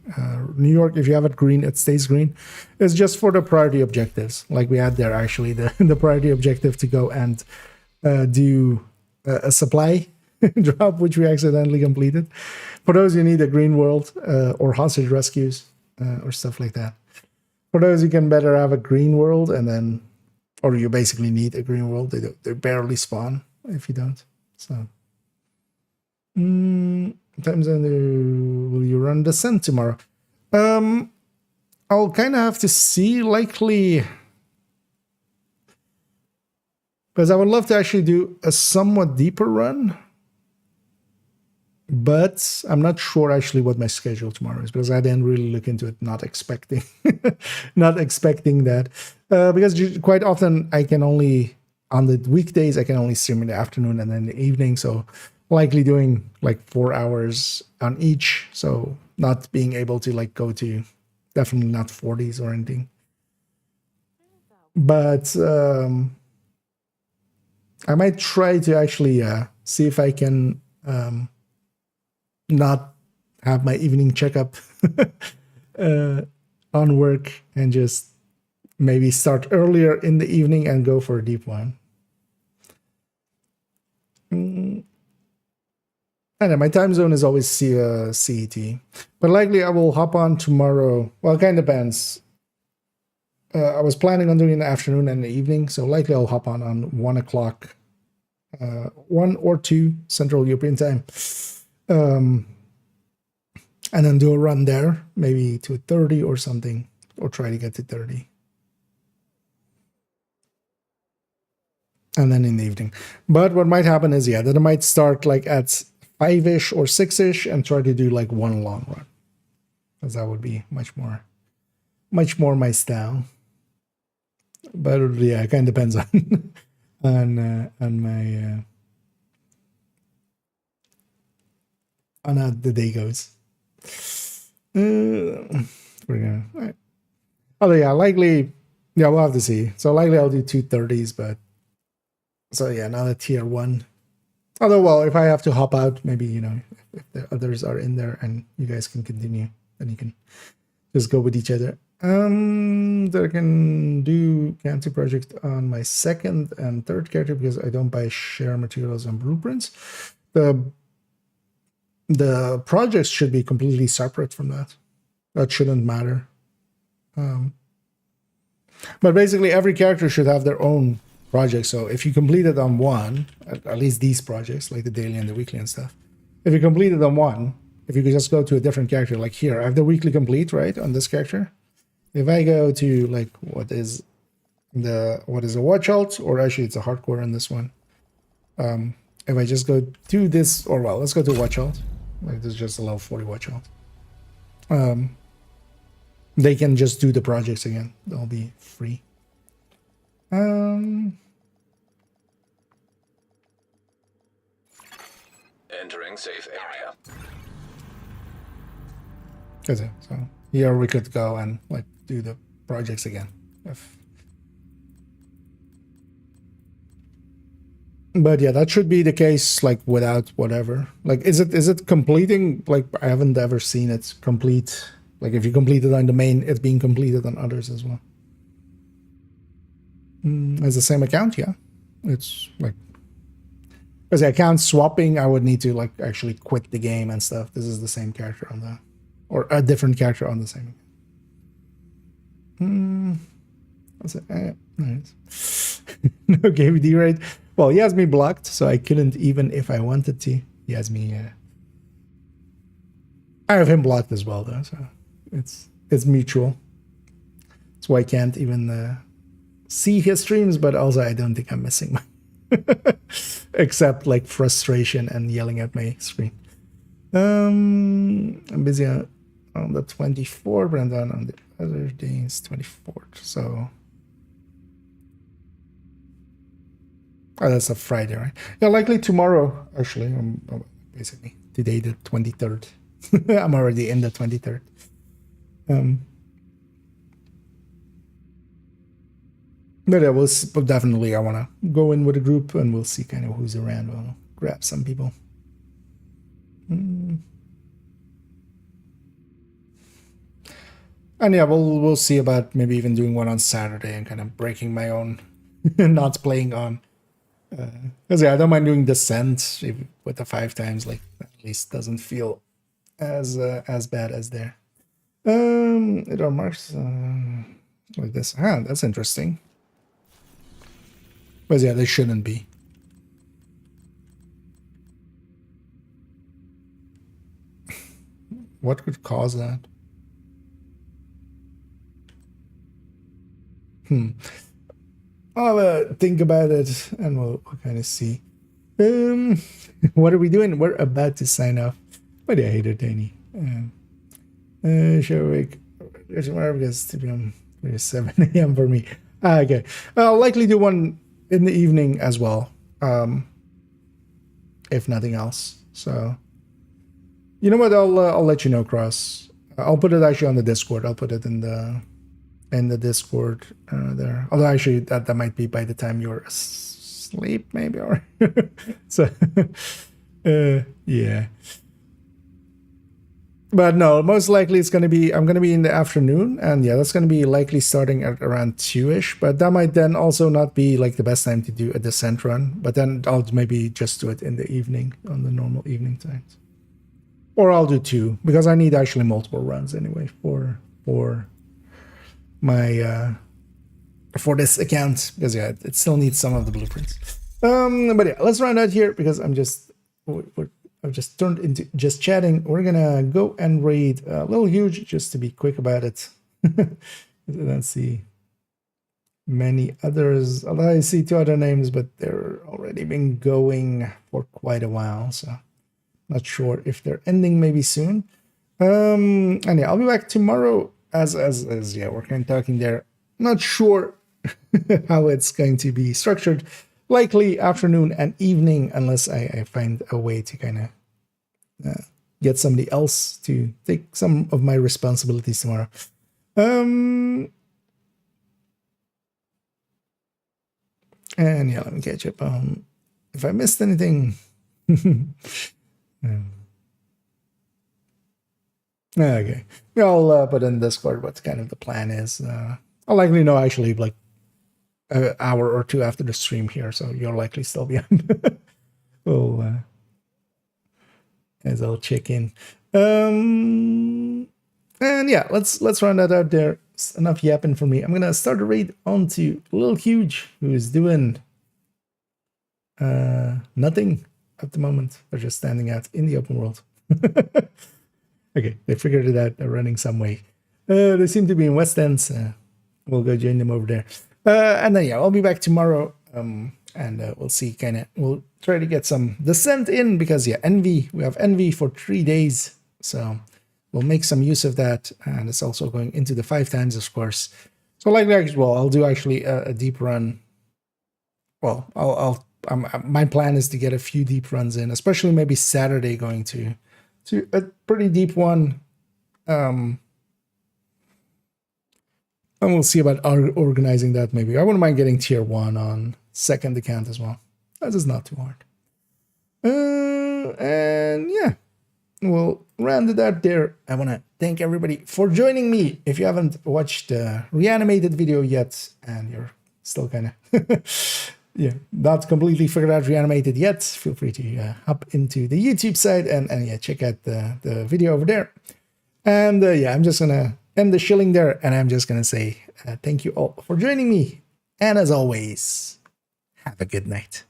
New York, if you have it green, it stays green. It's just for the priority objectives, like we had there actually, the priority objective to go and do a supply drop, which we accidentally completed. For those, you need a green world or hostage rescues or stuff like that. For those, you can better have a green world, and then, or you basically need a green world. They barely spawn if you don't. So, time zone. Will you run Descent tomorrow? I'll kind of have to see, likely. Because I would love to actually do a somewhat deeper run, but I'm not sure actually what my schedule tomorrow is, because I didn't really look into it, not expecting that. Because quite often I can only, on the weekdays, I can only stream in the afternoon and then the evening, so likely doing like 4 hours on each, so not being able to like go to, definitely not 40s or anything. But I might try to actually see if I can not have my evening checkup on work, and just maybe start earlier in the evening and go for a deep one. And then my time zone is always CET, but likely I will hop on tomorrow. Well, it kind of depends. I was planning on doing in the afternoon and the evening, so likely I'll hop on 1 o'clock, 1 or 2 Central European time, and then do a run there, maybe to 30 or something, or try to get to 30. And then in the evening. But what might happen is, yeah, that I might start like at 5-ish or 6-ish and try to do like one long run, because that would be much more my style. But yeah, it kind of depends on my on how the day goes. We're gonna. Right. Oh yeah, likely. Yeah, we'll have to see. So likely I'll do 2:30s, but so yeah, another tier 1. Although, well, if I have to hop out, maybe, you know, if the others are in there and you guys can continue, then you can just go with each other. That I can do Canty project on my second and third character because I don't buy share materials and blueprints. The projects should be completely separate from that. That shouldn't matter. But basically, every character should have their own project. So if you complete it on one, at least these projects, like the daily and the weekly and stuff, if you complete it on one, if you could just go to a different character, like here, I have the weekly complete, right, on this character. If I go to like what is a watch alt, or actually it's a hardcore on this one. If I just go to this, or well, let's go to watch alt. Like this is just a level 40 watch alt. They can just do the projects again. They'll be free. Entering safe area. Okay, so here we could go and like do the projects again. But yeah, that should be the case, like without whatever. Like, is it completing? Like, I haven't ever seen it complete. Like, if you complete it on the main, it's being completed on others as well. As the same account, yeah. It's like, because the account swapping, I would need to like actually quit the game and stuff. This is the same character on the, or a different character on the same account. That's it. Nice. No KVD rate. Well, he has me blocked, so I couldn't even if I wanted to. He has me. I have him blocked as well, though, so it's mutual. That's why I can't even see his streams, but also I don't think I'm missing much. Except like frustration and yelling at my screen. I'm busy on the 24th, and then on the other days 24th. So. Oh, that's a Friday, right? Yeah, likely tomorrow, actually. Basically, today, the 23rd. I'm already in the 23rd. But yeah, but definitely I want to go in with a group and we'll see kind of who's around. We'll grab some people. And yeah, we'll see about maybe even doing one on Saturday and kind of breaking my own, not playing on. Because yeah, I don't mind doing Descent with the 5 times, like at least doesn't feel as bad as there. It are marks like this. That's interesting. But yeah, they shouldn't be. What could cause that? I'll think about it and we'll kind of see. What are we doing? We're about to sign off. But yeah, I hate it, Danny. Shall we? Tomorrow because to be 7 a.m. for me. Okay, I'll likely do one in the evening as well, if nothing else. So, you know what? I'll let you know, Cross. I'll put it actually on the Discord. I'll put it in the Discord there. Although actually that might be by the time you're asleep, maybe, or so. Yeah. But no, most likely it's gonna be. I'm gonna be in the afternoon, and yeah, that's gonna be likely starting at around 2ish. But that might then also not be like the best time to do a Descent run. But then I'll maybe just do it in the evening on the normal evening times, or I'll do 2 because I need actually multiple runs anyway for my for this account, because yeah, it still needs some of the blueprints. But yeah, let's round out here because I've just turned into just chatting. We're gonna go and raid a little huge just to be quick about it. Let's see many others. Although I see 2 other names, but they're already been going for quite a while, so not sure if they're ending maybe soon. And yeah, I'll be back tomorrow as yeah, we're kind of talking there. Not sure how it's going to be structured. Likely afternoon and evening, unless I find a way to kind of get somebody else to take some of my responsibilities tomorrow. And yeah, let me catch up on if I missed anything. Okay. I'll put in Discord what kind of the plan is. I'll likely know actually like an hour or two after the stream here, so you'll likely still be on. Well, as I'll check in. And yeah, let's run that out there. It's enough yapping for me. I'm gonna start the raid on to Lil Huge, who is doing nothing at the moment. They're just standing out in the open world. Okay, they figured it out. They're running some way. They seem to be in West End. We'll go join them over there. And then, yeah, I'll be back tomorrow. And we'll see, we'll try to get some Descent in because, yeah, Envy. We have Envy for 3 days. So we'll make some use of that. And it's also going into the 5 times, of course. So like that as well, I'll do actually a deep run. Well, my plan is to get a few deep runs in, especially maybe Saturday going to a pretty deep one. And we'll see about organizing that maybe. I wouldn't mind getting tier 1 on second account as well. That is not too hard. And yeah, we'll round it out there. I want to thank everybody for joining me. If you haven't watched the reanimated video yet, and you're still kind of yeah, not completely figured out reanimated yet, feel free to hop into the YouTube side and yeah, check out the video over there. And yeah, I'm just gonna end the shilling there, and I'm just gonna say thank you all for joining me, and as always, have a good night.